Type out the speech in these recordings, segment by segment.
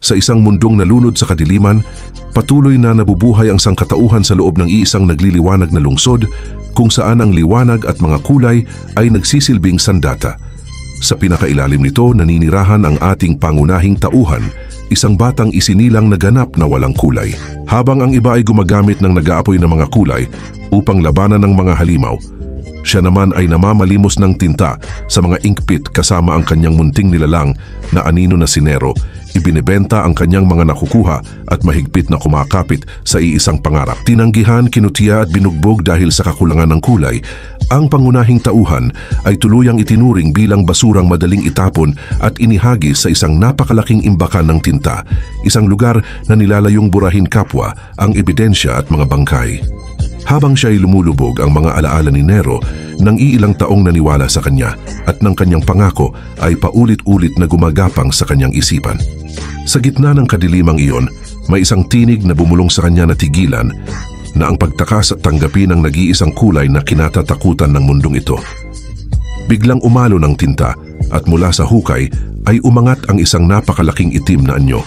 Sa isang mundong nalunod sa kadiliman, patuloy na nabubuhay ang sangkatauhan sa loob ng iisang nagliliwanag na lungsod kung saan ang liwanag at mga kulay ay nagsisilbing sandata. Sa pinakailalim nito naninirahan ang ating pangunahing tauhan, isang batang isinilang na ganap na walang kulay. Habang ang iba ay gumagamit ng nag-aapoy na mga kulay upang labanan ng mga halimaw, siya naman ay namamalimos ng tinta sa mga inkpit kasama ang kanyang munting nilalang na anino na sinero. Ibinebenta ang kanyang mga nakukuha at mahigpit na kumakapit sa iisang pangarap. Tinanggihan, kinutiya at binugbog dahil sa kakulangan ng kulay, ang pangunahing tauhan ay tuluyang itinuring bilang basurang madaling itapon at inihagis sa isang napakalaking imbakan ng tinta, isang lugar na nilalayong burahin kapwa ang ebidensya at mga bangkay. Habang siya ay lumulubog, ang mga alaala ni Nero nang iilang taong naniwala sa kanya at ng kanyang pangako ay paulit-ulit na gumagapang sa kanyang isipan. Sa gitna ng kadilimang iyon, may isang tinig na bumulong sa kanya na tigilan na ang pagtakas at tanggapin ang nag-iisang kulay na kinatatakutan ng mundong ito. Biglang umalo ng tinta at mula sa hukay ay umangat ang isang napakalaking itim na anyo.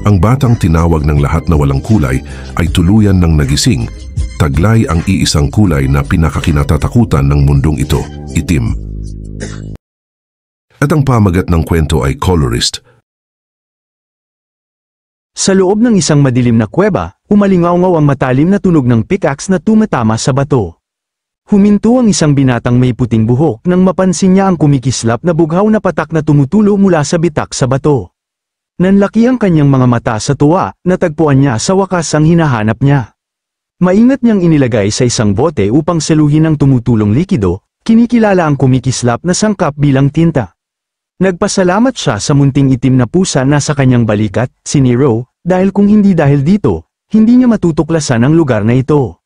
Ang batang tinawag ng lahat na walang kulay ay tuluyan ng nagising. Taglay ang iisang kulay na pinakakinatatakutan ng mundong ito, itim. At ang pamagat ng kwento ay colorist. Sa loob ng isang madilim na kuweba, umalingaw-ngaw ang matalim na tunog ng pickaxe na tumatama sa bato. Huminto ang isang binatang may puting buhok nang mapansin niya ang kumikislap na bughaw na patak na tumutulo mula sa bitak sa bato. Nanlaki ang kanyang mga mata sa tuwa, natagpuan niya sa wakas ang hinahanap niya. Maingat niyang inilagay sa isang bote upang saluhin ang tumutulong likido, kinikilala ang kumikislap na sangkap bilang tinta. Nagpasalamat siya sa munting itim na pusa na sa kanyang balikat, si Nero, dahil kung hindi dahil dito, hindi niya matutuklasan ang lugar na ito.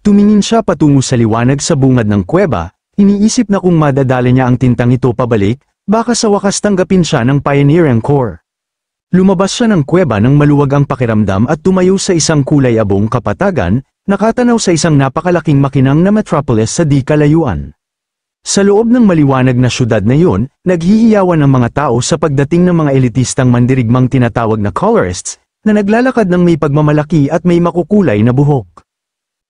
Tumingin siya patungo sa liwanag sa bungad ng kuweba, iniisip na kung madadala niya ang tintang ito pabalik, baka sa wakas tanggapin siya ng Pioneer Corps. Lumabas siya ng kuweba nang maluwag ang pakiramdam at tumayo sa isang kulay abong kapatagan, nakatanaw sa isang napakalaking makinang na metropolis sa di kalayuan. Sa loob ng maliwanag na syudad na iyon, naghihiyawan ang mga tao sa pagdating ng mga elitistang mandirigmang tinatawag na colorists, na naglalakad ng may pagmamalaki at may makukulay na buhok.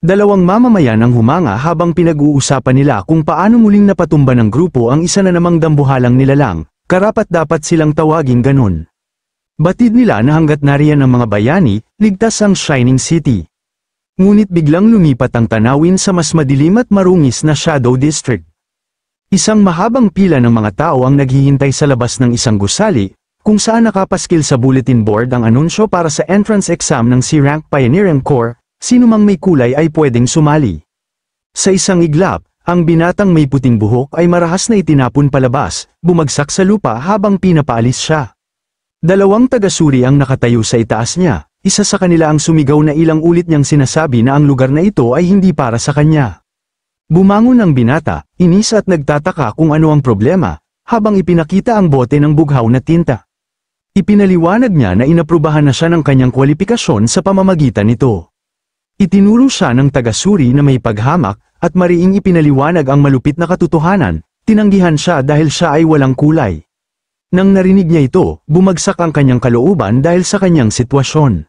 Dalawang mamamayan ang humanga habang pinag-uusapan nila kung paano muling napatumba ng grupo ang isa na namang dambuhalang nilalang, karapat-dapat silang tawaging ganon. Batid nila na hanggat nariyan ang mga bayani, ligtas ang Shining City. Ngunit biglang lumipat ang tanawin sa mas madilim at marungis na Shadow District. Isang mahabang pila ng mga tao ang naghihintay sa labas ng isang gusali, kung saan nakapaskil sa bulletin board ang anunsyo para sa entrance exam ng C-Rank Pioneer Corps, sinumang may kulay ay pwedeng sumali. Sa isang iglap, ang binatang may puting buhok ay marahas na itinapon palabas, bumagsak sa lupa habang pinapaalis siya. Dalawang taga-suri ang nakatayo sa itaas niya, isa sa kanila ang sumigaw na ilang ulit niyang sinasabi na ang lugar na ito ay hindi para sa kanya. Bumangon ang binata, inis at nagtataka kung ano ang problema, habang ipinakita ang bote ng bughaw na tinta. Ipinaliwanag niya na inaprubahan na siya ng kanyang kwalifikasyon sa pamamagitan nito. Itinuro siya ng taga-suri na may paghamak, at mariing ipinaliwanag ang malupit na katotohanan, tinanggihan siya dahil siya ay walang kulay. Nang narinig niya ito, bumagsak ang kanyang kalooban dahil sa kanyang sitwasyon.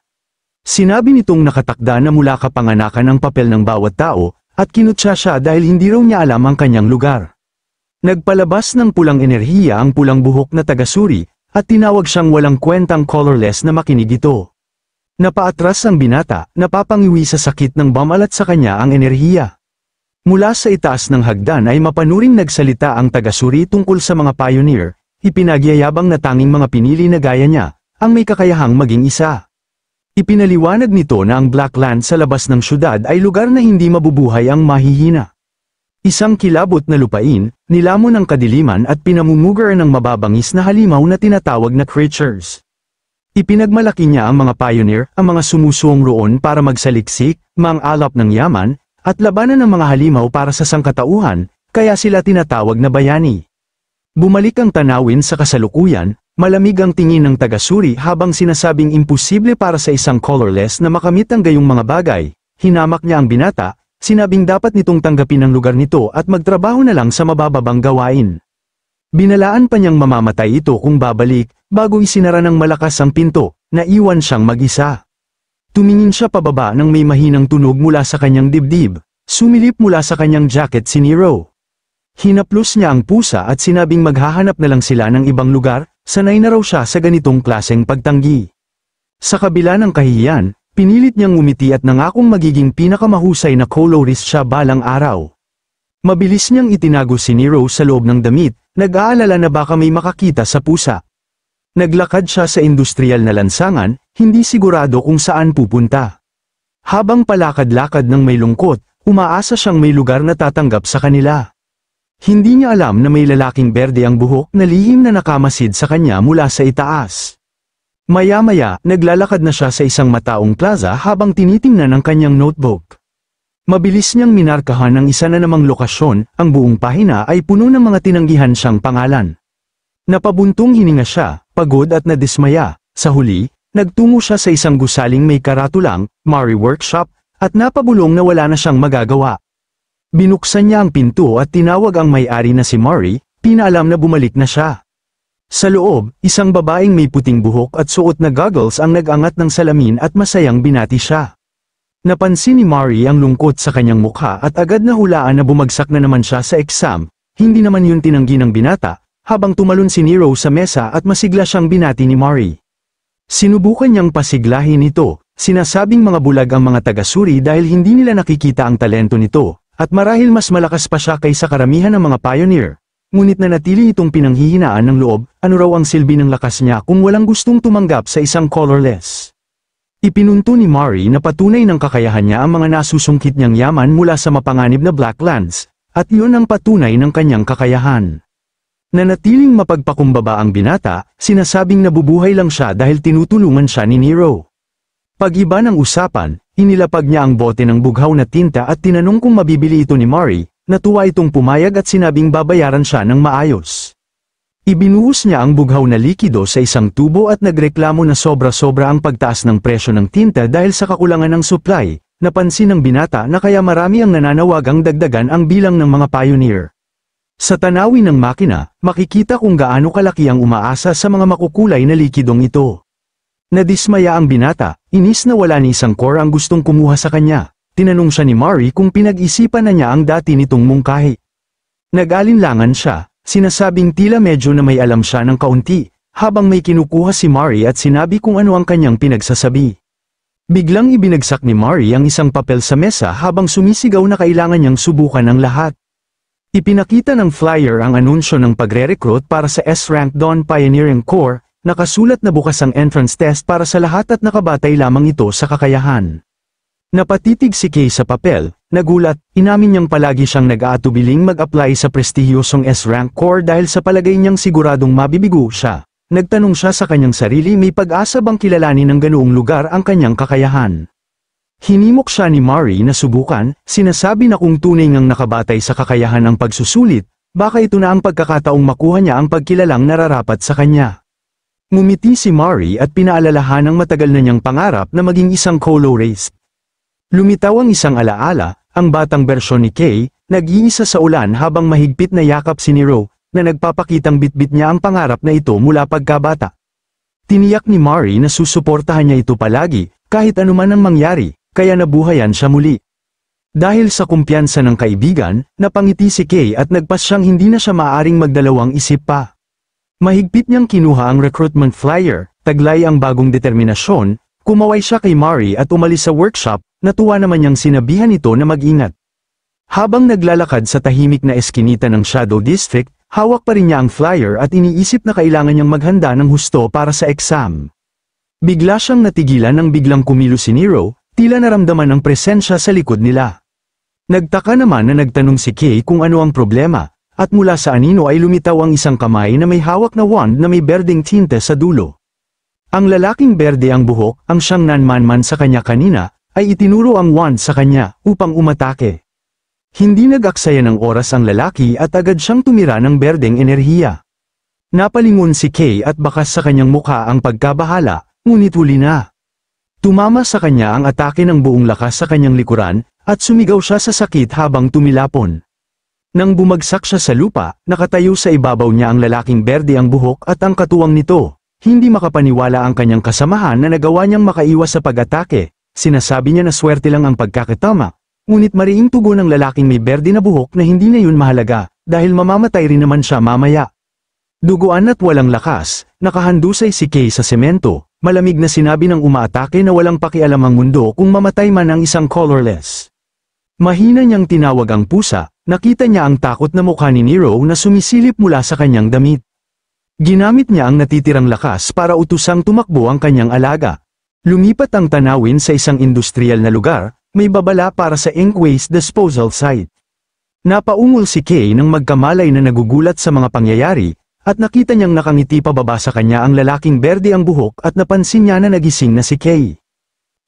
Sinabi nitong nakatakda na mula kapanganakan ang papel ng bawat tao, at kinutya siya dahil hindi raw niya alam ang kanyang lugar. Nagpalabas ng pulang enerhiya ang pulang buhok na taga-suri, at tinawag siyang walang kwentang colorless na makinig ito. Napaatras ang binata, napapangiwi sa sakit ng bamalat sa kanya ang enerhiya. Mula sa itaas ng hagdan ay mapanuring nagsalita ang taga-suri tungkol sa mga pioneer, ipinagyayabang na tanging mga pinili na gaya niya, ang may kakayahang maging isa. Ipinaliwanag nito na ang Black Land sa labas ng syudad ay lugar na hindi mabubuhay ang mahihina. Isang kilabot na lupain, nilamon ng kadiliman at pinamumugar ng mababangis na halimaw na tinatawag na creatures. Ipinagmalaki niya ang mga pioneer, ang mga sumusuong roon para magsaliksik, mang-alap ng yaman, at labanan ng mga halimaw para sa sangkatauhan, kaya sila tinatawag na bayani. Bumalik ang tanawin sa kasalukuyan, malamig ang tingin ng taga-suri habang sinasabing imposible para sa isang colorless na makamit ang gayong mga bagay. Hinamak niya ang binata, sinabing dapat nitong tanggapin ang lugar nito at magtrabaho na lang sa mabababang gawain. Binalaan pa niyang mamamatay ito kung babalik, bago isinara ng malakas ang pinto, na iwan siyang mag-isa. Tumingin siya pababa nang may mahinang tunog mula sa kanyang dibdib. Sumilip mula sa kanyang jacket si Nero. Hinaplos niya ang pusa at sinabing maghahanap na lang sila ng ibang lugar, sanay na raw siya sa ganitong klaseng pagtanggi. Sa kabila ng kahihiyan, pinilit niyang ngumiti at nangakong magiging pinakamahusay na colorist siya balang araw. Mabilis niyang itinago si Nero sa loob ng damit, nag-aalala na baka may makakita sa pusa. Naglakad siya sa industrial na lansangan, hindi sigurado kung saan pupunta. Habang palakad-lakad ng may lungkot, umaasa siyang may lugar na tatanggap sa kanila. Hindi niya alam na may lalaking berde ang buhok na lihim na nakamasid sa kanya mula sa itaas. Maya-maya, naglalakad na siya sa isang mataong plaza habang tinitingnan ang kanyang notebook. Mabilis niyang minarkahan ang isa na namang lokasyon, ang buong pahina ay puno ng mga tinanggihan siyang pangalan. Napabuntong hininga siya, pagod at nadismaya. Sa huli, nagtungo siya sa isang gusaling may karatulang, Mari Workshop, at napabulong na wala na siyang magagawa. Binuksan niya ang pinto at tinawag ang may-ari na si Mari, pinaalam na bumalik na siya. Sa loob, isang babaeng may puting buhok at suot na goggles ang nag-angat ng salamin at masayang binati siya. Napansin ni Mari ang lungkot sa kanyang mukha at agad na hulaan na bumagsak na naman siya sa exam, hindi naman yun tinanggi ng binata, habang tumalon si Nero sa mesa at masigla siyang binati ni Mari. Sinubukan niyang pasiglahin ito, sinasabing mga bulag ang mga taga-suri dahil hindi nila nakikita ang talento nito, at marahil mas malakas pa siya kaysa karamihan ng mga pioneer. Ngunit nanatili itong pinanghihinaan ng loob, ano raw ang silbi ng lakas niya kung walang gustong tumanggap sa isang colorless. Ipinunto ni Mari na patunay ng kakayahan niya ang mga nasusungkit niyang yaman mula sa mapanganib na Blacklands, at iyon ang patunay ng kanyang kakayahan. Nanatiling mapagpakumbaba ang binata, sinasabing nabubuhay lang siya dahil tinutulungan siya ni Nero. Pag-iba ng usapan, inilapag niya ang bote ng bughaw na tinta at tinanong kung mabibili ito ni Mari, natuwa itong pumayag at sinabing babayaran siya ng maayos. Ibinuhos niya ang bughaw na likido sa isang tubo at nagreklamo na sobra-sobra ang pagtaas ng presyo ng tinta dahil sa kakulangan ng supply. Napansin ng binata na kaya marami ang nananawagang dagdagan ang bilang ng mga pioneer. Sa tanawin ng makina, makikita kung gaano kalaki ang umaasa sa mga makukulay na likidong ito. Nadismaya ang binata, inis na wala ni isang core ang gustong kumuha sa kanya. Tinanong siya ni Mari kung pinag-isipan na niya ang dati nitong mungkahi. Nag-alinlangan siya. Sinasabing tila medyo na may alam siya ng kaunti, habang may kinukuha si Mari at sinabi kung ano ang kanyang pinagsasabi. Biglang ibinagsak ni Mari ang isang papel sa mesa habang sumisigaw na kailangan niyang subukan ang lahat. Ipinakita ng flyer ang anunsyo ng pagre-recruit para sa S-Rank Dawn Pioneering Corps, nakasulat na bukas ang entrance test para sa lahat at nakabatay lamang ito sa kakayahan. Napatitig si Kay sa papel, nagulat, inamin niyang palagi siyang nag-aatubiling mag-apply sa prestihiyosong S-Rank Corps dahil sa palagay niyang siguradong mabibigo siya. Nagtanong siya sa kanyang sarili may pag-asa bang kilalanin ng ganoong lugar ang kanyang kakayahan. Hinimok siya ni Mari na subukan, sinasabi na kung tunay ngang nakabatay sa kakayahan ang pagsusulit, baka ito na ang pagkakataong makuha niya ang pagkilalang nararapat sa kanya. Ngumiti si Mari at pinaalalahan ang matagal na niyang pangarap na maging isang colorist. Lumitaw ang isang alaala, ang batang bersyon ni Kay, nag-iisa sa ulan habang mahigpit na yakap si Nero, na nagpapakitang bitbit niya ang pangarap na ito mula pagkabata. Tiniyak ni Mari na susuportahan niya ito palagi, kahit anuman ang mangyari, kaya nabuhayan siya muli. Dahil sa kumpiyansa ng kaibigan, napangiti si Kay at nagpas siyang hindi na siya maaaring magdalawang isip pa. Mahigpit niyang kinuha ang recruitment flyer, taglay ang bagong determinasyon, kumaway siya kay Mari at umalis sa workshop. Natuwa naman niyang sinabihan ito na mag-ingat. Habang naglalakad sa tahimik na eskinita ng Shadow District, hawak pa rin niya ang flyer at iniisip na kailangan niyang maghanda ng husto para sa exam. Bigla siyang natigilan nang biglang kumilos si Nero, tila naramdaman ang presensya sa likod nila. Nagtaka naman na nagtanong si Kay kung ano ang problema, at mula sa anino ay lumitaw ang isang kamay na may hawak na wand na may berdeng tinte sa dulo. Ang lalaking berde ang buhok, ang siyang nanmanman sa kanya kanina, ay itinuro ang wand sa kanya, upang umatake. Hindi nag-aksaya ng oras ang lalaki at agad siyang tumira ng berdeng enerhiya. Napalingon si Kay at bakas sa kanyang mukha ang pagkabahala, ngunit huli na. Tumama sa kanya ang atake ng buong lakas sa kanyang likuran, at sumigaw siya sa sakit habang tumilapon. Nang bumagsak siya sa lupa, nakatayo sa ibabaw niya ang lalaking berde ang buhok at ang katuwang nito. Hindi makapaniwala ang kanyang kasamahan na nagawa niyang makaiwas sa pag-atake. Sinasabi niya na swerte lang ang pagkakatama. Ngunit mariing tugon ng lalaking may berde na buhok na hindi na yun mahalaga, dahil mamamatay rin naman siya mamaya. Duguan at walang lakas, nakahandusay si Kay sa semento. Malamig na sinabi ng umaatake na walang pakialam ang mundo kung mamatay man ang isang colorless. Mahina niyang tinawag ang pusa, nakita niya ang takot na mukha ni Nero na sumisilip mula sa kanyang damit. Ginamit niya ang natitirang lakas para utusang tumakbo ang kanyang alaga. Lumipat ang tanawin sa isang industrial na lugar, may babala para sa ink waste disposal site. Napaungol si Kay nang magkamalay na nagugulat sa mga pangyayari, at nakita niyang nakangiti pababa sa kanya ang lalaking berde ang buhok at napansin niya na nagising na si Kay.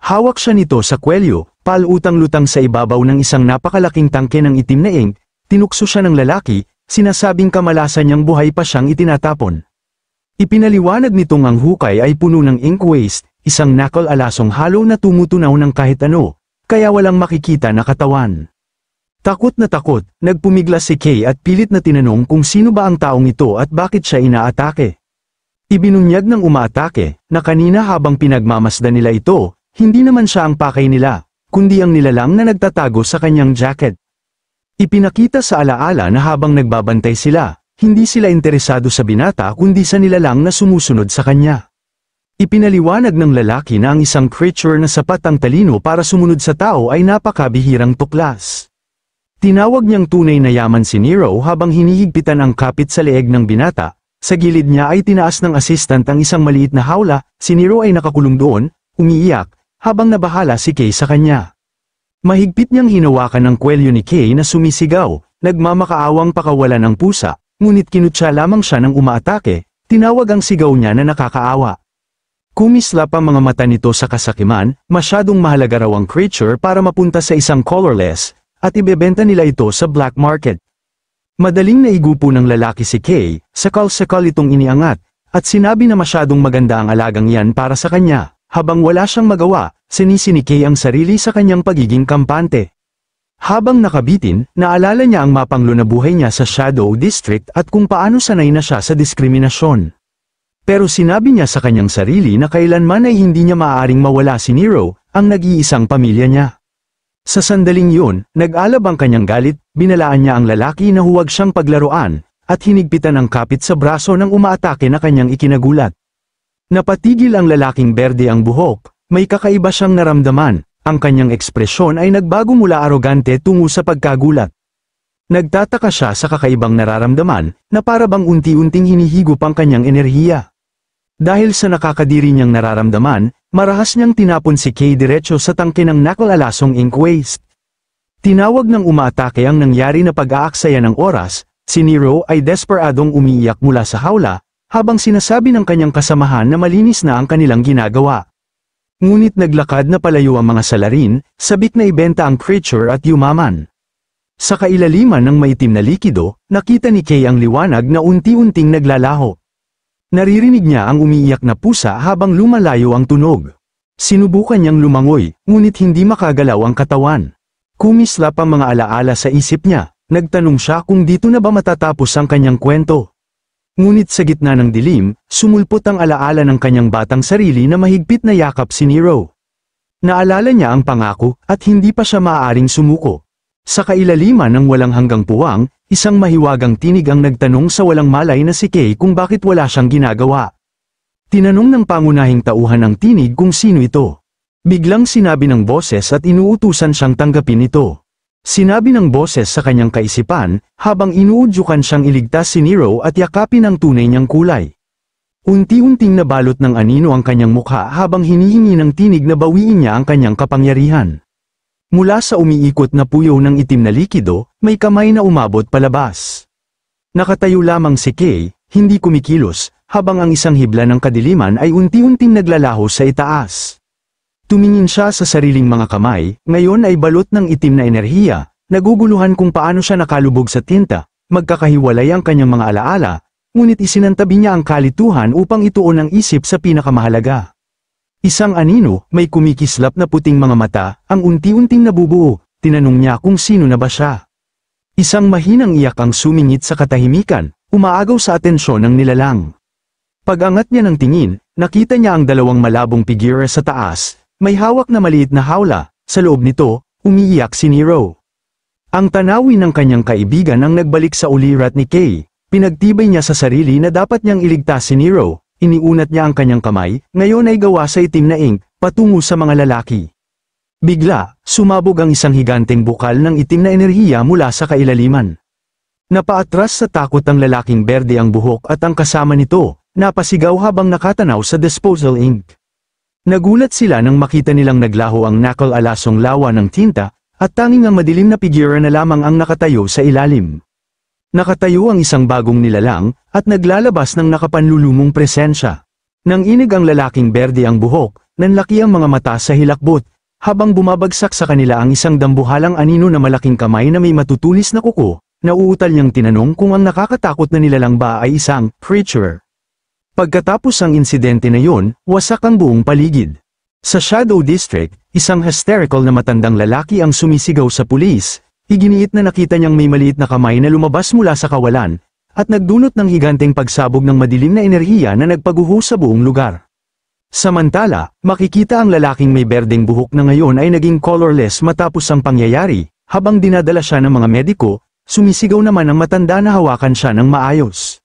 Hawak siya nito sa kwelyo, palutang-lutang sa ibabaw ng isang napakalaking tangke ng itim na ink, tinukso siya ng lalaki, sinasabing kamalasan niyang buhay pa siyang itinatapon. Ipinaliwanag nitong ang hukay ay puno ng ink waste, isang knuckle-alasong halo na tumutunaw ng kahit ano, kaya walang makikita na katawan. Takot na takot, nagpumiglas si Kay at pilit na tinanong kung sino ba ang taong ito at bakit siya inaatake. Ibinunyag ng umaatake, na kanina habang pinagmamasdan nila ito, hindi naman siya ang pakay nila, kundi ang nilalang na nagtatago sa kanyang jacket. Ipinakita sa alaala na habang nagbabantay sila, hindi sila interesado sa binata kundi sa nilalang na sumusunod sa kanya. Ipinaliwanag ng lalaki na ang isang creature na sapat ang talino para sumunod sa tao ay napakabihirang tuklas. Tinawag niyang tunay na yaman si Nero habang hinihigpitan ang kapit sa leeg ng binata. Sa gilid niya ay tinaas ng assistant ang isang maliit na hawla, si Nero ay nakakulong doon, umiiyak, habang nabahala si Kay sa kanya. Mahigpit niyang hinawakan ng kwelyo ni Kay na sumisigaw, nagmamakaawang pakawalan ng pusa, ngunit kinutya lamang siya ng umaatake, tinawag ang sigaw niya na nakakaawa. Kumislap ang mga mata nito sa kasakiman, masyadong mahalaga raw ang creature para mapunta sa isang colorless, at ibebenta nila ito sa black market. Madaling naigupo ng lalaki si Kay, sakal-sakal itong iniangat, at sinabi na masyadong maganda ang alagang yan para sa kanya. Habang wala siyang magawa, sinisi ni Kay ang sarili sa kanyang pagiging kampante. Habang nakabitin, naalala niya ang mapanglo na buhay niya sa Shadow District at kung paano sanay na siya sa diskriminasyon. Pero sinabi niya sa kanyang sarili na kailanman ay hindi niya maaaring mawala si Nero, ang nag-iisang pamilya niya. Sa sandaling yun, nag-alab ang kanyang galit, binalaan niya ang lalaki na huwag siyang paglaruan, at hinigpitan ang kapit sa braso ng umaatake na kanyang ikinagulat. Napatigil ang lalaking berde ang buhok, may kakaiba siyang naramdaman, ang kanyang ekspresyon ay nagbago mula arogante tungo sa pagkagulat. Nagtataka siya sa kakaibang nararamdaman, na para bang unti-unting hinihigop ang kanyang enerhiya. Dahil sa nakakadiri niyang nararamdaman, marahas niyang tinapon si Kay diretso sa tangke ng knuckle-alasong ink waste. Tinawag ng umaatake ang nangyari na pag-aaksaya ng oras, si Nero ay desperadong umiiyak mula sa hawla, habang sinasabi ng kanyang kasamahan na malinis na ang kanilang ginagawa. Ngunit naglakad na palayo ang mga salarin, sabik na ibenta ang creature at yumaman. Sa kailaliman ng maitim na likido, nakita ni Kay ang liwanag na unti-unting naglalaho. Naririnig niya ang umiiyak na pusa habang lumalayo ang tunog. Sinubukan niyang lumangoy, ngunit hindi makagalaw ang katawan. Kumislap ang mga alaala sa isip niya, nagtanong siya kung dito na ba matatapos ang kanyang kwento. Ngunit sa gitna ng dilim, sumulpot ang alaala ng kanyang batang sarili na mahigpit na yakap si Nero. Naalala niya ang pangako, at hindi pa siya maaaring sumuko. Sa kailaliman ng walang hanggang puwang, isang mahiwagang tinig ang nagtanong sa walang malay na si Kay kung bakit wala siyang ginagawa. Tinanong ng pangunahing tauhan ng tinig kung sino ito. Biglang sinabi ng boses at inuutusan siyang tanggapin ito. Sinabi ng boses sa kanyang kaisipan, habang inuudyukan siyang iligtas si Nero at yakapin ang tunay niyang kulay. Unti-unting nabalot ng anino ang kanyang mukha habang hinihingi ng tinig na bawiin niya ang kanyang kapangyarihan. Mula sa umiikot na puyo ng itim na likido, may kamay na umabot palabas. Nakatayo lamang si Kay, hindi kumikilos, habang ang isang hibla ng kadiliman ay unti-unting naglalaho sa itaas. Tumingin siya sa sariling mga kamay, ngayon ay balot ng itim na enerhiya, naguguluhan kung paano siya nakalubog sa tinta, magkakahiwalay ang kanyang mga alaala, ngunit isinantabi niya ang kalituhan upang ituon ang isip sa pinakamahalaga. Isang anino, may kumikislap na puting mga mata, ang unti-unting nabubuo, tinanong niya kung sino na ba siya. Isang mahinang iyak ang sumingit sa katahimikan, umaagaw sa atensyon ng nilalang. Pag-angat niya ng tingin, nakita niya ang dalawang malabong figure sa taas, may hawak na maliit na hawla, sa loob nito, umiiyak si Nero. Ang tanawin ng kanyang kaibigan ang nagbalik sa ulirat ni Kay, pinagtibay niya sa sarili na dapat niyang iligtas si Nero, iniunat niya ang kanyang kamay, ngayon ay gawa sa itim na ink, patungo sa mga lalaki. Bigla, sumabog ang isang higanteng bukal ng itim na enerhiya mula sa kailaliman. Napaatras sa takot ang lalaking berde ang buhok at ang kasama nito, napasigaw habang nakatanaw sa disposal ink. Nagulat sila nang makita nilang naglaho ang nakal-alasong lawa ng tinta, at tanging ang madilim na figura na lamang ang nakatayo sa ilalim. Nakatayo ang isang bagong nilalang, at naglalabas ng nakapanlulumong presensya. Nang inig ang lalaking berde ang buhok, nanlaki ang mga mata sa hilakbot, habang bumabagsak sa kanila ang isang dambuhalang anino na malaking kamay na may matutulis na kuko, nauutal niyang tinanong kung ang nakakatakot na nilalang ba ay isang creature. Pagkatapos ang insidente na yon, wasak ang buong paligid. Sa Shadow District, isang hysterical na matandang lalaki ang sumisigaw sa pulis, iginiit na nakita niyang may maliit na kamay na lumabas mula sa kawalan, at nagdulot ng higanteng pagsabog ng madilim na enerhiya na nagpaguho sa buong lugar. Samantala, makikita ang lalaking may berdeng buhok na ngayon ay naging colorless matapos ang pangyayari, habang dinadala siya ng mga mediko, sumisigaw naman ang matanda na hawakan siya ng maayos.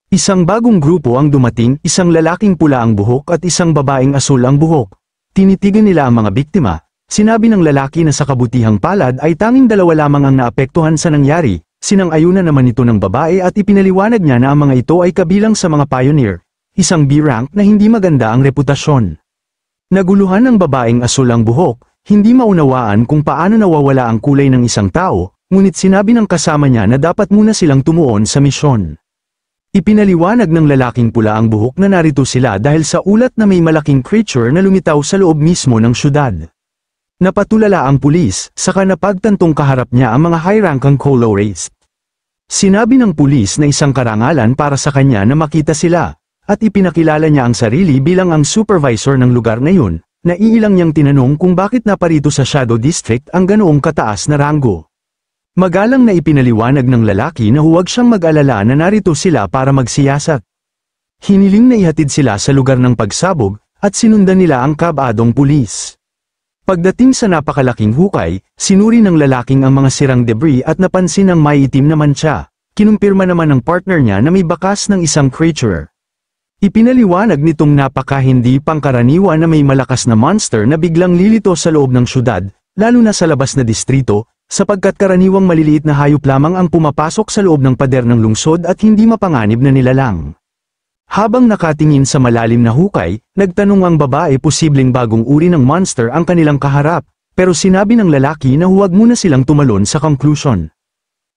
Isang bagong grupo ang dumating, isang lalaking pula ang buhok at isang babaeng asul ang buhok. Tinitigan nila ang mga biktima, sinabi ng lalaki na sa kabutihang palad ay tanging dalawa lamang ang naapektuhan sa nangyari, sinang-ayunan naman ito ng babae at ipinaliwanag niya na ang mga ito ay kabilang sa mga pioneer. Isang B-rank na hindi maganda ang reputasyon. Naguluhan ng babaeng asul ang buhok, hindi maunawaan kung paano nawawala ang kulay ng isang tao, ngunit sinabi ng kasama niya na dapat muna silang tumuon sa misyon. Ipinaliwanag ng lalaking pula ang buhok na narito sila dahil sa ulat na may malaking creature na lumitaw sa loob mismo ng syudad. Napatulala ang pulis, saka napagtantong kaharap niya ang mga high-rankang colorist. Sinabi ng pulis na isang karangalan para sa kanya na makita sila, at ipinakilala niya ang sarili bilang ang supervisor ng lugar na yun, na iilang niyang tinanong kung bakit naparito sa Shadow District ang ganoong kataas na ranggo. Magalang na ipinaliwanag ng lalaki na huwag siyang mag-alala na narito sila para magsiyasat. Hiniling na ihatid sila sa lugar ng pagsabog, at sinundan nila ang kabadong pulis. Pagdating sa napakalaking hukay, sinuri ng lalaking ang mga sirang debris at napansin ang may itim na mantsa. Kinumpirma naman ng partner niya na may bakas ng isang creature. Ipinaliwanag nitong napaka-hindi pangkaraniwan na may malakas na monster na biglang lilito sa loob ng syudad, lalo na sa labas na distrito, sapagkat karaniwang maliliit na hayop lamang ang pumapasok sa loob ng pader ng lungsod at hindi mapanganib na nilalang. Habang nakatingin sa malalim na hukay, nagtanong ang babae posibleng bagong uri ng monster ang kanilang kaharap, pero sinabi ng lalaki na huwag muna silang tumalon sa conclusion.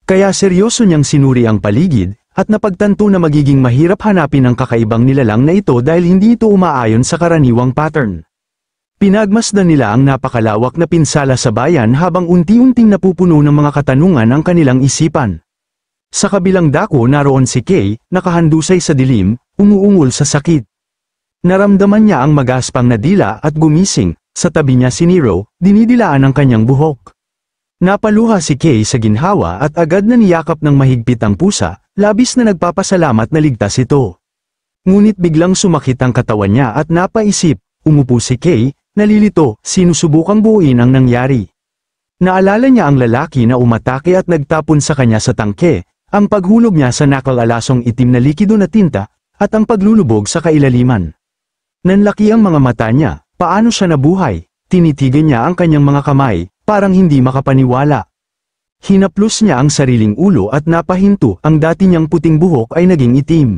Kaya seryoso niyang sinuri ang paligid, at napagtanto na magiging mahirap hanapin ang kakaibang nilalang na ito dahil hindi ito umaayon sa karaniwang pattern. Pinagmasdan nila ang napakalawak na pinsala sa bayan habang unti-unting napupuno ng mga katanungan ang kanilang isipan. Sa kabilang dako naroon si Kay, nakahandusay sa dilim, umuungol sa sakit. Naramdaman niya ang magaspang na dila at gumising, sa tabi niya si Nero, dinidilaan ang kanyang buhok. Napaluha si Kay sa ginhawa at agad na niyakap ng mahigpit ang pusa, labis na nagpapasalamat na ligtas ito. Ngunit biglang sumakit ang katawan niya at napaisip, umupo si Kay, nalilito, sinusubukang buuin ang nangyari. Naalala niya ang lalaki na umatake at nagtapon sa kanya sa tangke, ang paghulog niya sa nakal-alasong itim na likido na tinta, at ang paglulubog sa kailaliman. Nanlaki ang mga mata niya, paano siya nabuhay, tinitigan niya ang kanyang mga kamay, parang hindi makapaniwala. Hinaplos niya ang sariling ulo at napahinto, ang dati niyang puting buhok ay naging itim.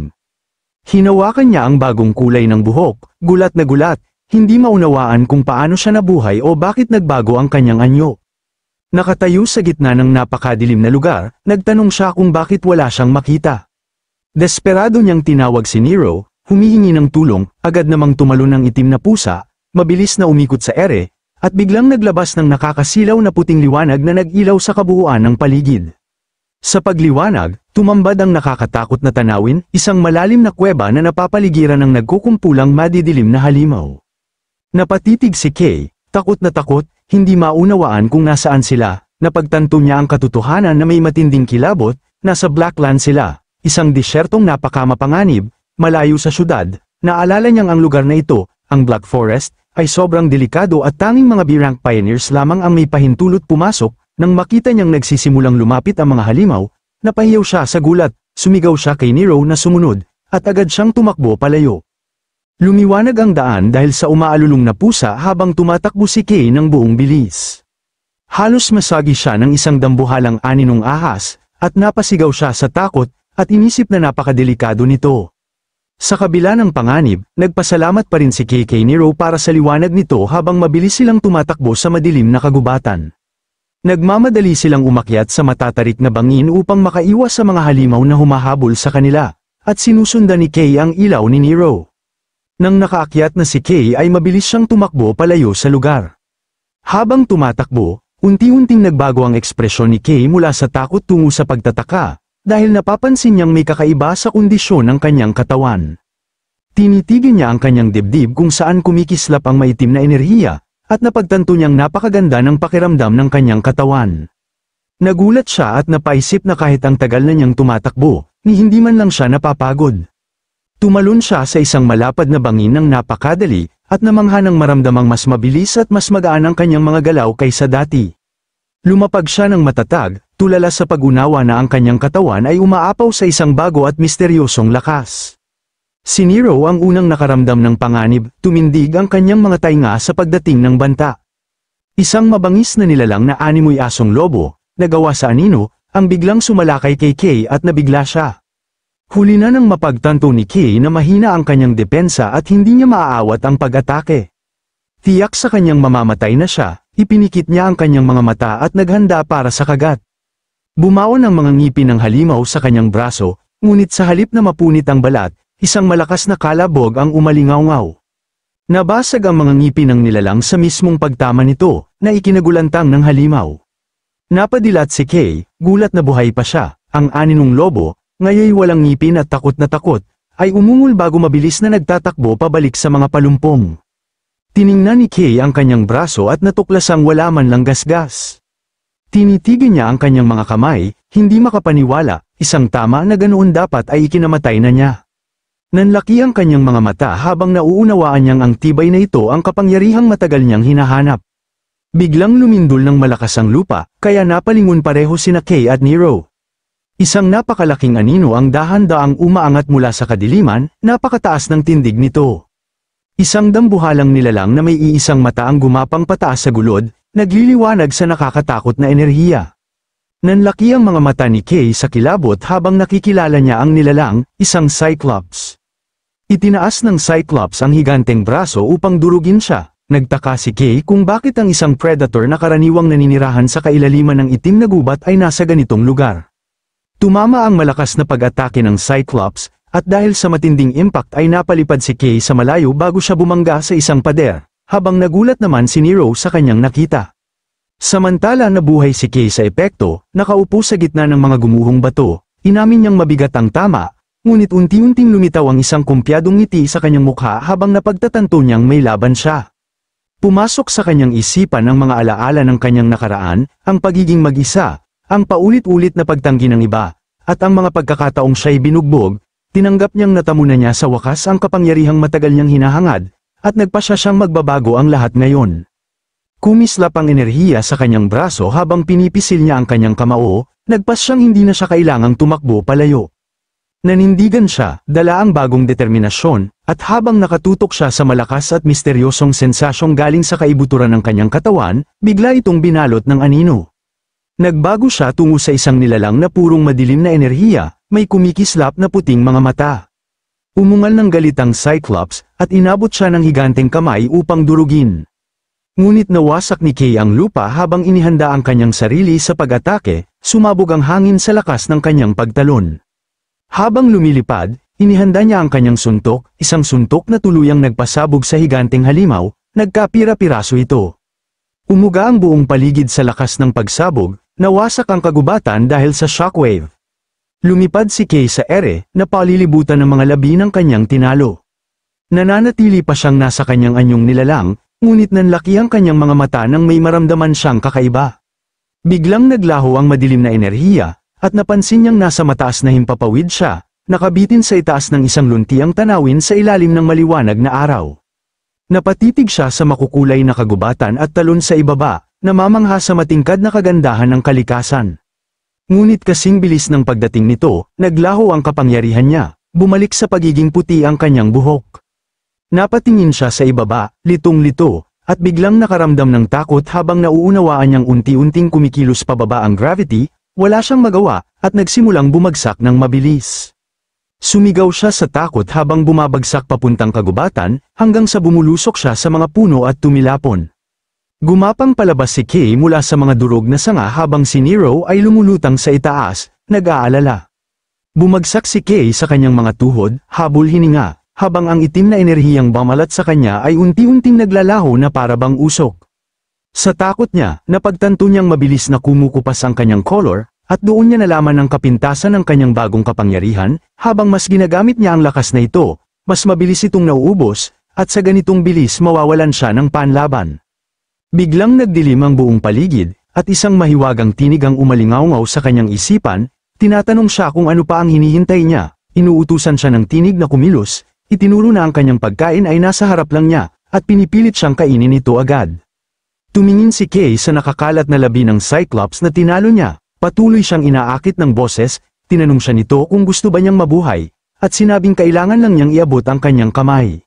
Hinawakan niya ang bagong kulay ng buhok, gulat na gulat, hindi maunawaan kung paano siya nabuhay o bakit nagbago ang kanyang anyo. Nakatayo sa gitna ng napakadilim na lugar, nagtanong siya kung bakit wala siyang makita. Desperado niyang tinawag si Nero, humihingi ng tulong, agad namang tumalon ng itim na pusa, mabilis na umikot sa ere, at biglang naglabas ng nakakasilaw na puting liwanag na nag-ilaw sa kabuuan ng paligid. Sa pagliwanag, tumambad ang nakakatakot na tanawin, isang malalim na kuweba na napapaligiran ng nagkukumpulang madidilim na halimaw. Napatitig si Kay, takot na takot, hindi maunawaan kung nasaan sila, napagtanto niya ang katotohanan na may matinding kilabot, nasa Blackland sila, isang disyertong napakamapanganib, malayo sa syudad. Naalala niyang ang lugar na ito, ang Black Forest, ay sobrang delikado at tanging mga B-rank pioneers lamang ang may pahintulot pumasok. Nang makita niyang nagsisimulang lumapit ang mga halimaw, napahiyaw siya sa gulat, sumigaw siya kay Nero na sumunod, at agad siyang tumakbo palayo. Lumiwanag ang daan dahil sa umaalulong na pusa habang tumatakbo si Kay ng buong bilis. Halos masagi siya ng isang dambuhalang aninong ahas, at napasigaw siya sa takot, at inisip na napakadelikado nito. Sa kabila ng panganib, nagpasalamat pa rin si Kay kay Nero para sa liwanag nito habang mabilis silang tumatakbo sa madilim na kagubatan. Nagmamadali silang umakyat sa matatarik na bangin upang makaiwas sa mga halimaw na humahabol sa kanila, at sinusundan ni Kay ang ilaw ni Nero. Nang nakaakyat na si Kay ay mabilis siyang tumakbo palayo sa lugar. Habang tumatakbo, unti-unting nagbago ang ekspresyon ni Kay mula sa takot tungo sa pagtataka, dahil napapansin niyang may kakaiba sa kondisyon ng kanyang katawan. Tinitigil niya ang kanyang dibdib kung saan kumikislap ang maitim na enerhiya, at napagtanto niyang napakaganda ng pakiramdam ng kanyang katawan. Nagulat siya at napaisip na kahit ang tagal na niyang tumatakbo, ni hindi man lang siya napapagod. Tumalon siya sa isang malapad na bangin ng napakadali, at namangha ng maramdamang mas mabilis at mas magaan ang kanyang mga galaw kaysa dati. Lumapag siya ng matatag, tulala sa pag-unawa na ang kanyang katawan ay umaapaw sa isang bago at misteryosong lakas. Si Nero ang unang nakaramdam ng panganib, tumindig ang kanyang mga tainga sa pagdating ng banta. Isang mabangis na nilalang na animoy asong lobo, nagawa sa anino, ang biglang sumalakay kay Kay at nabigla siya. Huli na nang mapagtanto ni Kay na mahina ang kanyang depensa at hindi niya maaawat ang pag-atake. Tiyak sa kanyang mamamatay na siya, ipinikit niya ang kanyang mga mata at naghanda para sa kagat. Bumaon ang mga ngipin ng halimaw sa kanyang braso, ngunit sa halip na mapunit ang balat, isang malakas na kalabog ang umalingaw-ngaw. Nabasag ang mga ngipin ng nilalang sa mismong pagtama nito, na ikinagulantang ng halimaw. Napadilat si Kay, gulat na buhay pa siya, ang aninong lobo, ngayon walang ngipin at takot na takot, ay umungol bago mabilis na nagtatakbo pabalik sa mga palumpong. Tiningnan ni Kay ang kanyang braso at natuklasang wala man lang gasgas. Tinitigil niya ang kanyang mga kamay, hindi makapaniwala, isang tama na ganoon dapat ay ikinamatay na niya. Nanlaki ang kanyang mga mata habang nauunawaan niyang ang tibay na ito ang kapangyarihang matagal niyang hinahanap. Biglang lumindol ng malakas ang lupa, kaya napalingon pareho sina Kay at Nero. Isang napakalaking anino ang dahan-daang umaangat mula sa kadiliman, napakataas ng tindig nito. Isang dambuhalang nilalang na may iisang mata ang gumapang pataas sa gulod, nagliliwanag sa nakakatakot na enerhiya. Nanlaki ang mga mata ni Kay sa kilabot habang nakikilala niya ang nilalang, isang Cyclops. Itinaas ng Cyclops ang higanteng braso upang durugin siya. Nagtaka si Kay kung bakit ang isang predator na karaniwang naninirahan sa kailaliman ng itim na gubat ay nasa ganitong lugar. Tumama ang malakas na pag-atake ng Cyclops, at dahil sa matinding impact ay napalipad si Kay sa malayo bago siya bumangga sa isang pader, habang nagulat naman si Nero sa kanyang nakita. Samantala nabuhay si Kay sa epekto, nakaupo sa gitna ng mga gumuhong bato, inamin niyang mabigat ang tama, ngunit unti-unting lumitaw ang isang kumpyadong ngiti sa kanyang mukha habang napagtatanto niyang may laban siya. Pumasok sa kanyang isipan ang mga alaala ng kanyang nakaraan, ang pagiging mag-isa, ang paulit-ulit na pagtanggi ng iba, at ang mga pagkakataong siya'y binugbog. Tinanggap niyang natamo na niya sa wakas ang kapangyarihang matagal niyang hinahangad, at nagpasya siyang magbabago ang lahat ngayon. Kumislap ang enerhiya sa kanyang braso habang pinipisil niya ang kanyang kamao, nagpas siyang hindi na siya kailangang tumakbo palayo. Nanindigan siya, dala ang bagong determinasyon, at habang nakatutok siya sa malakas at misteryosong sensasyong galing sa kaibuturan ng kanyang katawan, bigla itong binalot ng anino. Nagbago siya tungo sa isang nilalang na purong madilim na enerhiya, may kumikislap na puting mga mata. Umungal ng galit ang Cyclops, at inabot siya ng higanteng kamay upang durugin. Ngunit nawasak ni Kay ang lupa habang inihanda ang kanyang sarili sa pag-atake, sumabog ang hangin sa lakas ng kanyang pagtalon. Habang lumilipad, inihanda niya ang kanyang suntok, isang suntok na tuluyang nagpasabog sa higanteng halimaw, nagkapira-piraso ito. Umuga ang buong paligid sa lakas ng pagsabog, nawasak ang kagubatan dahil sa shockwave. Lumipad si Kay sa ere, na palilibutan ng mga labi ng kanyang tinalo. Nananatili pa siyang nasa kanyang anyong nilalang, ngunit nanlaki ang kanyang mga mata nang may maramdaman siyang kakaiba. Biglang naglaho ang madilim na enerhiya, at napansin niyang nasa mataas na himpapawid siya, nakabitin sa itaas ng isang luntiang tanawin sa ilalim ng maliwanag na araw. Napatitig siya sa makukulay na kagubatan at talon sa ibaba, namamangha sa matingkad na kagandahan ng kalikasan. Ngunit kasing bilis ng pagdating nito, naglaho ang kapangyarihan niya, bumalik sa pagiging puti ang kanyang buhok. Napatingin siya sa ibaba, litong-lito, at biglang nakaramdam ng takot habang nauunawaan niyang unti-unting kumikilos pababa ang gravity, wala siyang magawa, at nagsimulang bumagsak ng mabilis. Sumigaw siya sa takot habang bumabagsak papuntang kagubatan, hanggang sa bumulusok siya sa mga puno at tumilapon. Gumapang palabas si Kay mula sa mga durog na sanga habang si Nero ay lumulutang sa itaas, nag-aalala. Bumagsak si Kay sa kanyang mga tuhod, habol hininga, habang ang itim na enerhiyang bamalat sa kanya ay unti-unting naglalaho na parabang usok. Sa takot niya, napagtanto niyang mabilis na kumukupas ang kanyang color, at doon niya nalaman ang kapintasan ng kanyang bagong kapangyarihan, habang mas ginagamit niya ang lakas na ito, mas mabilis itong nauubos, at sa ganitong bilis mawawalan siya ng panlaban. Biglang nagdilim ang buong paligid, at isang mahiwagang tinig ang umalingaw-ngaw sa kanyang isipan, tinatanong siya kung ano pa ang hinihintay niya, inuutusan siya ng tinig na kumilos, itinuro na ang kanyang pagkain ay nasa harap lang niya, at pinipilit siyang kainin ito agad. Tumingin si Kay sa nakakalat na labi ng Cyclops na tinalo niya, patuloy siyang inaakit ng boses, tinanong siya nito kung gusto ba niyang mabuhay, at sinabing kailangan lang niyang iabot ang kanyang kamay.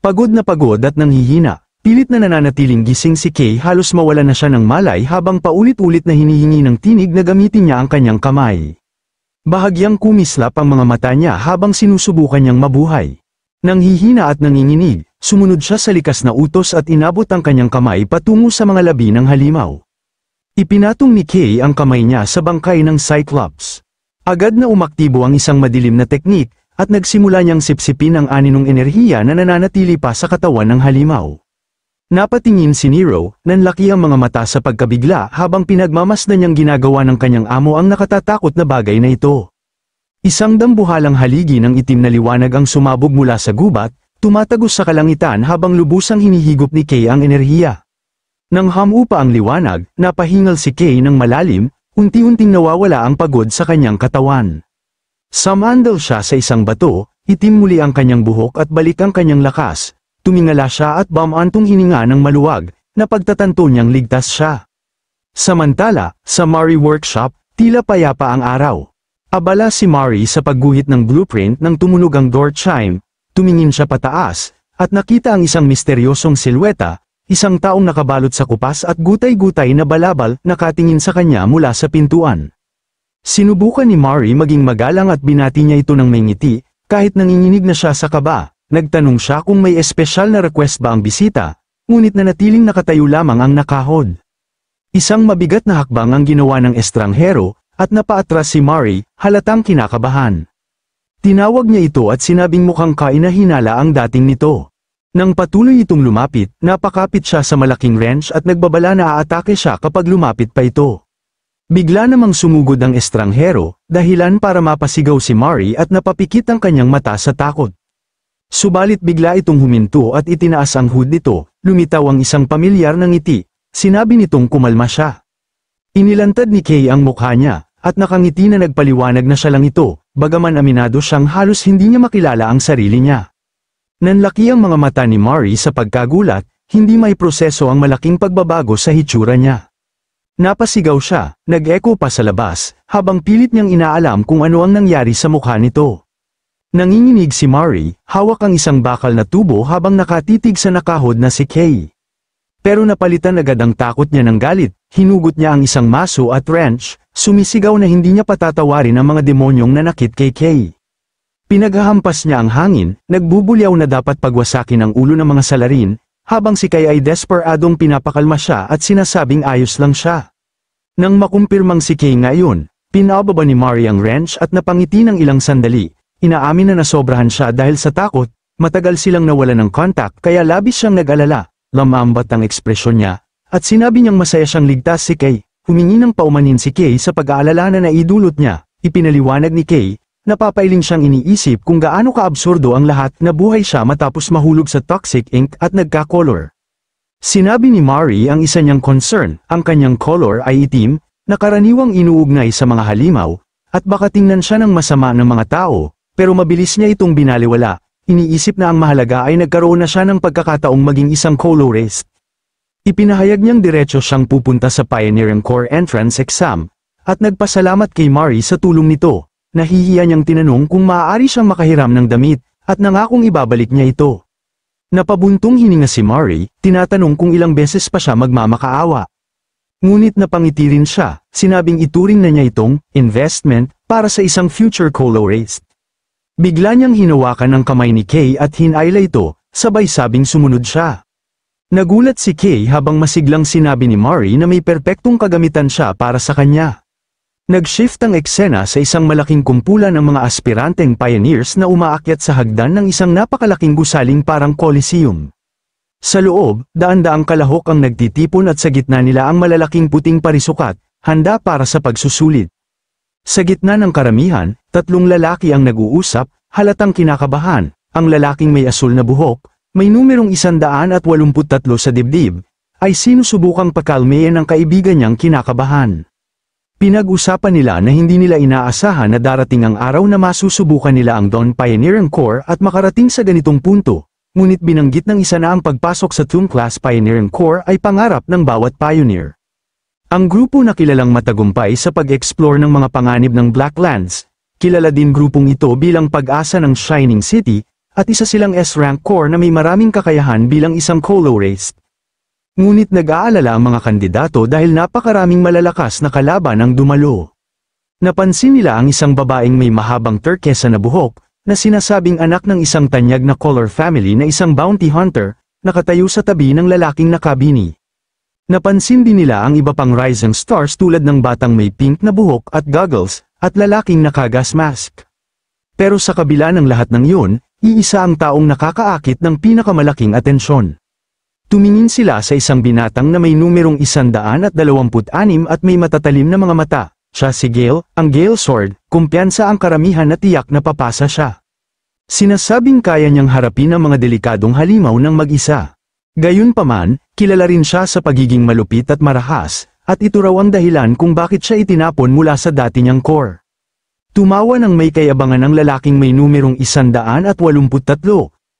Pagod na pagod at nanghihina, pilit na nananatiling gising si Kay, halos mawala na siya ng malay habang paulit-ulit na hinihingi ng tinig na gamitin niya ang kanyang kamay. Bahagyang kumislap ang mga mata niya habang sinusubukan niyang mabuhay. Nanghihina at nanginginig, sumunod siya sa likas na utos at inabot ang kanyang kamay patungo sa mga labi ng halimaw. Ipinatong ni Kay ang kamay niya sa bangkay ng Cyclops. Agad na umaktibo ang isang madilim na teknik, at nagsimula niyang sipsipin ang aninong enerhiya na nananatili pa sa katawan ng halimaw. Napatingin si Nero, nanlaki ang mga mata sa pagkabigla habang pinagmamasdan niyang ginagawa ng kanyang amo ang nakatatakot na bagay na ito. Isang dambuhalang haligi ng itim na liwanag ang sumabog mula sa gubat, tumatagos sa kalangitan habang lubusang hinihigop ni Kay ang enerhiya. Nang hamupa ang liwanag, napahingal si Kay ng malalim, unti-unting nawawala ang pagod sa kanyang katawan. Sumandal siya sa isang bato, itim muli ang kanyang buhok at balik ang kanyang lakas. Tumingala siya at bamantong hininga ng maluwag, na pagtatanto niyang ligtas siya. Samantala, sa Mari workshop, tila payapa ang araw. Abala si Mari sa pagguhit ng blueprint nang tumunog ang door chime, tumingin siya pataas, at nakita ang isang misteryosong silweta, isang taong nakabalot sa kupas at gutay-gutay na balabal nakatingin sa kanya mula sa pintuan. Sinubukan ni Mari maging magalang at binati niya ito ng may ngiti, kahit nanginginig na siya sa kaba. Nagtanong siya kung may espesyal na request ba ang bisita, ngunit nanatiling nakatayo lamang ang nakahod. Isang mabigat na hakbang ang ginawa ng estranghero, at napaatras si Mari, halatang kinakabahan. Tinawag niya ito at sinabing mukhang kainahinala ang dating nito. Nang patuloy itong lumapit, napakapit siya sa malaking wrench at nagbabala na aatake siya kapag lumapit pa ito. Bigla namang sumugod ang estranghero, dahilan para mapasigaw si Mari at napapikit ang kanyang mata sa takot. Subalit bigla itong huminto at itinaas ang hood nito, lumitaw ang isang pamilyar na ngiti, sinabi nitong kumalma siya. Inilantad ni Kay ang mukha niya, at nakangiti na nagpaliwanag na siya lang ito, bagaman aminado siyang halos hindi niya makilala ang sarili niya. Nanlaki ang mga mata ni Mari sa pagkagulat, hindi may proseso ang malaking pagbabago sa hitsura niya. Napasigaw siya, nag-echo pa sa labas, habang pilit niyang inaalam kung ano ang nangyari sa mukha nito. Nanginginig si Mari, hawak ang isang bakal na tubo habang nakatitig sa nakahod na si Kay. Pero napalitan agad ang takot niya ng galit, hinugot niya ang isang maso at wrench, sumisigaw na hindi niya patatawarin ang mga demonyong nanakit kay Kay. Pinaghahampas niya ang hangin, nagbubulyaw na dapat pagwasakin ang ulo ng mga salarin, habang si Kay ay desperadong pinapakalma siya at sinasabing ayos lang siya. Nang makumpirmang si Kay ngayon, pinababa ni Mari ang wrench at napangiti ng ilang sandali. Inaamin na nasobrahan siya dahil sa takot, matagal silang nawala ng contact kaya labis siyang nag-alala, lamambat ang ekspresyon niya, at sinabi niyang masaya siyang ligtas si Kay, humingi ng paumanhin si Kay sa pag-aalala na naidulot niya, ipinaliwanag ni Kay, napapailing siyang iniisip kung gaano kaabsurdo ang lahat na buhay siya matapos mahulog sa toxic ink at nagka-color. Sinabi ni Mari ang isa niyang concern, ang kanyang color ay itim, na karaniwang inuugnay sa mga halimaw, at baka tingnan siya ng masama ng mga tao, pero mabilis niya itong binaliwala. Iniisip na ang mahalaga ay nagkaroon na siya ng pagkakataong maging isang colorist. Ipinahayag niyang diretso siyang pupunta sa Pioneering Corps entrance exam, at nagpasalamat kay Mari sa tulong nito. Nahihiya niyang tinanong kung maaari siyang makahiram ng damit, at nangakong ibabalik niya ito. Napabuntong hininga si Mari, tinatanong kung ilang beses pa siya magmamakaawa. Ngunit napangiti rin siya, sinabing ituring na niya itong investment para sa isang future colorist. Bigla niyang hinawakan ang kamay ni Kay at hinayla ito, sabay sabing sumunod siya. Nagulat si Kay habang masiglang sinabi ni Mari na may perpektong kagamitan siya para sa kanya. Nag-shift ang eksena sa isang malaking kumpulan ng mga aspiranteng pioneers na umaakyat sa hagdan ng isang napakalaking gusaling parang Coliseum. Sa loob, daan-daang kalahok ang nagtitipon at sa gitna nila ang malalaking puting parisukat, handa para sa pagsusulit. Sa gitna ng karamihan, 3 lalaki ang nag-uusap, halatang kinakabahan. Ang lalaking may asul na buhok, may numerong 183 sa dibdib, ay sinusubukang pakalmehin ang kaibigan niyang kinakabahan. Pinag-usapan nila na hindi nila inaasahan na darating ang araw na masusubukan nila ang Dawn Pioneering Corps at makarating sa ganitong punto, ngunit binanggit ng isa na ang pagpasok sa Tomb Class Pioneering Corps ay pangarap ng bawat pioneer. Ang grupo na kilalang matagumpay sa pag-explore ng mga panganib ng Blacklands, kilala din grupong ito bilang pag-asa ng Shining City, at isa silang S-rank corps na may maraming kakayahan bilang isang colorist. Ngunit nag-aalala ang mga kandidato dahil napakaraming malalakas na kalaban ang dumalo. Napansin nila ang isang babaeng may mahabang turkesa na buhok, na sinasabing anak ng isang tanyag na color family na isang bounty hunter, nakatayo sa tabi ng lalaking nakabini. Napansin din nila ang iba pang rising stars tulad ng batang may pink na buhok at goggles, at lalaking naka-gas mask. Pero sa kabila ng lahat ng yun, iisa ang taong nakakaakit ng pinakamalaking atensyon. Tumingin sila sa isang binatang na may numerong 126 at may matatalim na mga mata. Siya si Gale, ang Gale Sword, kumpiyansa ang karamihan na tiyak na papasa siya. Sinasabing kaya niyang harapin ang mga delikadong halimaw ng mag-isa. Gayunpaman, kilala rin siya sa pagiging malupit at marahas, at ito raw ang dahilan kung bakit siya itinapon mula sa dati niyang corps. Tumawa ng may kayabangan ang lalaking may numerong 183,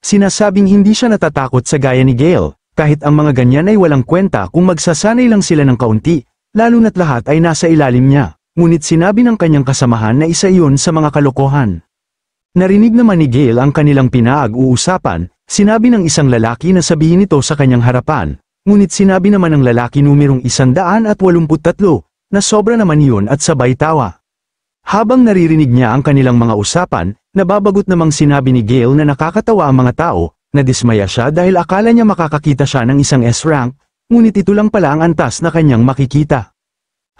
sinasabing hindi siya natatakot sa gaya ni Gale, kahit ang mga ganyan ay walang kwenta kung magsasanay lang sila ng kaunti, lalo na't lahat ay nasa ilalim niya, ngunit sinabi ng kanyang kasamahan na isa iyon sa mga kalokohan. Narinig naman ni Gale ang kanilang pinaag-uusapan. Sinabi ng isang lalaki na sabihin ito sa kanyang harapan, ngunit sinabi naman ng lalaki numerong 183, na sobra naman yun at sabay tawa. Habang naririnig niya ang kanilang mga usapan, nababagot namang sinabi ni Gale na nakakatawa ang mga tao, nadismaya siya dahil akala niya makakakita siya ng isang S-rank, ngunit ito lang pala ang antas na kanyang makikita.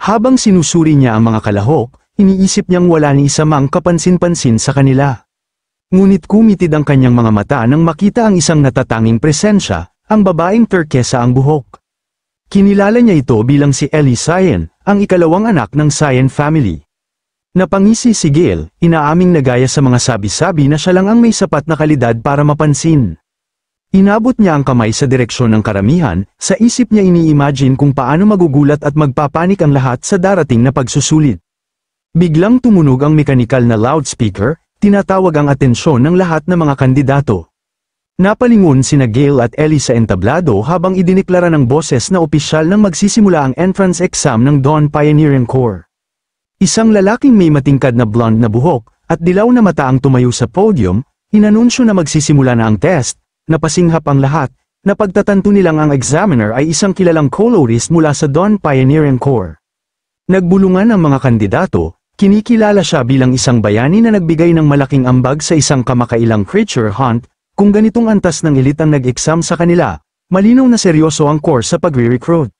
Habang sinusuri niya ang mga kalahok, iniisip niyang wala ni isa mang kapansin-pansin sa kanila. Ngunit kumitid ang kanyang mga mata nang makita ang isang natatanging presensya, ang babaeng turkesa ang buhok. Kinilala niya ito bilang si Ellie Cyan, ang ikalawang anak ng Cyan family. Napangisi si Gale, inaaming nagaya sa mga sabi-sabi na siya lang ang may sapat na kalidad para mapansin. Inabot niya ang kamay sa direksyon ng karamihan, sa isip niya ini-imagine kung paano magugulat at magpapanik ang lahat sa darating na pagsusulit. Biglang tumunog ang mekanikal na loudspeaker, tinatawag ang atensyon ng lahat ng mga kandidato. Napalingon sina Gale at Ellie sa entablado habang idineklara ng boses na opisyal nang magsisimula ang entrance exam ng Dawn Pioneering Corps. Isang lalaking may matingkad na blonde na buhok at dilaw na mata ang tumayo sa podium, inanunsyo na magsisimula na ang test. Napasinghap ang lahat, na pagtatanto nilang ang examiner ay isang kilalang colorist mula sa Dawn Pioneering Corps. Nagbulungan ang mga kandidato. Kinikilala siya bilang isang bayani na nagbigay ng malaking ambag sa isang kamakailang creature hunt. Kung ganitong antas ng elite ang nag-exam sa kanila, malinaw na seryoso ang course sa pagre-recruit.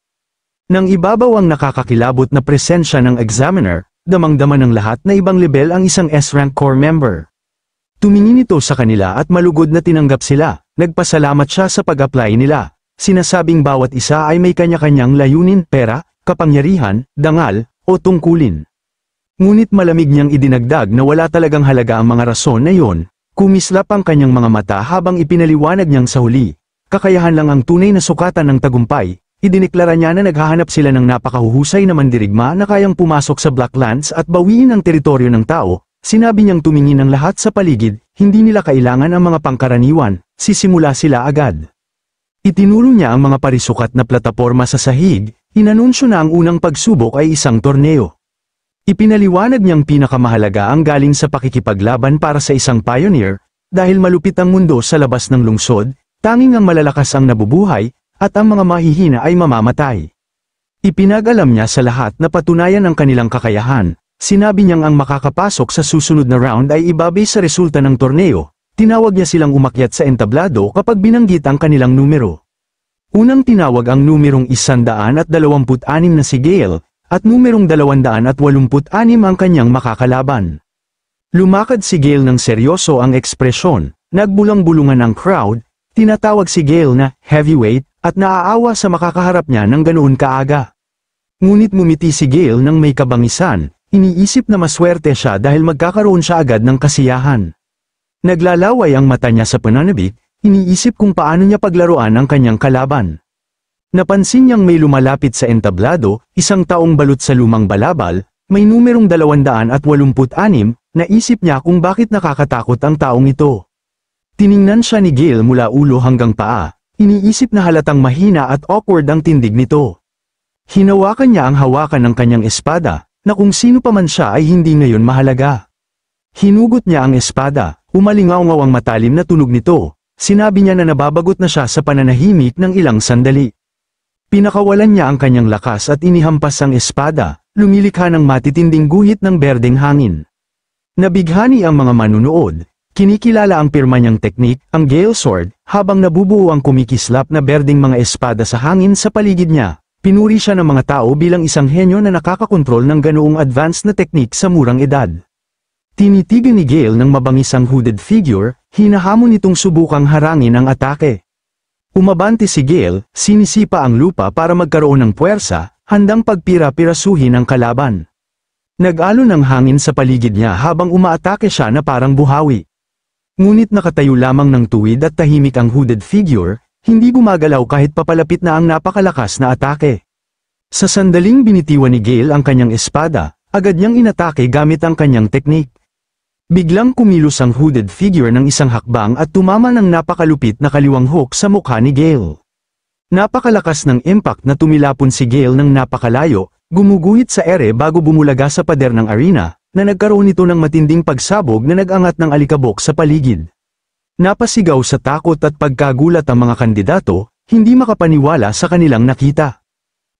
Nang ibabaw ang nakakakilabot na presensya ng examiner, damang-dama ng lahat na ibang level ang isang S-rank corps member. Tumingin ito sa kanila at malugod na tinanggap sila. Nagpasalamat siya sa pag-apply nila. Sinasabing bawat isa ay may kanya-kanyang layunin, pera, kapangyarihan, dangal, o tungkulin. Ngunit malamig niyang idinagdag na wala talagang halaga ang mga rason na yon. Kumislap ang kanyang mga mata habang ipinaliwanag niyang sa huli. kakayahan lang ang tunay na sukatan ng tagumpay. Idineklara niya na naghahanap sila ng napakahuhusay na mandirigma na kayang pumasok sa Blacklands at bawiin ang teritoryo ng tao. Sinabi niyang tumingin ang lahat sa paligid, hindi nila kailangan ang mga pangkaraniwan, sisimula sila agad. Itinuro niya ang mga parisukat na plataporma sa sahig, inanunsyo na ang unang pagsubok ay isang torneo. Ipinaliwanag niyang pinakamahalaga ang galing sa pakikipaglaban para sa isang pioneer, dahil malupit ang mundo sa labas ng lungsod, tanging ang malalakas ang nabubuhay, at ang mga mahihina ay mamamatay. Ipinag-alam niya sa lahat na patunayan ang kanilang kakayahan. Sinabi niyang ang makakapasok sa susunod na round ay ibabase sa resulta ng torneo. Tinawag niya silang umakyat sa entablado kapag binanggit ang kanilang numero. Unang tinawag ang numerong 126 na si Gale, at numerong 286 ang kanyang makakalaban. Lumakad si Gale ng seryoso ang ekspresyon, nagbulang-bulungan ang crowd, tinatawag si Gale na heavyweight, at naaawa sa makakaharap niya ng ganoon kaaga. Ngunit ngumiti si Gale ng may kabangisan, iniisip na maswerte siya dahil magkakaroon siya agad ng kasiyahan. Naglalaway ang mata niya sa pananabik, iniisip kung paano niya paglaruan ang kanyang kalaban. Napansin niyang may lumalapit sa entablado, isang taong balot sa lumang balabal, may numerong 286, naisip niya kung bakit nakakatakot ang taong ito. Tiningnan siya ni Gale mula ulo hanggang paa. Iniisip na halatang mahina at awkward ang tindig nito. Hinawakan niya ang hawakan ng kanyang espada, na kung sino pa man siya ay hindi ngayon mahalaga. Hinugot niya ang espada, umalingaw-ngaw ang matalim na tunog nito, sinabi niya na nababagot na siya sa pananahimik ng ilang sandali. Pinakawalan niya ang kanyang lakas at inihampas ang espada, lumilikha ng matitinding guhit ng berdeng hangin. Nabighani ang mga manunood. Kinikilala ang pirma niyang teknik, ang Gale Sword, habang nabubuo ang kumikislap na berdeng mga espada sa hangin sa paligid niya. Pinuri siya ng mga tao bilang isang henyo na nakakakontrol ng ganoong advanced na teknik sa murang edad. Tinitigan ni Gale ng mabangis ang hooded figure, hinahamon itong subukang harangin ang atake. Umabante si Gale, sinisipa ang lupa para magkaroon ng puwersa, handang pagpira-pirasuhin ang kalaban. Nag-alon ang hangin sa paligid niya habang umaatake siya na parang buhawi. Ngunit nakatayo lamang ng tuwid at tahimik ang hooded figure, hindi gumagalaw kahit papalapit na ang napakalakas na atake. Sa sandaling binitiwan ni Gale ang kanyang espada, agad niyang inatake gamit ang kanyang teknik. Biglang kumilos ang hooded figure ng isang hakbang at tumama ng napakalupit na kaliwang hook sa mukha ni Gale. Napakalakas ng impact na tumilapon si Gale ng napakalayo, gumuguhit sa ere bago bumulaga sa pader ng arena, na nagkaroon ito ng matinding pagsabog na nag-angat ng alikabok sa paligid. Napasigaw sa takot at pagkagulat ang mga kandidato, hindi makapaniwala sa kanilang nakita.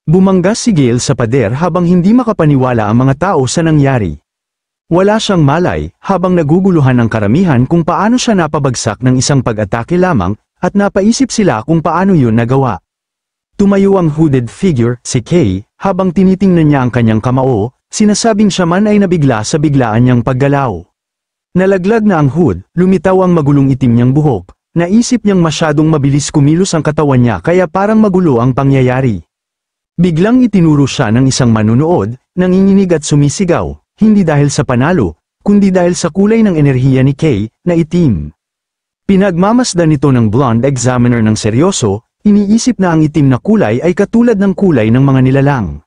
Bumanggas si Gale sa pader habang hindi makapaniwala ang mga tao sa nangyari. Wala siyang malay, habang naguguluhan ang karamihan kung paano siya napabagsak ng isang pag-atake lamang, at napaisip sila kung paano yun nagawa. Tumayo ang hooded figure, si Kay, habang tinitingnan niya ang kanyang kamao, sinasabing siya man ay nabigla sa biglaan niyang paggalaw. Nalaglag na ang hood, lumitaw ang magulong itim niyang buhok, naisip niyang masyadong mabilis kumilos ang katawan niya kaya parang magulo ang pangyayari. Biglang itinuro siya ng isang manunood, nanginginig at sumisigaw, hindi dahil sa panalo, kundi dahil sa kulay ng enerhiya ni Kay, na itim. Pinagmamasdan nito ng blonde examiner ng seryoso, iniisip na ang itim na kulay ay katulad ng kulay ng mga nilalang.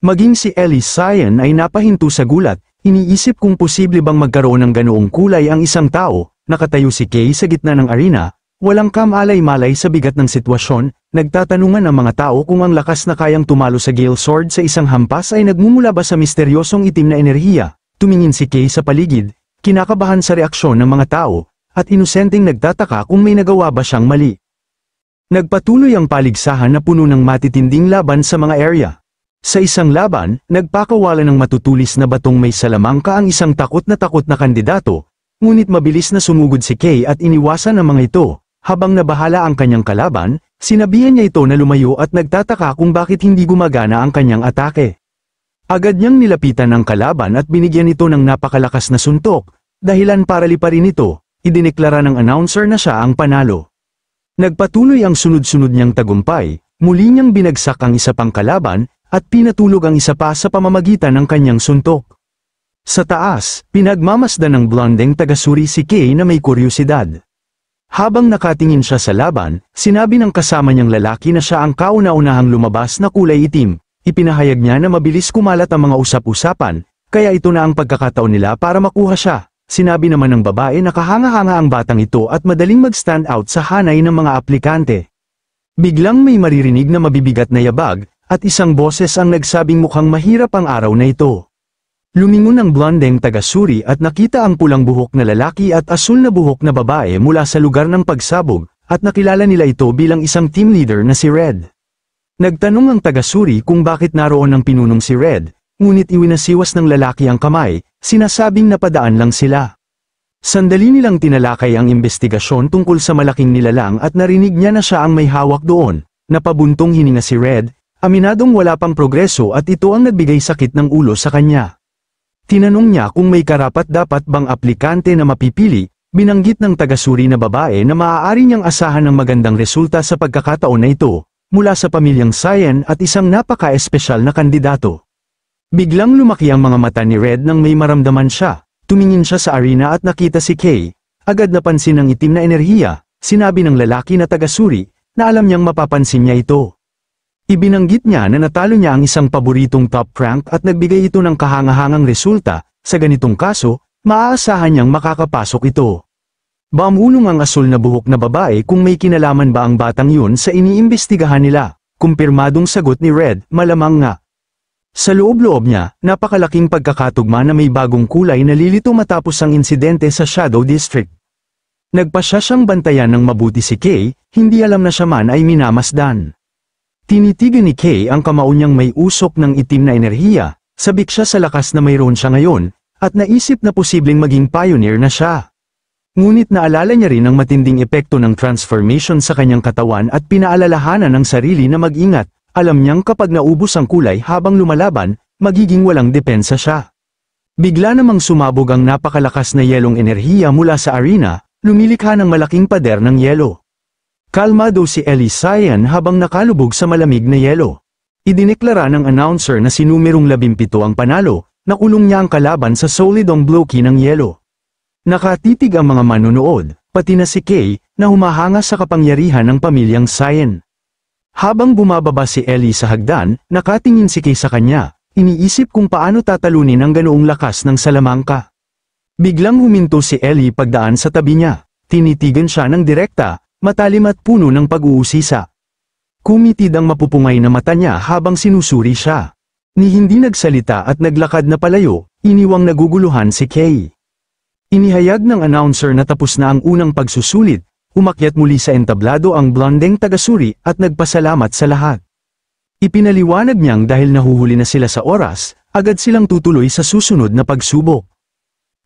Maging si Ellie Cyan ay napahinto sa gulat, iniisip kung posible bang magkaroon ng ganoong kulay ang isang tao. Nakatayo si Kay sa gitna ng arena, walang kamalay-malay sa bigat ng sitwasyon, nagtatanungan ang mga tao kung ang lakas na kayang tumalo sa Gale Sword sa isang hampas ay nagmumula ba sa misteryosong itim na enerhiya. Tumingin si Kay sa paligid, kinakabahan sa reaksyon ng mga tao, at inosenteng nagtataka kung may nagawa ba siyang mali. Nagpatuloy ang paligsahan na puno ng matitinding laban sa mga area. Sa isang laban, nagpakawala ng matutulis na batong may salamangka ang isang takot na kandidato, ngunit mabilis na sumugod si Kay at iniwasan ang mga ito. Habang nabahala ang kanyang kalaban, sinabihan niya ito na lumayo at nagtataka kung bakit hindi gumagana ang kanyang atake. Agad niyang nilapitan ang kalaban at binigyan ito ng napakalakas na suntok, dahilan para liparin ito, idineklara ng announcer na siya ang panalo. Nagpatuloy ang sunod-sunod niyang tagumpay, muli niyang binagsak ang isa pang kalaban, at pinatulog ang isa pa sa pamamagitan ng kanyang suntok. Sa taas, pinagmamasdan ng blondeng tagasuri si Kay na may kuryosidad. Habang nakatingin siya sa laban, sinabi ng kasama niyang lalaki na siya ang kauna-unahang lumabas na kulay itim. Ipinahayag niya na mabilis kumalat ang mga usap-usapan, kaya ito na ang pagkakataon nila para makuha siya. Sinabi naman ng babae na kahanga-hanga ang batang ito at madaling mag-stand out sa hanay ng mga aplikante. Biglang may maririnig na mabibigat na yabag, at isang boses ang nagsabing mukhang mahirap ang araw na ito. Lumingon ang blondeng taga-suri at nakita ang pulang buhok na lalaki at asul na buhok na babae mula sa lugar ng pagsabog, at nakilala nila ito bilang isang team leader na si Red. Nagtanong ang taga-suri kung bakit naroon ang pinunong si Red, ngunit iwinasiwas ng lalaki ang kamay, sinasabing napadaan lang sila. Sandali nilang tinalakay ang investigasyon tungkol sa malaking nilalang at narinig niya na siya ang may hawak doon. Napabuntong hininga si Red, aminadong wala pang progreso at ito ang nagbigay sakit ng ulo sa kanya. Tinanong niya kung may karapat-dapat bang aplikante na mapipili, binanggit ng taga-suri na babae na maaari niyang asahan ng magandang resulta sa pagkakataon na ito, mula sa pamilyang Cyan at isang napaka-espesyal na kandidato. Biglang lumaki ang mga mata ni Red nang may maramdaman siya, tumingin siya sa arena at nakita si Kay, agad napansin ng itim na enerhiya, sinabi ng lalaki na taga-suri, na alam niyang mapapansin niya ito. Ibinanggit niya na natalo niya ang isang paboritong top rank at nagbigay ito ng kahangahangang resulta, sa ganitong kaso, maaasahan niyang makakapasok ito. Bamulong ang asul na buhok na babae kung may kinalaman ba ang batang yun sa iniimbestigahan nila, kumpirmadong sagot ni Red, malamang nga. Sa loob-loob niya, napakalaking pagkakatugma na may bagong kulay na lilito matapos ang insidente sa Shadow District. Nagpasya siyang bantayan ng mabuti si Kay, hindi alam na siya man ay minamasdan. Tinitigan ni Kay ang kamao niyang may usok ng itim na enerhiya, sabik siya sa lakas na mayroon siya ngayon, at naisip na posibleng maging pioneer na siya. Ngunit naalala niya rin ang matinding epekto ng transformation sa kanyang katawan at pinaalalahanan ng sarili na mag-ingat, alam niyang kapag naubos ang kulay habang lumalaban, magiging walang depensa siya. Bigla namang sumabog ang napakalakas na yelong enerhiya mula sa arena, lumilikha ng malaking pader ng yelo. Kalmado si Ellie Cyan habang nakalubog sa malamig na yelo. Idineklara ng announcer na si numerong 17 ang panalo, nakulong niya ang kalaban sa solidong bloke ng yelo. Nakatitig ang mga manonood, pati na si Kay, na humahanga sa kapangyarihan ng pamilyang Cyan. Habang bumababa si Ellie sa hagdan, nakatingin si Kay sa kanya, iniisip kung paano tatalunin ang ganoong lakas ng salamangka. Biglang huminto si Ellie pagdaan sa tabi niya, tinitigan siya ng direkta, matalim at puno ng pag-uusisa. Kumitid ang mapupungay na mata niya habang sinusuri siya. Ni hindi nagsalita at naglakad na palayo, iniwang naguguluhan si Kay. Inihayag ng announcer na tapos na ang unang pagsusulit, umakyat muli sa entablado ang blondeng taga-suri at nagpasalamat sa lahat. Ipinaliwanag niyang dahil nahuhuli na sila sa oras, agad silang tutuloy sa susunod na pagsubok.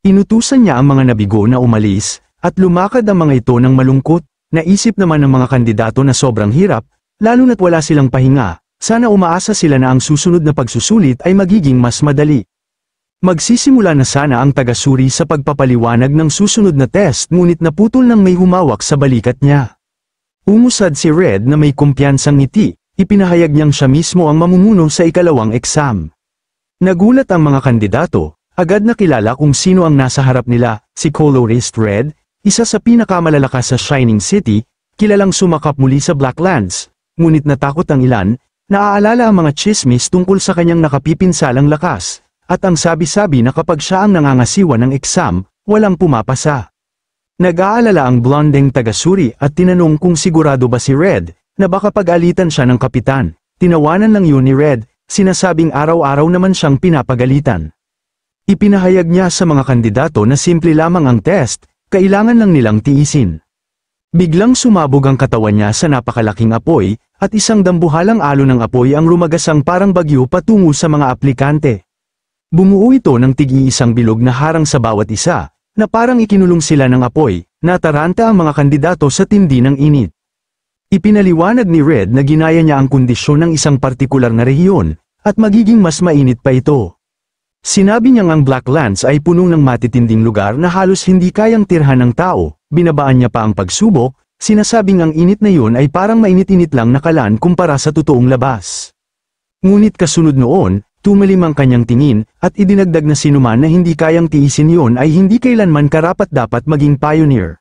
Inutusan niya ang mga nabigo na umalis, at lumakad ang mga ito ng malungkot. Naisip naman ng mga kandidato na sobrang hirap, lalo na't wala silang pahinga, sana umaasa sila na ang susunod na pagsusulit ay magiging mas madali. Magsisimula na sana ang taga-suri sa pagpapaliwanag ng susunod na test ngunit naputol ng may humawak sa balikat niya. Umusad si Red na may kumpiyansang ngiti, ipinahayag niyang siya mismo ang mamumuno sa ikalawang exam. Nagulat ang mga kandidato, agad nakilala kung sino ang nasa harap nila, si Colorist Red, isa sa pinakamalalakas sa Shining City, kilalang sumakap muli sa Blacklands, ngunit natakot ang ilan, naaalala ang mga chismis tungkol sa kanyang nakapipinsalang lakas, at ang sabi-sabi na kapag siya ang nangangasiwa ng exam, walang pumapasa. Nag-aalala ang blondeng taga-suri at tinanong kung sigurado ba si Red, na baka pag-alitan siya ng kapitan. Tinawanan lang yun ni Red, sinasabing araw-araw naman siyang pinapagalitan. Ipinahayag niya sa mga kandidato na simple lamang ang test, kailangan lang nilang tiisin. Biglang sumabog ang katawan niya sa napakalaking apoy, at isang dambuhalang alon ng apoy ang rumagasang parang bagyo patungo sa mga aplikante. Bumuo ito ng tig-iisang bilog na harang sa bawat isa, na parang ikinulong sila ng apoy, nataranta ang mga kandidato sa tindi ng init. Ipinaliwanag ni Red na ginaya niya ang kondisyon ng isang partikular na rehiyon, at magiging mas mainit pa ito. Sinabi niyang ang Blacklands ay puno ng matitinding lugar na halos hindi kayang tirhan ng tao, binabaan niya pa ang pagsubok, sinasabing ang init na yun ay parang mainit-init lang na kalan kumpara sa totoong labas. Ngunit kasunod noon, tumalim ang kanyang tingin, at idinagdag na sinuman na hindi kayang tiisin yun ay hindi kailanman karapat-dapat maging pioneer.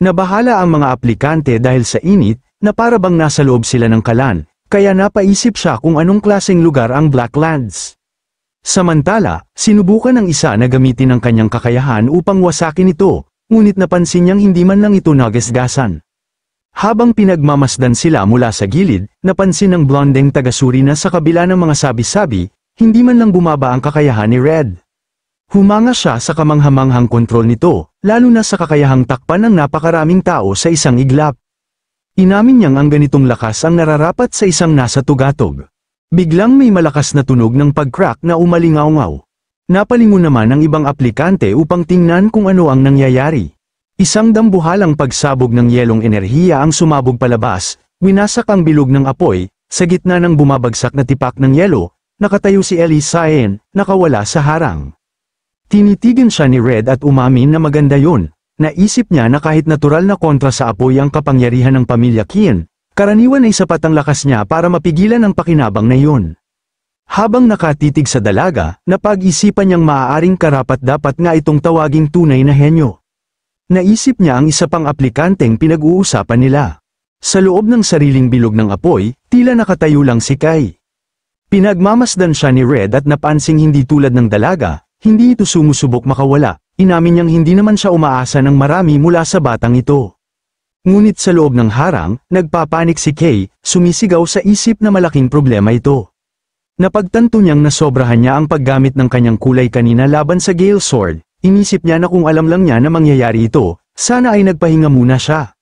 Nabahala ang mga aplikante dahil sa init, na para bang nasa loob sila ng kalan, kaya napaisip siya kung anong klaseng lugar ang Blacklands. Samantala, sinubukan ng isa na gamitin ang kanyang kakayahan upang wasakin ito, ngunit napansin niyang hindi man lang ito nagasgasan. Habang pinagmamasdan sila mula sa gilid, napansin ng blondeng tagasuri na sa kabila ng mga sabi-sabi, hindi man lang bumaba ang kakayahan ni Red. Humanga siya sa kamanghamanghang kontrol nito, lalo na sa kakayahang takpan ng napakaraming tao sa isang iglap. Inamin niyang ang ganitong lakas ang nararapat sa isang nasa tugatog. Biglang may malakas na tunog ng pag-crack na umalingaw-ngaw. Napalingon naman ang ibang aplikante upang tingnan kung ano ang nangyayari. Isang dambuhalang pagsabog ng yelong enerhiya ang sumabog palabas, winasak ang bilog ng apoy, sa gitna ng bumabagsak na tipak ng yelo, nakatayo si Ellie Cyan, nakawala sa harang. Tinitigan siya ni Red at umamin na maganda yun. Naisip niya na kahit natural na kontra sa apoy ang kapangyarihan ng pamilya Kian, karaniwan ay sapat ang lakas niya para mapigilan ang pakinabang na yun. Habang nakatitig sa dalaga, napag-isipan niyang maaaring karapat-dapat nga itong tawaging tunay na henyo. Naisip niya ang isa pang aplikanteng pinag-uusapan nila. Sa loob ng sariling bilog ng apoy, tila nakatayo lang si Kai. Pinagmamasdan siya ni Red at napansing hindi tulad ng dalaga, hindi ito sumusubok makawala, inamin niyang hindi naman siya umaasa ng marami mula sa batang ito. Ngunit sa loob ng harang, nagpapanik si Kay, sumisigaw sa isip na malaking problema ito. Napagtanto niyang nasobrahan niya ang paggamit ng kanyang kulay kanina laban sa Gale Sword, inisip niya na kung alam lang niya na mangyayari ito, sana ay nagpahinga muna siya.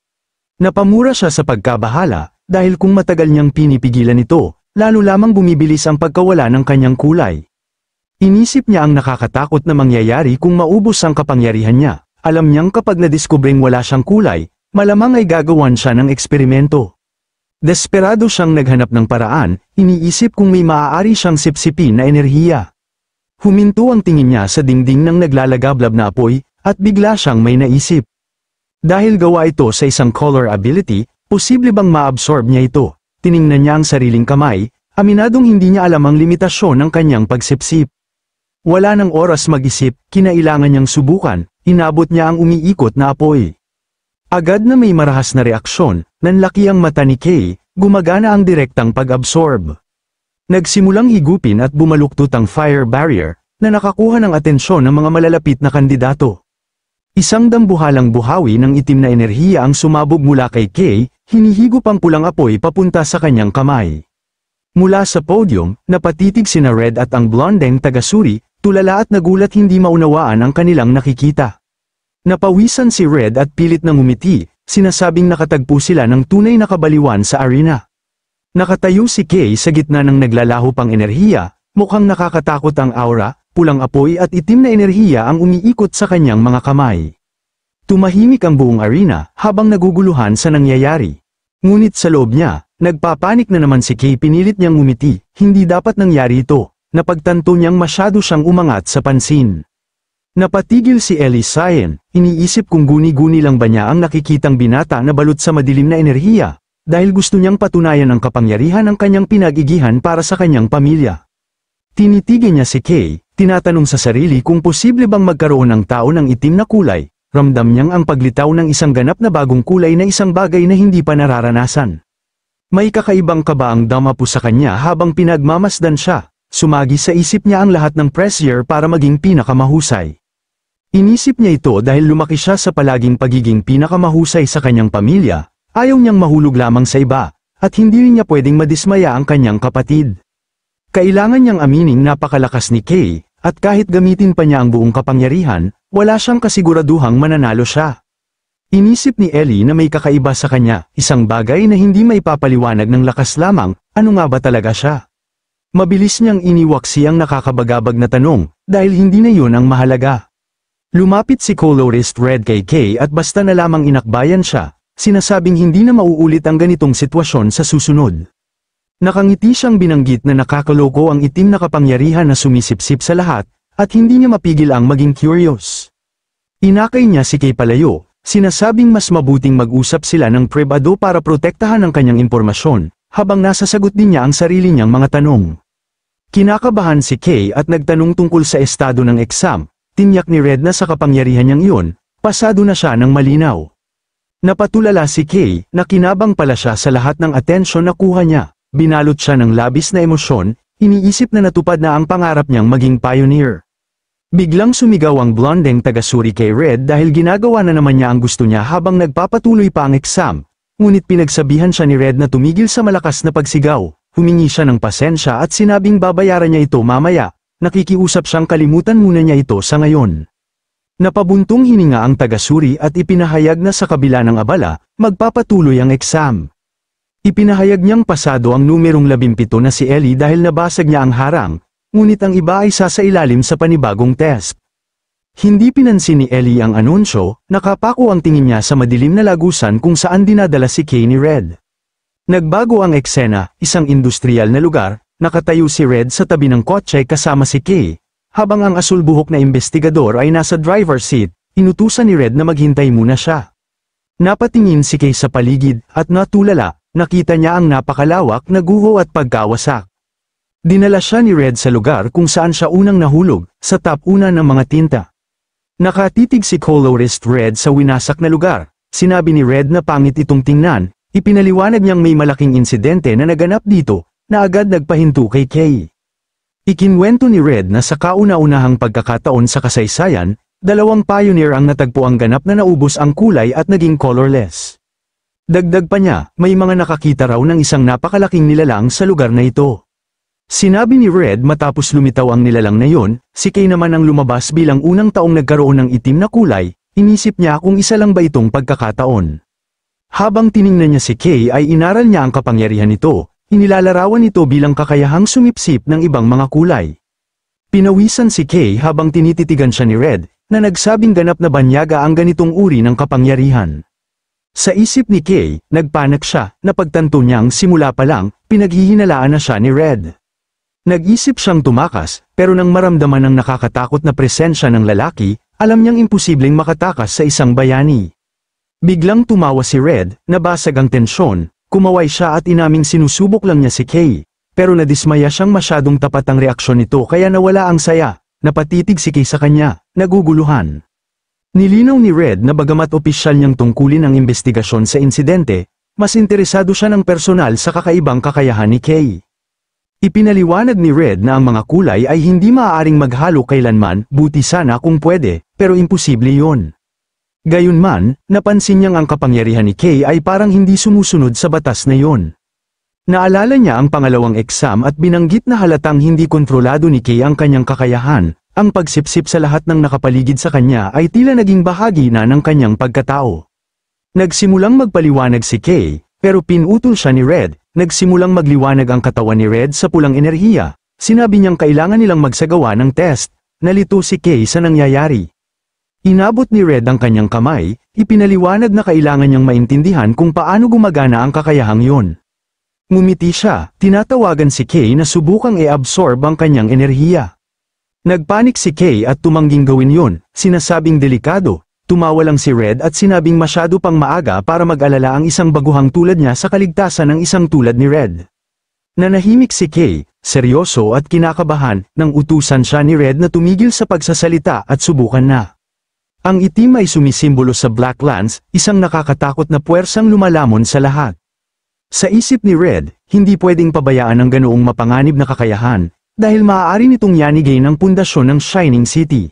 Napamura siya sa pagkabahala, dahil kung matagal niyang pinipigilan ito, lalo lamang bumibilis ang pagkawala ng kanyang kulay. Inisip niya ang nakakatakot na mangyayari kung maubos ang kapangyarihan niya. Alam niyang kapag nadiskubring wala siyang kulay, malamang ay gagawan siya ng eksperimento. Desperado siyang naghanap ng paraan, iniisip kung may maaari siyang sipsipin na enerhiya. Huminto ang tingin niya sa dingding ng naglalagablab na apoy, at bigla siyang may naisip. Dahil gawa ito sa isang color ability, posible bang maabsorb niya ito? Tiningnan niya ang sariling kamay, aminadong hindi niya alam ang limitasyon ng kanyang pagsipsip. Wala ng oras mag-isip, kinailangan niyang subukan, inabot niya ang umiikot na apoy. Agad na may marahas na reaksyon, nanlaki ang mata ni Kay, gumagana ang direktang pag-absorb. Nagsimulang higupin at bumaluktot ang fire barrier, na nakakuha ng atensyon ng mga malalapit na kandidato. Isang dambuhalang buhawi ng itim na enerhiya ang sumabog mula kay Kay, hinihigop ang pulang apoy papunta sa kanyang kamay. Mula sa podium, napatitig sina Red at ang blondeng tagasuri, tulala at nagulat hindi maunawaan ang kanilang nakikita. Napawisan si Red at pilit na ngumiti, sinasabing nakatagpo sila ng tunay na kabaliwan sa arena. Nakatayo si Kay sa gitna ng naglalaho pang enerhiya, mukhang nakakatakot ang aura, pulang apoy at itim na enerhiya ang umiikot sa kanyang mga kamay. Tumahimik ang buong arena, habang naguguluhan sa nangyayari. Ngunit sa loob niya, nagpapanik na naman si Kay, pinilit niyang ngumiti, hindi dapat nangyari ito, napagtanto niyang masyado siyang umangat sa pansin. Napatigil si Ellie Cyan, iniisip kung guni-guni lang ba niya ang nakikitang binata na balot sa madilim na enerhiya, dahil gusto niyang patunayan ang kapangyarihan ng kanyang pinag-igihan para sa kanyang pamilya. Tinitigan niya si Kay, tinatanong sa sarili kung posible bang magkaroon ng tao ng itim na kulay, ramdam niyang ang paglitaw ng isang ganap na bagong kulay na isang bagay na hindi pa nararanasan. May kakaibang kaba ang damapo sa kanya habang pinagmamasdan siya, sumagi sa isip niya ang lahat ng pressure para maging pinakamahusay. Inisip niya ito dahil lumaki siya sa palaging pagiging pinakamahusay sa kanyang pamilya, ayaw niyang mahulog lamang sa iba, at hindi rin niya pwedeng madismaya ang kanyang kapatid. Kailangan niyang amining napakalakas ni Kay, at kahit gamitin pa niya ang buong kapangyarihan, wala siyang kasiguraduhang mananalo siya. Inisip ni Ellie na may kakaiba sa kanya, isang bagay na hindi maipapaliwanag ng lakas lamang, ano nga ba talaga siya? Mabilis niyang iniwaksi ang nakakabagabag na tanong, dahil hindi na yun ang mahalaga. Lumapit si Colorist Red kay Kay at basta na lamang inakbayan siya, sinasabing hindi na mauulit ang ganitong sitwasyon sa susunod. Nakangiti siyang binanggit na nakakaloko ang itim na kapangyarihan na sumisipsip sa lahat, at hindi niya mapigil ang maging curious. Inakay niya si Kay palayo, sinasabing mas mabuting mag-usap sila ng pribado para protektahan ang kanyang impormasyon, habang nasasagot din niya ang sarili niyang mga tanong. Kinakabahan si Kay at nagtanong tungkol sa estado ng exam, tinyak ni Red na sa kapangyarihan niyang iyon, pasado na siya ng malinaw. Napatulala si Kay, na kinabang pala siya sa lahat ng atensyon na kuha niya. Binalot siya ng labis na emosyon, iniisip na natupad na ang pangarap niyang maging pioneer. Biglang sumigaw ang blondeng taga-suri kay Red dahil ginagawa na naman niya ang gusto niya habang nagpapatuloy pa ang exam. Ngunit pinagsabihan siya ni Red na tumigil sa malakas na pagsigaw. Humingi siya ng pasensya at sinabing babayaran niya ito mamaya. Nakikiusap siyang kalimutan muna niya ito sa ngayon. Napabuntong hininga ang taga-suri at ipinahayag na sa kabila ng abala, magpapatuloy ang exam. Ipinahayag niyang pasado ang numerong 17 na si Ellie dahil nabasag niya ang harang, ngunit ang iba ay sasailalim sa panibagong test. Hindi pinansin ni Ellie ang anunsyo, nakapako ang tingin niya sa madilim na lagusan kung saan dinadala si Kay ni Red. Nagbago ang eksena, isang industrial na lugar, nakatayo si Red sa tabi ng kotse kasama si Kay. Habang ang asul-buhok na investigador ay nasa driver's seat, inutusan ni Red na maghintay muna siya. Napatingin si Kay sa paligid at natulala. Nakita niya ang napakalawak na guho at pagkawasak. Dinala siya ni Red sa lugar kung saan siya unang nahulog, sa tapunan ng mga tinta. Nakatitig si colorist Red sa winasak na lugar. Sinabi ni Red na pangit itong tingnan, ipinaliwanag niyang may malaking insidente na naganap dito, na agad nagpahinto kay Kay. Ikinwento ni Red na sa kauna-unahang pagkakataon sa kasaysayan, 2 pioneer ang natagpo ang ganap na naubos ang kulay at naging colorless. Dagdag pa niya, may mga nakakita raw ng isang napakalaking nilalang sa lugar na ito. Sinabi ni Red matapos lumitaw ang nilalang na yon, si Kay naman ang lumabas bilang unang taong nagkaroon ng itim na kulay, inisip niya kung isa lang ba itong pagkakataon. Habang tiningnan niya si Kay ay inaral niya ang kapangyarihan nito, inilalarawan ito bilang kakayahang sumipsip ng ibang mga kulay. Pinawisan si Kay habang tinititigan siya ni Red, na nagsabing ganap na banyaga ang ganitong uri ng kapangyarihan. Sa isip ni Kay, nagpanik siya, napagtanto niyang simula pa lang, pinaghihinalaan na siya ni Red. Nag-isip siyang tumakas, pero nang maramdaman ang nakakatakot na presensya ng lalaki, alam niyang imposibleng makatakas sa isang bayani. Biglang tumawa si Red, nabasag ang tensyon, kumaway siya at inaming sinusubok lang niya si Kay, pero nadismaya siyang masyadong tapat ang reaksyon nito kaya nawala ang saya, napatitig si Kay sa kanya, naguguluhan. Nilinaw ni Red na bagamat opisyal niyang tungkulin ang investigasyon sa insidente, mas interesado siya ng personal sa kakaibang kakayahan ni Kay. Ipinaliwanag ni Red na ang mga kulay ay hindi maaaring maghalo kailanman, buti sana kung pwede, pero imposible yon. Gayunman, napansin niyang ang kapangyarihan ni Kay ay parang hindi sumusunod sa batas na yon. Naalala niya ang pangalawang exam at binanggit na halatang hindi kontrolado ni Kay ang kanyang kakayahan. Ang pagsipsip sa lahat ng nakapaligid sa kanya ay tila naging bahagi na ng kanyang pagkatao. Nagsimulang magpaliwanag si Kay, pero pinutol siya ni Red. Nagsimulang magliwanag ang katawan ni Red sa pulang enerhiya. Sinabi niyang kailangan nilang magsagawa ng test. Nalito si Kay sa nangyayari. Inabot ni Red ang kanyang kamay, ipinaliwanag na kailangan niyang maintindihan kung paano gumagana ang kakayahang yon. Ngumiti siya, tinatawagan si Kay na subukang i-absorb ang kanyang enerhiya. Nagpanik si Kay at tumangging gawin yon, sinasabing delikado, tumawa lang si Red at sinabing masyado pang maaga para mag-alala ang isang baguhang tulad niya sa kaligtasan ng isang tulad ni Red. Nanahimik si Kay, seryoso at kinakabahan, nang utusan siya ni Red na tumigil sa pagsasalita at subukan na. Ang itim ay sumisimbolo sa Black Lance, isang nakakatakot na puwersang lumalamon sa lahat. Sa isip ni Red, hindi pwedeng pabayaan ang ganoong mapanganib na kakayahan, dahil maaari nitong yanigay ng pundasyon ng Shining City.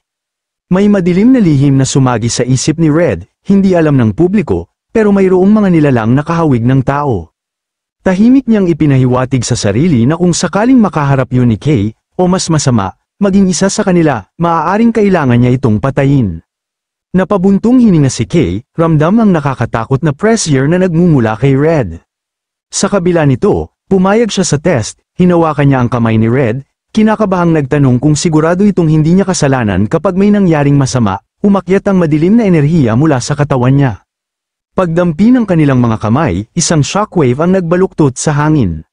May madilim na lihim na sumagi sa isip ni Red, hindi alam ng publiko, pero mayroong mga nilalang nakahawig ng tao. Tahimik niyang ipinahiwatig sa sarili na kung sakaling makaharap yun ni Kay, o mas masama, maging isa sa kanila, maaaring kailangan niya itong patayin. Napabuntong hininga si Kay, ramdam ang nakakatakot na pressure na nagmumula kay Red. Sa kabila nito, pumayag siya sa test, hinawakan niya ang kamay ni Red, kinakabahang nagtanong kung sigurado itong hindi niya kasalanan kapag may nangyaring masama, umakyat ang madilim na enerhiya mula sa katawan niya. Pagdampi ng kanilang mga kamay, isang shockwave ang nagbaluktot sa hangin.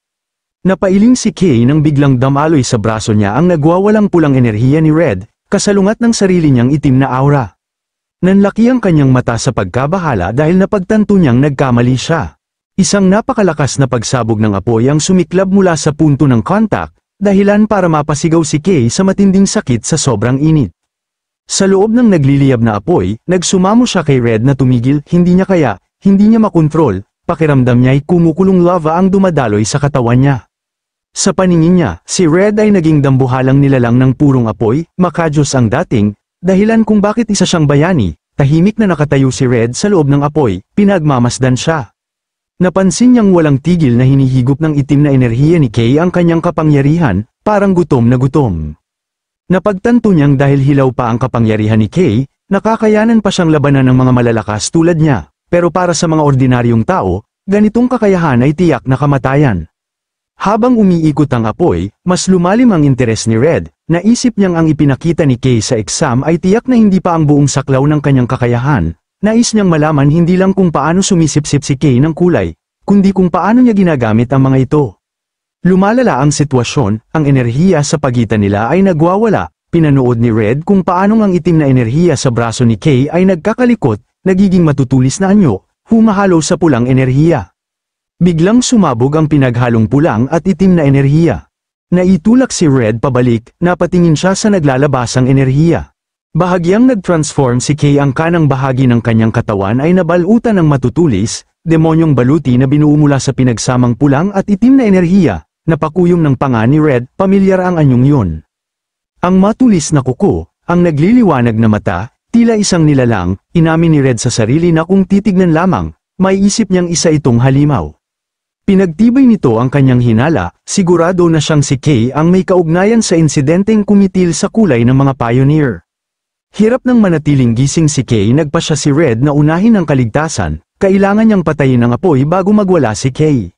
Napailing si Kay nang biglang damaloy sa braso niya ang nagwawalang pulang enerhiya ni Red, kasalungat ng sarili niyang itim na aura. Nanlaki ang kanyang mata sa pagkabahala dahil napagtanto niyang nagkamali siya. Isang napakalakas na pagsabog ng apoy ang sumiklab mula sa punto ng contact, dahilan para mapasigaw si Kay sa matinding sakit sa sobrang init. Sa loob ng nagliliyab na apoy, nagsumamo siya kay Red na tumigil, hindi niya kaya, Hindi niya makontrol, pakiramdam niya ay kumukulong lava ang dumadaloy sa katawan niya. Sa paningin niya, si Red ay naging dambuhalang nilalang ng purong apoy, makajos ang dating, dahilan kung bakit isa siyang bayani. Tahimik na nakatayo si Red sa loob ng apoy, pinagmamasdan siya. Napansin niyang walang tigil na hinihigop ng itim na enerhiya ni Kay ang kanyang kapangyarihan, parang gutom na gutom. Napagtanto niyang dahil hilaw pa ang kapangyarihan ni Kay, nakakayanan pa siyang labanan ng mga malalakas tulad niya, pero para sa mga ordinaryong tao, ganitong kakayahan ay tiyak na kamatayan. Habang umiikot ang apoy, mas lumalim ang interes ni Red, naisip niyang ang ipinakita ni Kay sa exam ay tiyak na hindi pa ang buong saklaw ng kanyang kakayahan. Nais niyang malaman hindi lang kung paano sumisipsip si Kay ng kulay, kundi kung paano niya ginagamit ang mga ito. Lumalala ang sitwasyon, ang enerhiya sa pagitan nila ay nagwawala, pinanood ni Red kung paano ang itim na enerhiya sa braso ni Kay ay nagkakalikot, nagiging matutulis na anyo, humahalo sa pulang enerhiya. Biglang sumabog ang pinaghalong pulang at itim na enerhiya. Naitulak si Red pabalik, napatingin siya sa naglalabasang enerhiya. Bahagyang nag-transform si Kay, ang kanang bahagi ng kanyang katawan ay nabalutan ng matutulis, demonyong baluti na binuo mula sa pinagsamang pulang at itim na enerhiya, napakuyom ng panga ni Red, pamilyar ang anyong yun. Ang matulis na kuko, ang nagliliwanag na mata, tila isang nilalang, inamin ni Red sa sarili na kung titignan lamang, may isip niyang isa itong halimaw. Pinagtibay nito ang kanyang hinala, sigurado na siyang si Kay ang may kaugnayan sa insidenteng kumitil sa kulay ng mga pioneer. Hirap ng manatiling gising si Kay, nagpasya si Red na unahin ang kaligtasan, kailangan niyang patayin ang apoy bago magwala si Kay.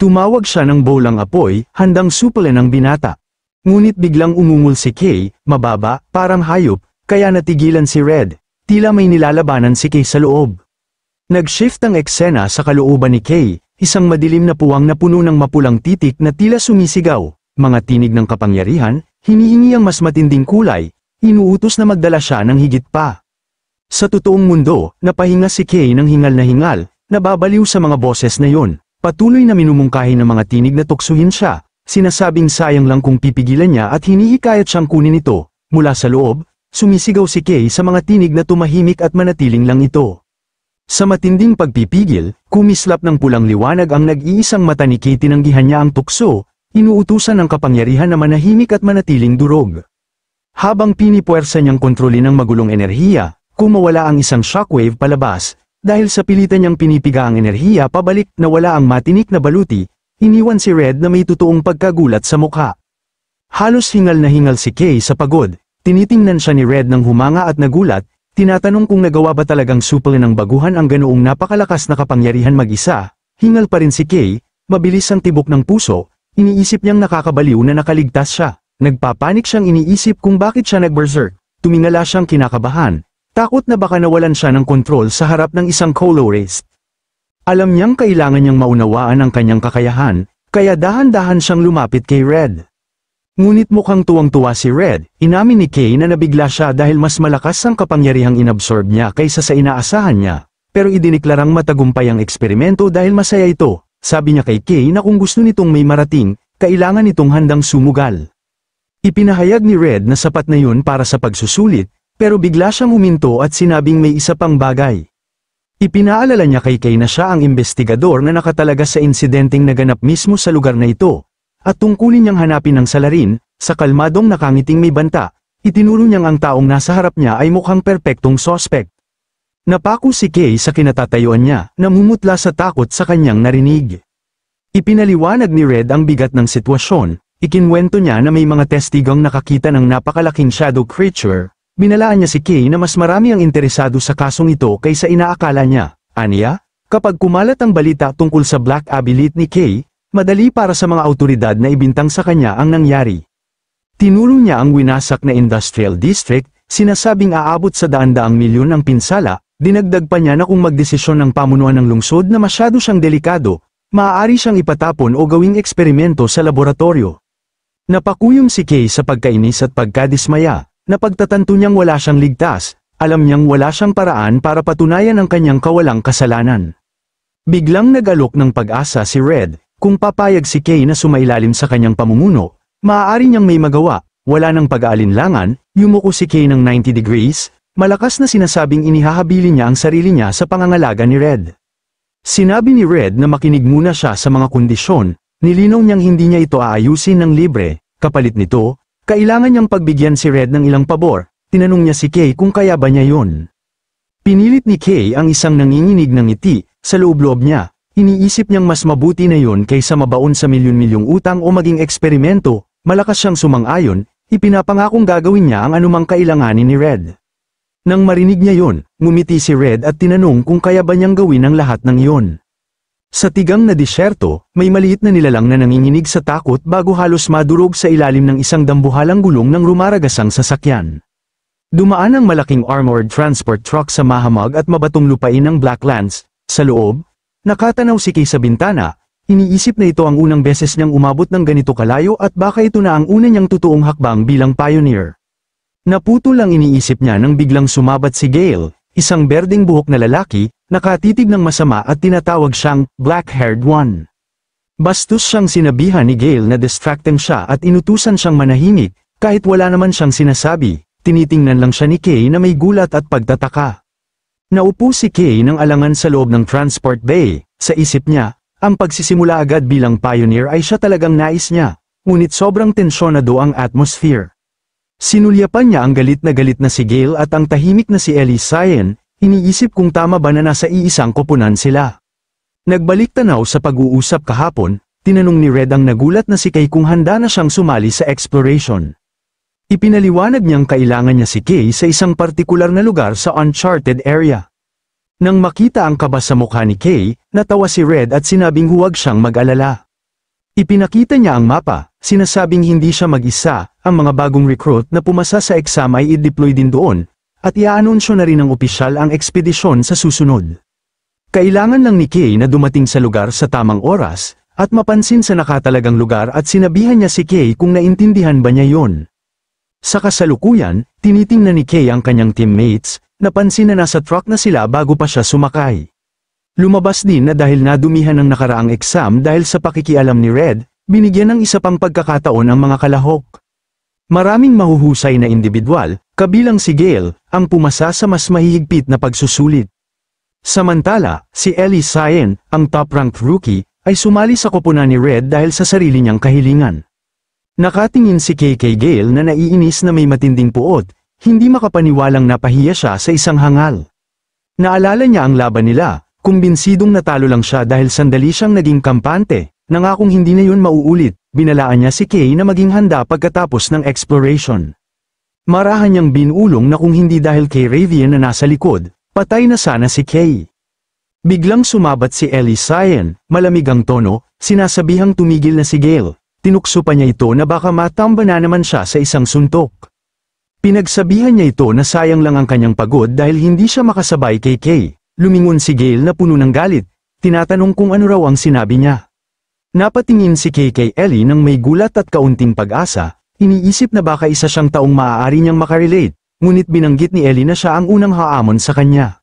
Tumawag siya ng bolang apoy, handang supalin ang binata. Ngunit biglang umungol si Kay, mababa, parang hayop, kaya natigilan si Red, tila may nilalabanan si Kay sa loob. Nag-shift ang eksena sa kalooban ni Kay, isang madilim na puwang na puno ng mapulang titik na tila sumisigaw, mga tinig ng kapangyarihan, hinihingi ang mas matinding kulay. Inuutos na magdala siya ng higit pa. Sa totoong mundo, napahinga si Kay ng hingal na hingal, nababaliw sa mga boses na yon, patuloy na minumungkahi ng mga tinig na tuksuhin siya, sinasabing sayang lang kung pipigilan niya at hinihikayat siyang kunin ito. Mula sa loob, sumisigaw si Kay sa mga tinig na tumahimik at manatiling lang ito. Sa matinding pagpipigil, kumislap ng pulang liwanag ang nag-iisang mata ni Kay, tinanggihan niya ang tukso, inuutusan ng kapangyarihan na manahimik at manatiling durog. Habang pinipuwersa niyang kontrolin ang magulong enerhiya, kumawala ang isang shockwave palabas, dahil sa pilitan niyang pinipiga ang enerhiya pabalik, nawala ang matinik na baluti, iniwan si Red na may totoong pagkagulat sa mukha. Halos hingal na hingal si Kay sa pagod, tinitingnan siya ni Red ng humanga at nagulat, tinatanong kung nagawa ba talagang supalin ng baguhan ang ganoong napakalakas na kapangyarihan mag-isa. Hingal pa rin si Kay, mabilis ang tibok ng puso, iniisip niyang nakakabaliw na nakaligtas siya. Nagpapanik siyang, iniisip kung bakit siya nag-berserk, tumingala siyang kinakabahan, takot na baka nawalan siya ng kontrol sa harap ng isang colorist. Alam niyang kailangan niyang maunawaan ang kanyang kakayahan, kaya dahan-dahan siyang lumapit kay Red. Ngunit mukhang tuwang-tuwa si Red, inamin ni Kay na nabigla siya dahil mas malakas ang kapangyarihang inabsorb niya kaysa sa inaasahan niya, pero idiniklarang matagumpay ang eksperimento dahil masaya ito. Sabi niya kay Kay na kung gusto nitong may marating, kailangan nitong handang sumugal. Ipinahayag ni Red na sapat na yun para sa pagsusulit, pero bigla siyang huminto at sinabing may isa pang bagay. Ipinaalala niya kay Kay na siya ang investigador na nakatalaga sa insidenteng naganap mismo sa lugar na ito, at tungkulin niyang hanapin ang salarin. Sa kalmadong nakangiting may banta, itinuro niyang ang taong nasa harap niya ay mukhang perpektong sospek. Napako si Kay sa kinatatayuan niya, namumutla sa takot sa kanyang narinig. Ipinaliwanag ni Red ang bigat ng sitwasyon. Ikinwento niya na may mga testigong nakakita ng napakalaking shadow creature. Binalaan niya si Kay na mas marami ang interesado sa kasong ito kaysa inaakala niya. Aniya, kapag kumalat ang balita tungkol sa Black Abilete ni Kay, madali para sa mga autoridad na ibintang sa kanya ang nangyari. Tinuro niya ang winasak na industrial district, sinasabing aabot sa daan-daang milyon ang pinsala, dinagdag pa niya na kung magdesisyon ng pamunuan ng lungsod na masyado siyang delikado, maaari siyang ipatapon o gawing eksperimento sa laboratorio. Napakuyom si Kay sa pagkainis at pagkadismaya, napagtatanto niyang wala siyang ligtas, alam niyang wala siyang paraan para patunayan ang kanyang kawalang kasalanan. Biglang nag-alok ng pag-asa si Red, kung papayag si Kay na sumailalim sa kanyang pamumuno, maaari niyang may magawa. Wala ng pag-aalinlangan, yumuko si Kay ng 90 degrees, malakas na sinasabing inihahabili niya ang sarili niya sa pangangalaga ni Red. Sinabi ni Red na makinig muna siya sa mga kondisyon, nilinaw niyang hindi niya ito aayusin ng libre, kapalit nito, kailangan niyang pagbigyan si Red ng ilang pabor, tinanong niya si Kay kung kaya ba niya yun. Pinilit ni Kay ang isang nanginginig ng ngiti, sa loob-loob niya, iniisip niyang mas mabuti na yun kaysa mabaon sa milyon-milyong utang o maging eksperimento, malakas siyang sumang-ayon, ipinapangakong gagawin niya ang anumang kailanganin ni Red. Nang marinig niya yun, ngumiti si Red at tinanong kung kaya ba niyang gawin ang lahat ng iyon. Sa tigang na disyerto, may maliit na nilalang na nanginginig sa takot bago halos madurog sa ilalim ng isang dambuhalang gulong ng rumaragasang sasakyan. Dumaan ang malaking armored transport truck sa mahamag at mabatong lupain ng Blacklands. Sa loob, nakatanaw si Kay sa bintana, iniisip na ito ang unang beses niyang umabot ng ganito kalayo at baka ito na ang una niyang totoong hakbang bilang pioneer. Naputol lang iniisip niya nang biglang sumabat si Gale, isang berdeng buhok na lalaki, nakatitig ng masama at tinatawag siyang black-haired one. Bastos siyang sinabihan ni Gale na distracting siya at inutusan siyang manahimik, kahit wala naman siyang sinasabi. Tinitingnan lang siya ni Kay na may gulat at pagtataka. Naupo si Kay ng alangan sa loob ng transport bay. Sa isip niya, ang pagsisimula agad bilang pioneer ay siya talagang nais niya, ngunit sobrang tensyonado ang atmosphere. Sinulyapan niya ang galit na si Gale at ang tahimik na si Ellie Cyan, iniisip kung tama ba na nasa iisang koponan sila. Nagbalik tanaw sa pag-uusap kahapon, tinanong ni Red ang nagulat na si Kay kung handa na siyang sumali sa exploration. Ipinaliwanag niyang kailangan niya si Kay sa isang partikular na lugar sa uncharted area. Nang makita ang kaba sa mukha ni Kay, natawa si Red at sinabing huwag siyang mag-alala. Ipinakita niya ang mapa, sinasabing hindi siya mag-isa, ang mga bagong recruit na pumasa sa exam ay i-deploy din doon, at i-aanunsyo na rin ng opisyal ang ekspedisyon sa susunod. Kailangan lang ni Kay na dumating sa lugar sa tamang oras, at mapansin sa nakatalagang lugar at sinabihan niya si Kay kung naintindihan ba niya yon. Sa kasalukuyan, tinitingnan ni Kay ang kanyang teammates, napansin na nasa truck na sila bago pa siya sumakay. Lumabas din na dahil nadumihan ng nakaraang exam dahil sa pakikialam ni Red, binigyan ng isa pang pagkakataon ang mga kalahok. Maraming mahuhusay na individual, kabilang si Gale, ang pumasa sa mas mahihigpit na pagsusulit. Samantala, si Ellie Cyan, ang top-ranked rookie, ay sumali sa koponan ni Red dahil sa sarili niyang kahilingan. Nakatingin si Kay kay Gale na naiinis na may matinding puot, hindi makapaniwalang napahiya siya sa isang hangal. Naalala niya ang laban nila, kumbinsidong natalo lang siya dahil sandali siyang naging kampante, nangakong hindi na yun mauulit, binalaan niya si Kay na maging handa pagkatapos ng exploration. Marahan niyang binulong na kung hindi dahil kay Ravian na nasa likod, patay na sana si Kay. Biglang sumabat si Ellie Cyan, malamig ang tono, sinasabihang tumigil na si Gale. Tinukso pa niya ito na baka matamba na naman siya sa isang suntok. Pinagsabihan niya ito na sayang lang ang kanyang pagod dahil hindi siya makasabay kay Kay. Lumingon si Gale na puno ng galit, tinatanong kung ano raw ang sinabi niya. Napatingin si Kay kay Ellie nang may gulat at kaunting pag-asa, iniisip na baka isa siyang taong maaari niyang makarelate, ngunit binanggit ni Ellie na siya ang unang haamon sa kanya.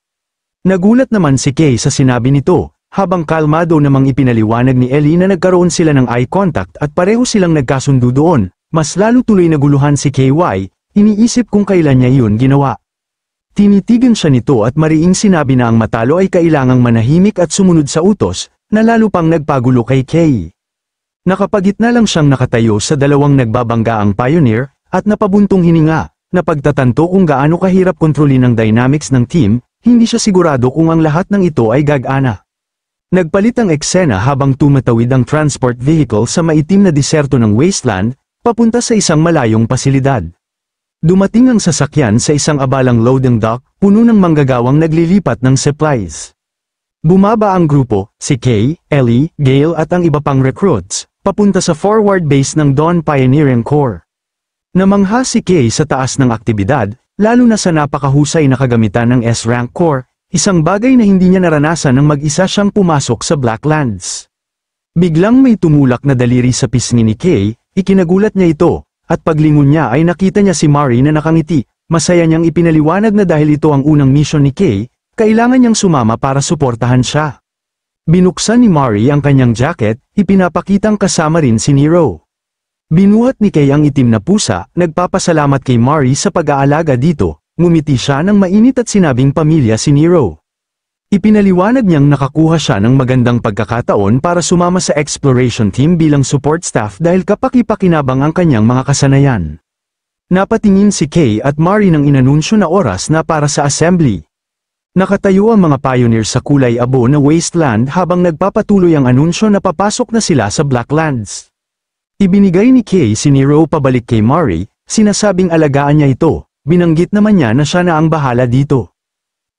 Nagulat naman si Kay sa sinabi nito. Habang kalmado namang ipinaliwanag ni Ellie na nagkaroon sila ng eye contact at pareho silang nagkasundo doon, mas lalo tuloy naguluhan si KY, iniisip kung kailan niya yun ginawa. Tinitigan siya nito at mariing sinabi na ang matalo ay kailangang manahimik at sumunod sa utos, na lalo pang nagpagulo kay Kay. Nakapagitna lang siyang nakatayo sa dalawang nagbabangga ang pioneer, at napabuntong hininga, na pagtatanto kung gaano kahirap kontrolin ang dynamics ng team, hindi siya sigurado kung ang lahat ng ito ay gagana. Nagpalit ang eksena habang tumatawid ang transport vehicle sa maitim na diserto ng wasteland, papunta sa isang malayong pasilidad. Dumating ang sasakyan sa isang abalang loading dock, puno ng manggagawang naglilipat ng supplies. Bumaba ang grupo, si Kay, Ellie, Gale at ang iba pang recruits, papunta sa forward base ng Dawn Pioneering Corps. Namangha si Kay sa taas ng aktibidad, lalo na sa napakahusay na kagamitan ng S-Rank Corps, isang bagay na hindi niya naranasan nang mag-isa siyang pumasok sa Blacklands. Biglang may tumulak na daliri sa pisngi ni Kay, ikinagulat niya ito, at paglingon niya ay nakita niya si Mari na nakangiti, masaya niyang ipinaliwanag na dahil ito ang unang mission ni Kay, kailangan niyang sumama para suportahan siya. Binuksan ni Mari ang kanyang jacket, ipinapakitang kasama rin si Nero. Binuhat ni Kay ang itim na pusa, nagpapasalamat kay Mari sa pag-aalaga dito. Ngumiti siya ng mainit at sinabing pamilya si Nero. Ipinaliwanag niyang nakakuha siya ng magandang pagkakataon para sumama sa exploration team bilang support staff dahil kapaki-pakinabang ang kanyang mga kasanayan. Napatingin si Kay at Mari nang inanunsyo na oras na para sa assembly. Nakatayo ang mga pioneer sa kulay abo na wasteland habang nagpapatuloy ang anunsyo na papasok na sila sa Blacklands. Ibinigay ni Kay si Nero pabalik kay Mari, sinasabing alagaan niya ito, binanggit naman niya na siya na ang bahala dito.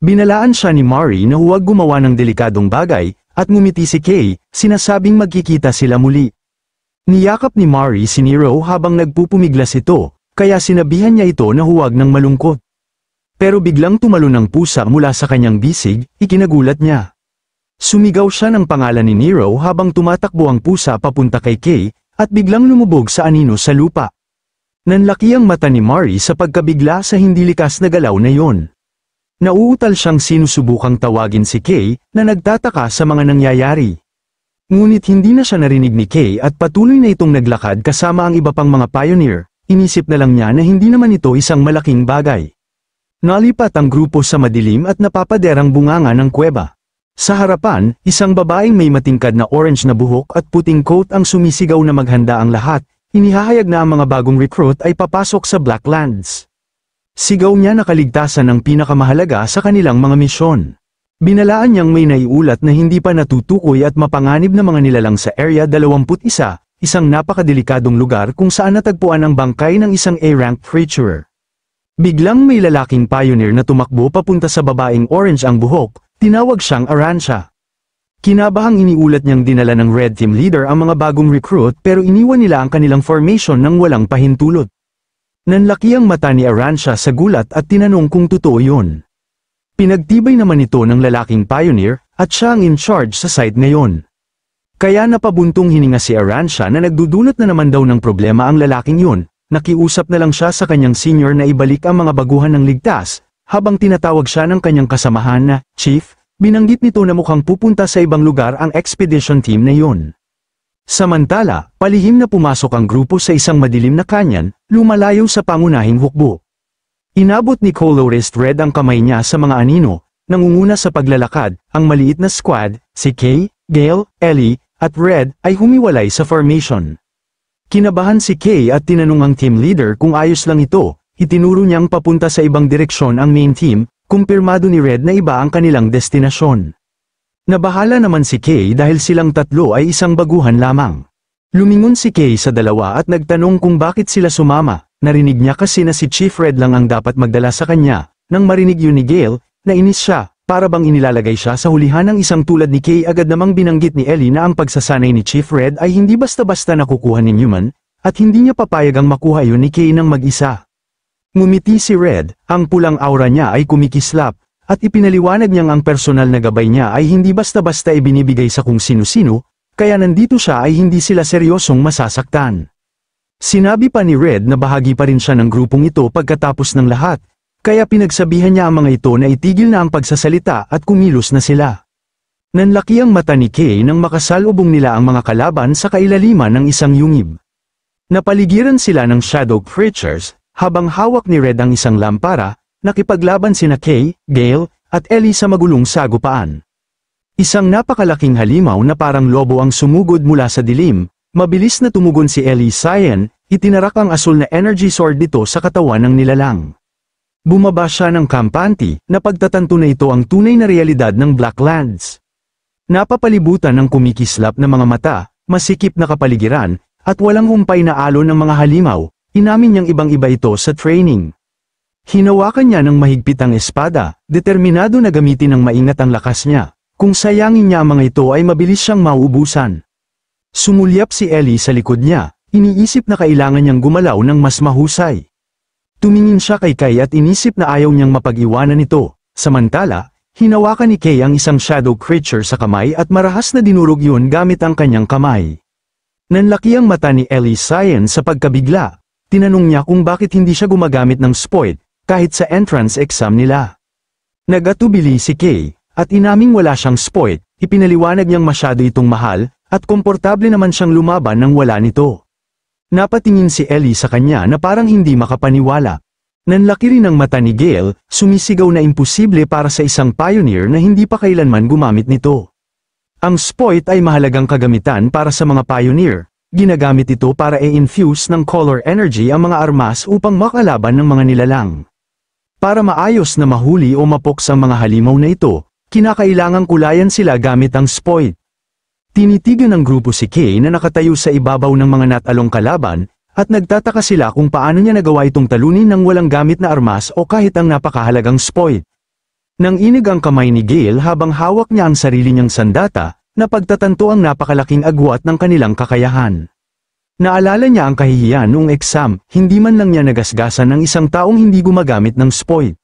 Binalaan siya ni Mari na huwag gumawa ng delikadong bagay, at ngumiti si Kay, sinasabing magkikita sila muli. Niyakap ni Mari si Nero habang nagpupumiglas ito, kaya sinabihan niya ito na huwag nang malungkot. Pero biglang tumalon ang pusa mula sa kanyang bisig, ikinagulat niya. Sumigaw siya ng pangalan ni Nero habang tumatakbo ang pusa papunta kay Kay, at biglang lumubog sa anino sa lupa. Nanlaki ang mata ni Mari sa pagkabigla sa hindi likas na galaw na yon. Nauutal siyang sinusubukang tawagin si Kay, na nagtataka sa mga nangyayari. Ngunit hindi na siya narinig ni Kay at patuloy na itong naglakad kasama ang iba pang mga pioneer, inisip na lang niya na hindi naman ito isang malaking bagay. Nalipat ang grupo sa madilim at napapaderang bunganga ng kuweba. Sa harapan, isang babaeng may matingkad na orange na buhok at puting coat ang sumisigaw na maghanda ang lahat, inihahayag na ang mga bagong recruit ay papasok sa Blacklands. Sigaw niya na kaligtasan ang pinakamahalaga sa kanilang mga misyon. Binalaan niyang may naiulat na hindi pa natutukoy at mapanganib na mga nilalang sa Area 21, isang napakadelikadong lugar kung saan natagpuan ang bangkay ng isang A-rank creature. Biglang may lalaking pioneer na tumakbo papunta sa babaeng orange ang buhok, tinawag siyang Aransha. Kinabahang iniulat niyang dinala ng Red Team leader ang mga bagong recruit pero iniwan nila ang kanilang formation nang walang pahintulot. Nanlaki ang mata ni Aransha sa gulat at tinanong kung totoo yun. Pinagtibay naman ito ng lalaking pioneer, at siya ang in charge sa site ngayon. Kaya napabuntong hininga si Aransha na nagdudulot na naman daw ng problema ang lalaking yun, nakiusap na lang siya sa kanyang senior na ibalik ang mga baguhan ng ligtas, habang tinatawag siya ng kanyang kasamahan na, Chief, binanggit nito na mukhang pupunta sa ibang lugar ang expedition team na yun. Samantala, palihim na pumasok ang grupo sa isang madilim na kanyan, lumalayo sa pangunahing hukbo. Inabot ni Colorist Red ang kamay niya sa mga anino, nangunguna sa paglalakad, ang maliit na squad, si Kay, Gale, Ellie, at Red, ay humiwalay sa formation. Kinabahan si Kay at tinanong ang team leader kung ayos lang ito, itinuro niyang papunta sa ibang direksyon ang main team, kumpirmado ni Red na iba ang kanilang destinasyon. Nabahala naman si Kay dahil silang tatlo ay isang baguhan lamang. Lumingon si Kay sa dalawa at nagtanong kung bakit sila sumama, narinig niya kasi na si Chief Red lang ang dapat magdala sa kanya, nang marinig yun ni Gale, nainis siya, para bang inilalagay siya sa hulihan ng isang tulad ni Kay. Agad namang binanggit ni Ellie na ang pagsasanay ni Chief Red ay hindi basta-basta nakukuha ni Newman, at hindi niya papayagang makuha yun ni Kay ng mag-isa. Ngumiti si Red, ang pulang aura niya ay kumikislap, at ipinaliwanag niyang ang personal na gabay niya ay hindi basta-basta ibinibigay sa kung sino-sino, kaya nandito siya ay hindi sila seryosong masasaktan. Sinabi pa ni Red na bahagi pa rin siya ng grupong ito pagkatapos ng lahat, kaya pinagsabihan niya ang mga ito na itigil na ang pagsasalita at kumilos na sila. Nanlaki ang mata ni Kay nang makasalubong nila ang mga kalaban sa kailaliman ng isang yungib. Napaligiran sila ng shadow creatures, habang hawak ni Red ang isang lampara, nakipaglaban sina Kay, Gale, at Ellie sa magulong sagupaan. Isang napakalaking halimaw na parang lobo ang sumugod mula sa dilim, mabilis na tumugon si Ellie Cyan, itinarak ang asul na energy sword nito sa katawan ng nilalang. Bumaba siya ng kampante, na pagtatanto na ito ang tunay na realidad ng Blacklands. Napapalibutan ng kumikislap na mga mata, masikip na kapaligiran, at walang humpay na alon ng mga halimaw, inamin niyang ibang-iba ito sa training. Hinawakan niya ng mahigpit ang espada, determinado na gamitin ng maingat ang lakas niya. Kung sayangin niya ang mga ito ay mabilis siyang mauubusan. Sumulyap si Ellie sa likod niya, iniisip na kailangan niyang gumalaw ng mas mahusay. Tumingin siya kay Kay at inisip na ayaw niyang mapag-iwanan ito. Samantala, hinawakan ni Kay ang isang shadow creature sa kamay at marahas na dinurog yun gamit ang kanyang kamay. Nanlaki ang mata ni Ellie Cyan sa pagkabigla. Tinanong niya kung bakit hindi siya gumagamit ng spoit, kahit sa entrance exam nila. Nagatubili si Kay, at inaming wala siyang spoit, ipinaliwanag niyang masyado itong mahal, at komportable naman siyang lumaban nang wala nito. Napatingin si Ellie sa kanya na parang hindi makapaniwala. Nanlaki rin ang mata ni Gale, sumisigaw na imposible para sa isang pioneer na hindi pa kailanman gumamit nito. Ang Spoit ay mahalagang kagamitan para sa mga pioneer. Ginagamit ito para i-infuse ng color energy ang mga armas upang makalaban ng mga nilalang. Para maayos na mahuli o mapoks ang mga halimaw na ito, kinakailangang kulayan sila gamit ang Spoit. Tinitigan ng grupo si Kay na nakatayo sa ibabaw ng mga natalong kalaban, at nagtataka sila kung paano niya nagawa itong talunin ng walang gamit na armas o kahit ang napakahalagang Spoit. Nang inig ang kamay ni Gale habang hawak niya ang sarili niyang sandata, napagtatanto ang napakalaking agwat ng kanilang kakayahan. Naalala niya ang kahihiyan noong exam, hindi man lang niya nagasgasan ng isang taong hindi gumagamit ng Spoit.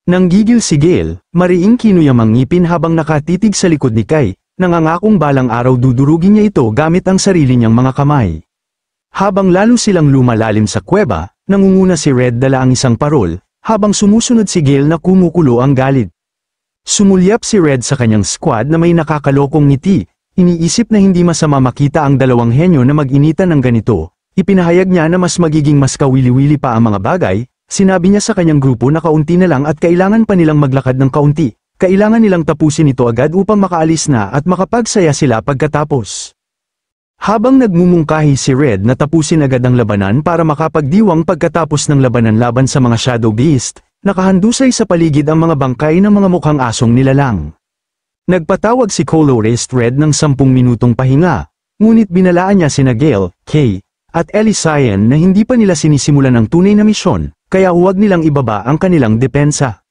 Nang gigil si Gale, mariing kinuyam ang ngipin habang nakatitig sa likod ni Kay, nangangakong balang araw dudurugin niya ito gamit ang sarili niyang mga kamay. Habang lalo silang lumalalim sa kuweba, nangunguna si Red dala ang isang parol, habang sumusunod si Gale na kumukulo ang galit. Sumulyap si Red sa kanyang squad na may nakakalokong ngiti, iniisip na hindi masama makita ang dalawang henyo na mag-initan ng ganito, ipinahayag niya na mas magiging mas kawili-wili pa ang mga bagay, sinabi niya sa kanyang grupo na kaunti na lang at kailangan pa nilang maglakad ng kaunti, kailangan nilang tapusin ito agad upang makaalis na at makapagsaya sila pagkatapos. Habang nagmumungkahi si Red na tapusin agad ang labanan para makapagdiwang pagkatapos ng labanan laban sa mga Shadow Beast, nakahandusay sa paligid ang mga bangkay ng mga mukhang asong nilalang. Nagpatawag si Colorist Red ng 10 minutong pahinga, ngunit binalaan niya sina Gale, Kay, at Elysian na hindi pa nila sinisimulan ang tunay na misyon, kaya huwag nilang ibaba ang kanilang depensa.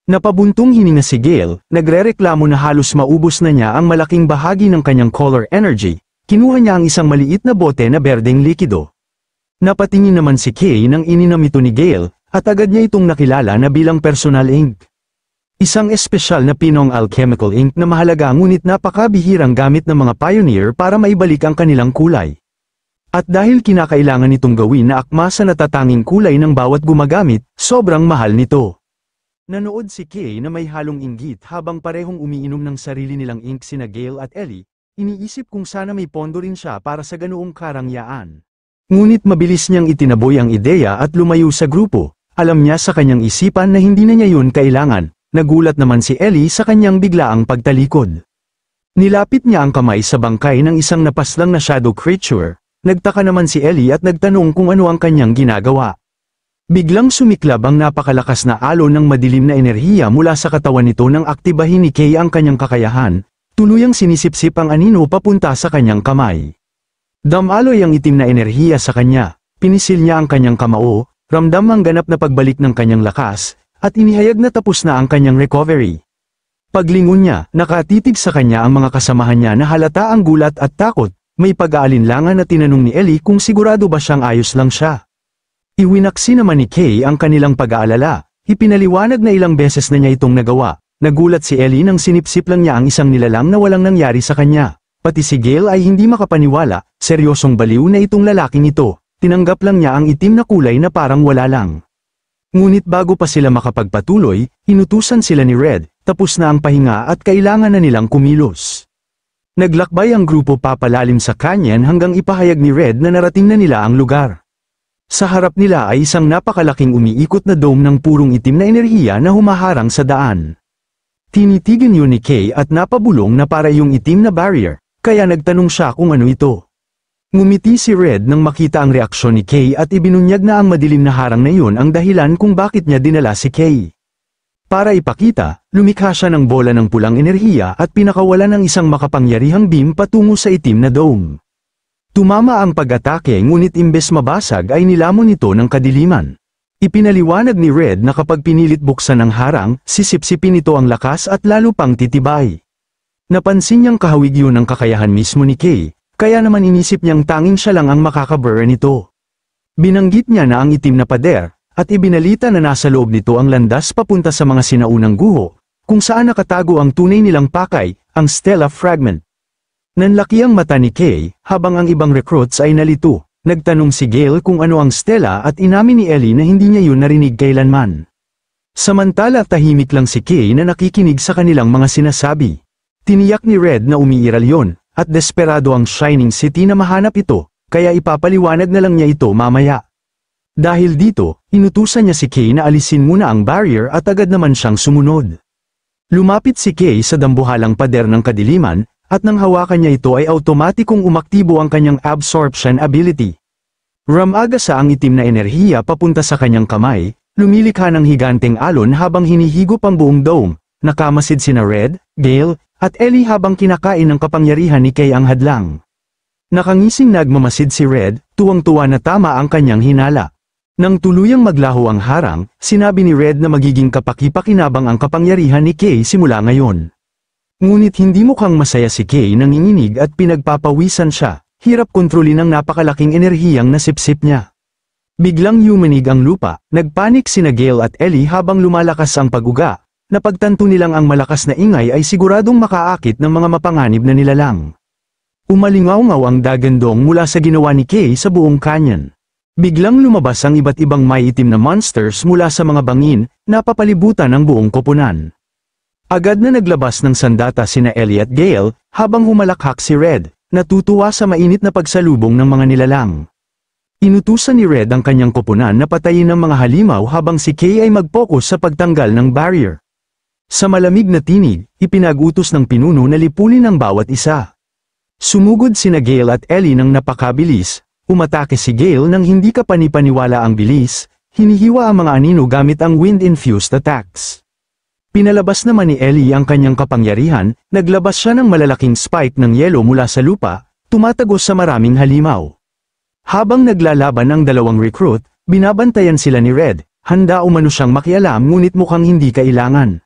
Napabuntong hininga si Gale, nagrereklamo na halos maubos na niya ang malaking bahagi ng kanyang color energy. Kinuha niya ang isang maliit na bote na berdeng likido. Napatingin naman si Kay nang ininam ito ni Gale, at agad niya itong nakilala na bilang personal ink. Isang espesyal na pinong alchemical ink na mahalaga ngunit napakabihirang gamit ng mga pioneer para maibalik ang kanilang kulay. At dahil kinakailangan itong gawin na akma sa natatanging kulay ng bawat gumagamit, sobrang mahal nito. Nanood si Kay na may halong inggit habang parehong umiinom ng sarili nilang ink sina Gale at Ellie. Iniisip kung sana may pondo rin siya para sa ganoong karangyaan. Ngunit mabilis niyang itinaboy ang ideya at lumayo sa grupo. Alam niya sa kanyang isipan na hindi na niya yun kailangan. Nagulat naman si Ellie sa kanyang biglaang pagtalikod. Nilapit niya ang kamay sa bangkay ng isang napaslang na shadow creature. Nagtaka naman si Ellie at nagtanong kung ano ang kanyang ginagawa. Biglang sumiklab ang napakalakas na alon ng madilim na enerhiya mula sa katawan nito nang aktibahin ni Kay ang kanyang kakayahan. Tuluyang sinisipsip ang anino papunta sa kanyang kamay. Damaloy ang itim na enerhiya sa kanya, pinisil niya ang kanyang kamao, ramdam ang ganap na pagbalik ng kanyang lakas, at inihayag na tapos na ang kanyang recovery. Paglingon niya, nakatitig sa kanya ang mga kasamahan niya na halata ang gulat at takot, may pag-aalinlangan na tinanong ni Ellie kung sigurado ba siyang ayos lang siya. Iwinaksi naman ni Kay ang kanilang pag-aalala, ipinaliwanag na ilang beses na niya itong nagawa. Nagulat si Ellie nang sinipsip lang niya ang isang nilalang na walang nangyari sa kanya. Pati si Gale ay hindi makapaniwala, seryosong baliw na itong lalaking ito, tinanggap lang niya ang itim na kulay na parang wala lang. Ngunit bago pa sila makapagpatuloy, inutusan sila ni Red, tapos na ang pahinga at kailangan na nilang kumilos. Naglakbay ang grupo papalalim sa canyon hanggang ipahayag ni Red na narating na nila ang lugar. Sa harap nila ay isang napakalaking umiikot na dome ng purong itim na enerhiya na humaharang sa daan. Tinitigan yun ni Kay at napabulong na para yung itim na barrier, kaya nagtanong siya kung ano ito. Ngumiti si Red nang makita ang reaksyon ni Kay at ibinunyag na ang madilim na harang na yun ang dahilan kung bakit niya dinala si Kay. Para ipakita, lumikha siya ng bola ng pulang enerhiya at pinakawalan ng isang makapangyarihang beam patungo sa itim na dome. Tumama ang pag-atake ngunit imbes mabasag ay nilamon ito ng kadiliman. Ipinaliwanag ni Red na kapag pinilit buksan ang harang, sisipsipin ito ang lakas at lalo pang titibay. Napansin niyang kahawig yun ang kakayahan mismo ni Kay, kaya naman inisip niyang tanging siya lang ang makakaburn nito. Binanggit niya na ang itim na pader, at ibinalita na nasa loob nito ang landas papunta sa mga sinaunang guho, kung saan nakatago ang tunay nilang pakay, ang Stella Fragment. Nanlaki ang mata ni Kay, habang ang ibang recruits ay nalito. Nagtanong si Gale kung ano ang Stella at inamin ni Ellie na hindi niya yun narinig kailanman. Samantala tahimik lang si Kay na nakikinig sa kanilang mga sinasabi. Tiniyak ni Red na umiiral yon, at desperado ang Shining City na mahanap ito, kaya ipapaliwanag na lang niya ito mamaya. Dahil dito, inutusan niya si Kay na alisin muna ang barrier at agad naman siyang sumunod. Lumapit si Kay sa dambuhalang pader ng kadiliman, at nang hawakan niya ito ay automatikong umaktibo ang kanyang absorption ability. Ramagasa ang itim na enerhiya papunta sa kanyang kamay, lumilikha ng higanteng alon habang hinihigop ang buong dome, nakamasid sina Red, Gale, at Ellie habang kinakain ng kapangyarihan ni Kay ang hadlang. Nakangising nagmamasid si Red, tuwang-tuwa na tama ang kanyang hinala. Nang tuluyang maglaho ang harang, sinabi ni Red na magiging kapaki-pakinabang ang kapangyarihan ni Kay simula ngayon. Ngunit hindi mukhang masaya si Kay, nanginginig at pinagpapawisan siya, hirap kontrolin ang napakalaking enerhiyang nasipsip niya. Biglang yumanig ang lupa, nagpanik sina Gale at Ellie habang lumalakas ang pag-uga. Napagtanto nilang ang malakas na ingay ay siguradong makaakit ng mga mapanganib na nilalang. Umalingaw-ngaw ang dagandong mula sa ginawa ni Kay sa buong canyon. Biglang lumabas ang iba't ibang may itim na monsters mula sa mga bangin, napapalibutan ang buong koponan. Agad na naglabas ng sandata sina Ellie at Gale, habang humalakhak si Red, natutuwa sa mainit na pagsalubong ng mga nilalang. Inutusan ni Red ang kanyang koponan na patayin ang mga halimaw habang si Kay ay mag-focus sa pagtanggal ng barrier. Sa malamig na tinig, ipinag-utos ng pinuno na lipulin ang bawat isa. Sumugod sina Gale at Ellie ng napakabilis. Umatake si Gale nang hindi ka panipaniwala ang bilis, hinihiwa ang mga anino gamit ang wind-infused attacks. Pinalabas naman ni Ellie ang kanyang kapangyarihan, naglabas siya ng malalaking spike ng yelo mula sa lupa, tumatagos sa maraming halimaw. Habang naglalaban ang dalawang recruit, binabantayan sila ni Red, handa umano siyang makialam ngunit mukhang hindi kailangan.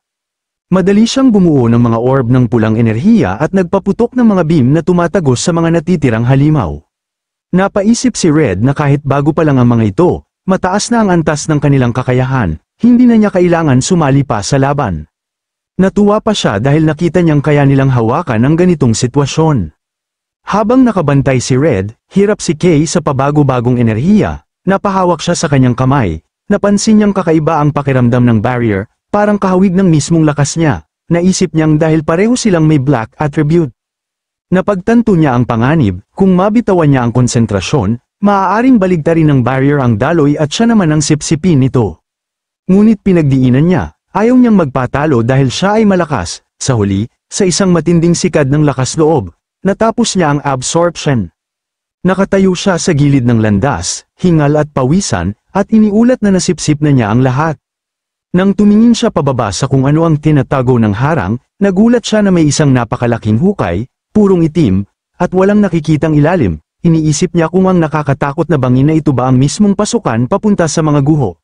Madali siyang bumuo ng mga orb ng pulang enerhiya at nagpaputok ng mga beam na tumatagos sa mga natitirang halimaw. Napaisip si Red na kahit bago pa lang ang mga ito, mataas na ang antas ng kanilang kakayahan, hindi na niya kailangan sumali pa sa laban. Natuwa pa siya dahil nakita niyang kaya nilang hawakan ang ganitong sitwasyon. Habang nakabantay si Red, hirap si Kay sa pabago-bagong enerhiya, napahawak siya sa kanyang kamay, napansin niyang kakaiba ang pakiramdam ng barrier, parang kahawig ng mismong lakas niya, naisip niyang dahil pareho silang may black attribute. Napagtanto niya ang panganib, kung mabitawan niya ang konsentrasyon, maaaring baligtarin ng barrier ang daloy at siya naman ang sipsipin nito. Ngunit pinagdiinan niya, ayaw niyang magpatalo dahil siya ay malakas, sa huli, sa isang matinding sikad ng lakas loob, natapos niya ang absorption. Nakatayo siya sa gilid ng landas, hingal at pawisan, at iniulat na nasipsip na niya ang lahat. Nang tumingin siya pababa sa kung ano ang tinatago ng harang, nagulat siya na may isang napakalaking hukay, purong itim, at walang nakikitang ilalim. Iniisip niya kung ang nakakatakot na bangin na ito ba ang mismong pasukan papunta sa mga guho.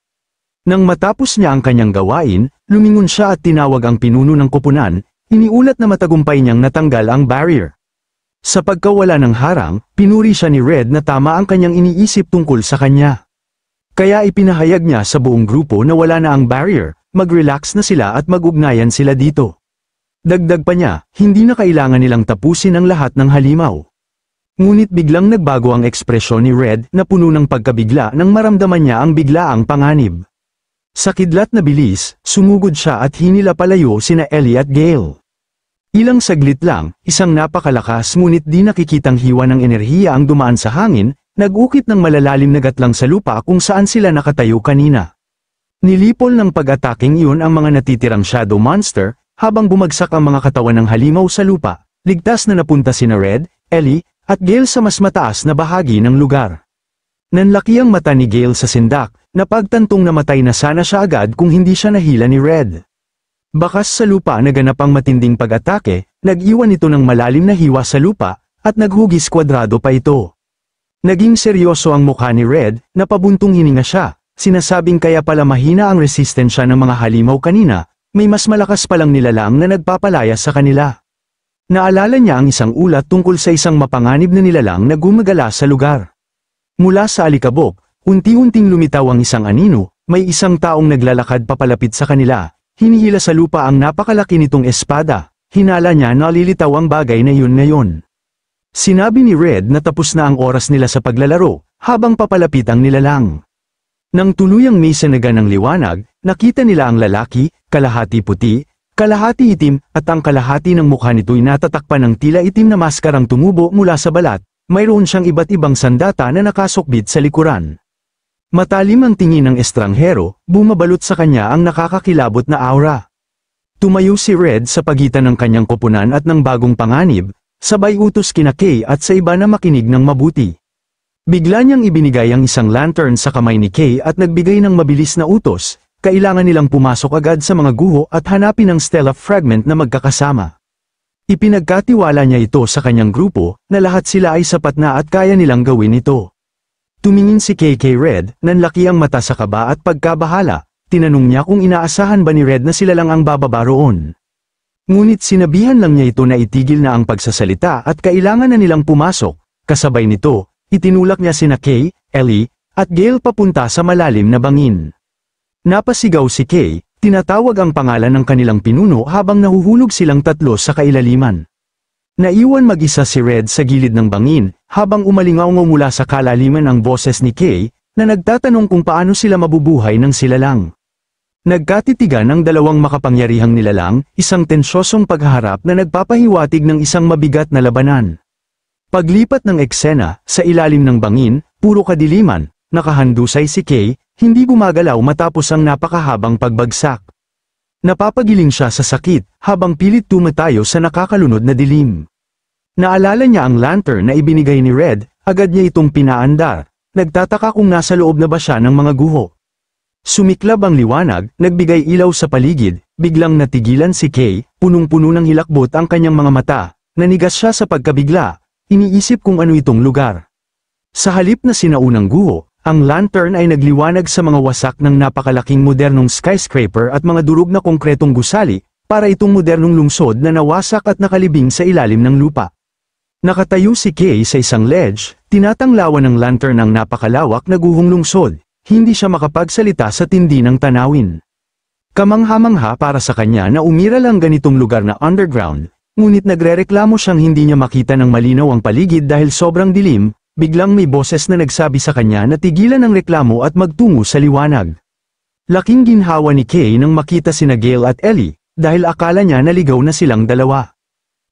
Nang matapos niya ang kanyang gawain, lumingon siya at tinawag ang pinuno ng koponan, iniulat na matagumpay niyang natanggal ang barrier. Sa pagkawala ng harang, pinuri siya ni Red na tama ang kanyang iniisip tungkol sa kanya. Kaya ipinahayag niya sa buong grupo na wala na ang barrier, mag-relax na sila at mag-ugnayan sila dito. Dagdag pa niya, hindi na kailangan nilang tapusin ang lahat ng halimaw. Ngunit biglang nagbago ang ekspresyon ni Red na puno ng pagkabigla nang maramdaman niya ang biglaang panganib. Sa kidlat na bilis, sumugod siya at hinila palayo sina Ellie at Gale. Ilang saglit lang, isang napakalakas ngunit di nakikitang hiwa ng enerhiya ang dumaan sa hangin, nag-ukit ng malalalim na gatlang sa lupa kung saan sila nakatayo kanina. Nilipol ng pag-ataking iyon ang mga natitirang shadow monster, habang bumagsak ang mga katawan ng halimaw sa lupa, ligtas na napunta sina Red, Ellie, at Gale sa mas mataas na bahagi ng lugar. Nanlaki ang mata ni Gale sa sindak, napagtantong namatay na sana siya agad kung hindi siya nahila ni Red. Bakas sa lupa naganap ang matinding pag-atake, nag-iwan ito ng malalim na hiwa sa lupa, at naghugis kwadrado pa ito. Naging seryoso ang mukha ni Red, napabuntong hininga siya, sinasabing kaya pala mahina ang resistensya ng mga halimaw kanina, may mas malakas palang nilalang na nagpapalaya sa kanila. Naalala niya ang isang ulat tungkol sa isang mapanganib na nilalang na gumagala sa lugar. Mula sa alikabok, unti-unting lumitaw ang isang anino, may isang taong naglalakad papalapit sa kanila, hinihila sa lupa ang napakalaki nitong espada, hinala niya na lilitaw ang bagay na yun ngayon. Sinabi ni Red na tapos na ang oras nila sa paglalaro, habang papalapit ang nilalang. Nang tuluyang may sanaga ng liwanag, nakita nila ang lalaki, kalahati puti, kalahati itim, at ang kalahati ng mukha nito'y natatakpan ng tila itim na maskarang tumubo mula sa balat, mayroon siyang iba't ibang sandata na nakasukbit sa likuran. Matalim ang tingin ng estranghero, bumabalot sa kanya ang nakakakilabot na aura. Tumayo si Red sa pagitan ng kanyang koponan at ng bagong panganib, sabay utos kina Kay at sa iba na makinig ng mabuti. Bigla niyang ibinigay ang isang lantern sa kamay ni Kay at nagbigay ng mabilis na utos, kailangan nilang pumasok agad sa mga guho at hanapin ang Stella Fragment na magkakasama. Ipinagkatiwala niya ito sa kanyang grupo, na lahat sila ay sapat na at kaya nilang gawin ito. Tumingin si Kay kay Red, nanlaki ang mata sa kaba at pagkabahala, tinanong niya kung inaasahan ba ni Red na sila lang ang bababa roon. Ngunit sinabihan lang niya ito na itigil na ang pagsasalita at kailangan na nilang pumasok, kasabay nito, itinulak niya sina Kay, Ellie, at Gale papunta sa malalim na bangin. Napasigaw si Kay, tinatawag ang pangalan ng kanilang pinuno habang nahuhulog silang tatlo sa kailaliman. Naiwan mag-isa si Red sa gilid ng bangin, habang umalingaw mula sa kalaliman ang boses ni Kay, na nagtatanong kung paano sila mabubuhay ng sila lang. Nagkatitigan ang dalawang makapangyarihang nilalang, isang tensyosong paghaharap na nagpapahiwatig ng isang mabigat na labanan. Paglipat ng eksena, sa ilalim ng bangin, puro kadiliman, nakahandusay si Kay, hindi gumagalaw matapos ang napakahabang pagbagsak. Napapagiling siya sa sakit, habang pilit tumatayo sa nakakalunod na dilim. Naalala niya ang lantern na ibinigay ni Red, agad niya itong pinaandar, nagtataka kung nasa loob na ba siya ng mga guho. Sumiklab ang liwanag, nagbigay ilaw sa paligid, biglang natigilan si Kay, punong-puno ng hilakbot ang kanyang mga mata, nanigas siya sa pagkabigla, iniisip kung ano itong lugar. Sa halip na sinaunang guho, ang lantern ay nagliwanag sa mga wasak ng napakalaking modernong skyscraper at mga durog na konkretong gusali, para itong modernong lungsod na nawasak at nakalibing sa ilalim ng lupa. Nakatayo si Kay sa isang ledge, tinatanglawan ng lantern ang napakalawak na guhong lungsod, hindi siya makapagsalita sa tindi ng tanawin. Kamangha-mangha para sa kanya na umiral ang ganitong lugar na underground, ngunit nagrereklamo siyang hindi niya makita ng malinaw ang paligid dahil sobrang dilim. Biglang may boses na nagsabi sa kanya na tigilan ang reklamo at magtungo sa liwanag. Laking ginhawa ni Kay nang makita sina Gale at Ellie, dahil akala niya naligaw na silang dalawa.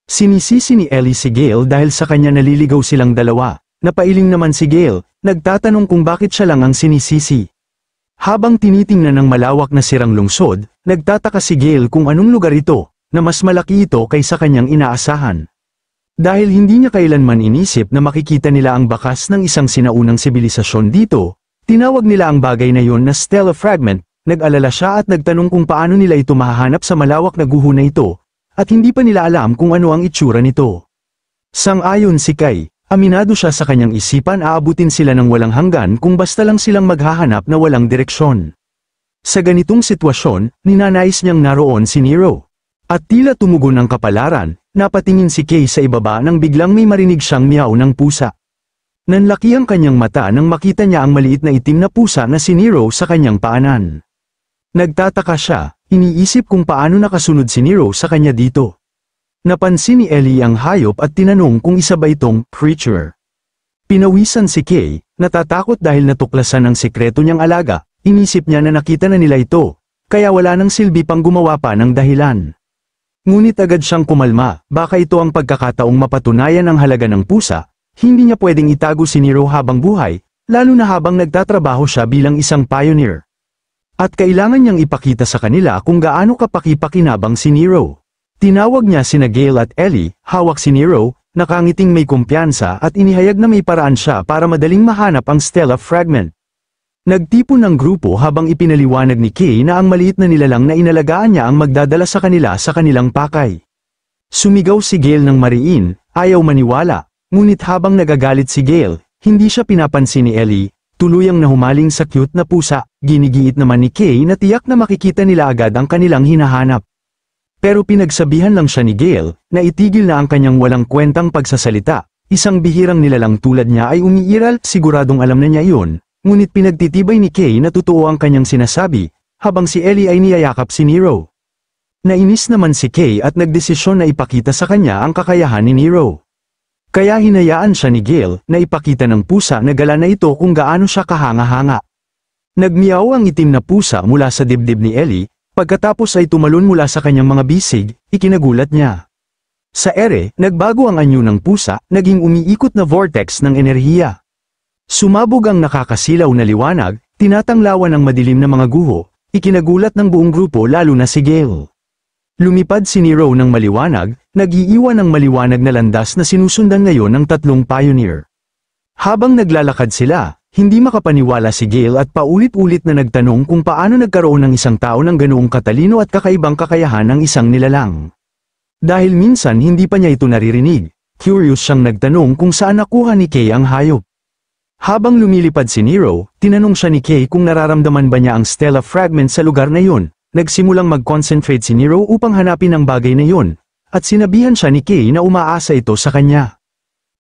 Sinisisi ni Ellie si Gale dahil sa kanya naliligaw silang dalawa, napailing naman si Gale, nagtatanong kung bakit siya lang ang sinisisi. Habang tinitingnan ng malawak na sirang lungsod, nagtataka si Gale kung anong lugar ito, na mas malaki ito kaysa kanyang inaasahan. Dahil hindi niya kailanman inisip na makikita nila ang bakas ng isang sinaunang sibilisasyon dito, tinawag nila ang bagay na yon na Stella Fragment, nag-alala siya at nagtanong kung paano nila ito mahahanap sa malawak na guho na ito, at hindi pa nila alam kung ano ang itsura nito. Sang-ayon si Kay, aminado siya sa kanyang isipan aabutin sila ng walang hanggan kung basta lang silang maghahanap na walang direksyon. Sa ganitong sitwasyon, ninanais niyang naroon si Nero. At tila tumugon ang kapalaran, napatingin si Kay sa ibaba nang biglang may marinig siyang miyaw ng pusa. Nanlaki ang kanyang mata nang makita niya ang maliit na itim na pusa na si Nero sa kanyang paanan. Nagtataka siya, iniisip kung paano nakasunod si Nero sa kanya dito. Napansin ni Ellie ang hayop at tinanong kung isa ba itong creature. Pinawisan si Kay, natatakot dahil natuklasan ang sekreto niyang alaga, inisip niya na nakita na nila ito, kaya wala nang silbi pang gumawa pa ng dahilan. Ngunit agad siyang kumalma, baka ito ang pagkakataong mapatunayan ang halaga ng pusa, hindi niya pwedeng itago si Nero habang buhay, lalo na habang nagtatrabaho siya bilang isang pioneer. At kailangan niyang ipakita sa kanila kung gaano kapaki-pakinabang si Nero. Tinawag niya sina Gale at Ellie, hawak si Nero, nakangiting may kumpiyansa at inihayag na may paraan siya para madaling mahanap ang Stella Fragment. Nagtipon ng grupo habang ipinaliwanag ni Kay na ang maliit na nilalang na inalagaan niya ang magdadala sa kanila sa kanilang pakay. Sumigaw si Gale ng mariin, ayaw maniwala, ngunit habang nagagalit si Gale, hindi siya pinapansin ni Ellie, tuluyang nahumaling sa cute na pusa, ginigiit naman ni Kay na tiyak na makikita nila agad ang kanilang hinahanap. Pero pinagsabihan lang siya ni Gale, na itigil na ang kanyang walang kwentang pagsasalita, isang bihirang nilalang tulad niya ay umiiral, siguradong alam na niya iyon. Ngunit pinagtitibay ni Kay na totoo ang kanyang sinasabi, habang si Ellie ay niyayakap si Nero. Nainis naman si Kay at nagdesisyon na ipakita sa kanya ang kakayahan ni Nero. Kaya hinayaan siya ni Gale na ipakita ng pusa na gala na ito kung gaano siya kahanga-hanga. Nagmiyaw ang itim na pusa mula sa dibdib ni Ellie, pagkatapos ay tumalon mula sa kanyang mga bisig, ikinagulat niya. Sa ere, nagbago ang anyo ng pusa, naging umiikot na vortex ng enerhiya. Sumabog ang nakakasilaw na liwanag, tinatanglawan ang madilim na mga guho, ikinagulat ng buong grupo lalo na si Gale. Lumipad si Nero ng maliwanag, nag-iiwan ng maliwanag na landas na sinusundan ngayon ng tatlong pioneer. Habang naglalakad sila, hindi makapaniwala si Gale at paulit-ulit na nagtanong kung paano nagkaroon ng isang tao ng ganoong katalino at kakaibang kakayahan ng isang nilalang. Dahil minsan hindi pa niya ito naririnig, curious siyang nagtanong kung saan nakuha ni Kay ang hayop. Habang lumilipad si Nero, tinanong siya ni Kay kung nararamdaman ba niya ang Stella fragment sa lugar na yun. Nagsimulang mag-concentrate si Nero upang hanapin ang bagay na yun, at sinabihan siya ni Kay na umaasa ito sa kanya.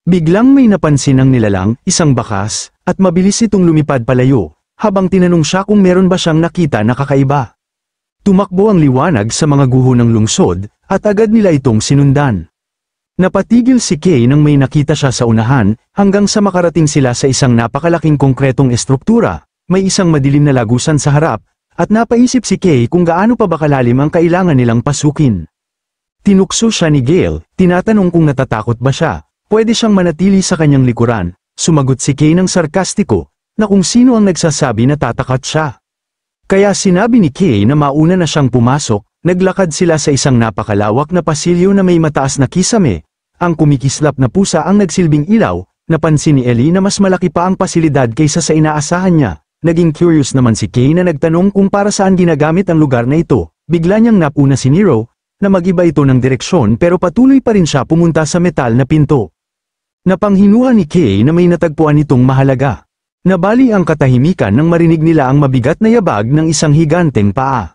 Biglang may napansin ng nilalang, isang bakas, at mabilis itong lumipad palayo, habang tinanong siya kung meron ba siyang nakita na kakaiba. Tumakbo ang liwanag sa mga guho ng lungsod, at agad nila itong sinundan. Napatigil si Kay nang may nakita siya sa unahan, hanggang sa makarating sila sa isang napakalaking konkretong estruktura, may isang madilim na lagusan sa harap, at napaisip si Kay kung gaano pa ba kalalim ang kailangan nilang pasukin. Tinukso siya ni Gale, tinatanong kung natatakot ba siya. Pwede siyang manatili sa kanyang likuran, sumagot si Kay ng sarkastiko, na kung sino ang nagsasabi na tatakat siya. Kaya sinabi ni Kay na mauna na siyang pumasok, naglakad sila sa isang napakalawak na pasilyo na may mataas na kisame, ang kumikislap na pusa ang nagsilbing ilaw, napansin ni Ellie na mas malaki pa ang pasilidad kaysa sa inaasahan niya, naging curious naman si Kay na nagtanong kung para saan ginagamit ang lugar na ito, bigla niyang napuna si Nero, na mag-iba ito ng direksyon pero patuloy pa rin siya pumunta sa metal na pinto. Napanghinuha ni Kay na may natagpuan itong mahalaga. Nabali ang katahimikan nang marinig nila ang mabigat na yabag ng isang higanteng paa.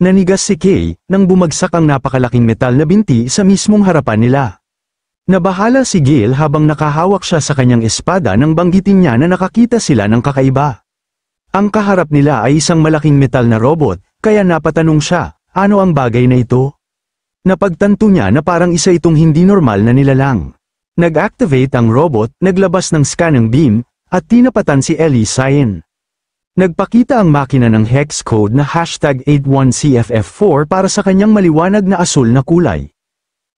Nanigas si Kay nang bumagsak ang napakalaking metal na binti sa mismong harapan nila. Nabahala si Gale habang nakahawak siya sa kanyang espada nang banggitin niya na nakakita sila ng kakaiba. Ang kaharap nila ay isang malaking metal na robot, kaya napatanong siya, ano ang bagay na ito? Napagtanto niya na parang isa itong hindi normal na nilalang. Nag-activate ang robot, naglabas ng scanning beam, at tinapatan si Ellie Cyan. Nagpakita ang makina ng hex code na #81CFF4 para sa kanyang maliwanag na asul na kulay.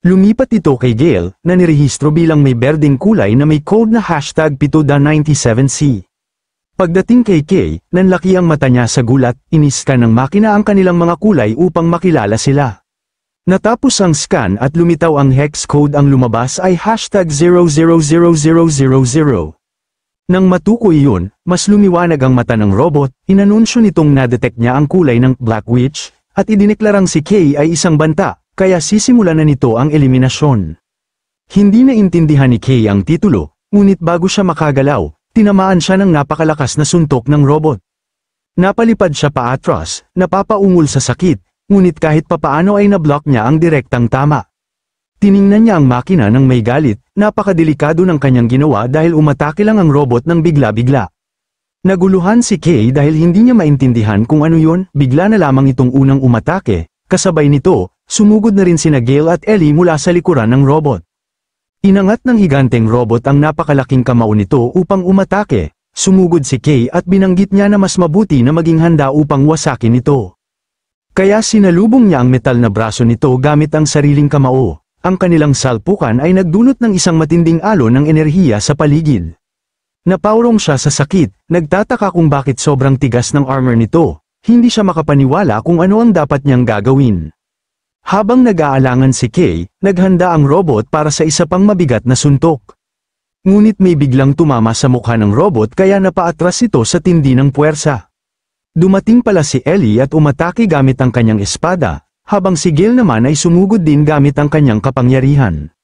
Lumipat ito kay Gale, na nirehistro bilang may berdeng kulay na may code na #PITODA97C. Pagdating kay Kay, nanlaki ang mata niya sa gulat, iniskan ng makina ang kanilang mga kulay upang makilala sila. Natapos ang scan at lumitaw ang hex code, ang lumabas ay #000000. Nang matukoy iyon, mas lumiwanag ang mata ng robot, inanunsyo nitong nadetect niya ang kulay ng Black Witch, at idineklarang si Kay ay isang banta, kaya sisimulan na nito ang eliminasyon. Hindi na intindihan ni Kay ang titulo, ngunit bago siya makagalaw, tinamaan siya ng napakalakas na suntok ng robot. Napalipad siya paatras, napapaungol sa sakit, ngunit kahit papaano ay nablock niya ang direktang tama. Tiningnan niya ang makina ng may galit, napakadelikado ng kanyang ginawa dahil umatake lang ang robot ng bigla-bigla. Naguluhan si Kay dahil hindi niya maintindihan kung ano yun, bigla na lamang itong unang umatake, kasabay nito, sumugod na rin sina Gale at Ellie mula sa likuran ng robot. Inangat ng higanteng robot ang napakalaking kamao nito upang umatake, sumugod si Kay at binanggit niya na mas mabuti na maging handa upang wasakin ito. Kaya sinalubong niya ang metal na braso nito gamit ang sariling kamao. Ang kanilang salpukan ay nagdulot ng isang matinding alon ng enerhiya sa paligid. Napaurong siya sa sakit, nagtataka kung bakit sobrang tigas ng armor nito, hindi siya makapaniwala kung ano ang dapat niyang gagawin. Habang nag-aalangan si Kay, naghanda ang robot para sa isa pang mabigat na suntok. Ngunit may biglang tumama sa mukha ng robot kaya napaatras ito sa tindi ng puwersa. Dumating pala si Ellie at umatake gamit ang kanyang espada, habang si Gale naman ay sumugod din gamit ang kanyang kapangyarihan.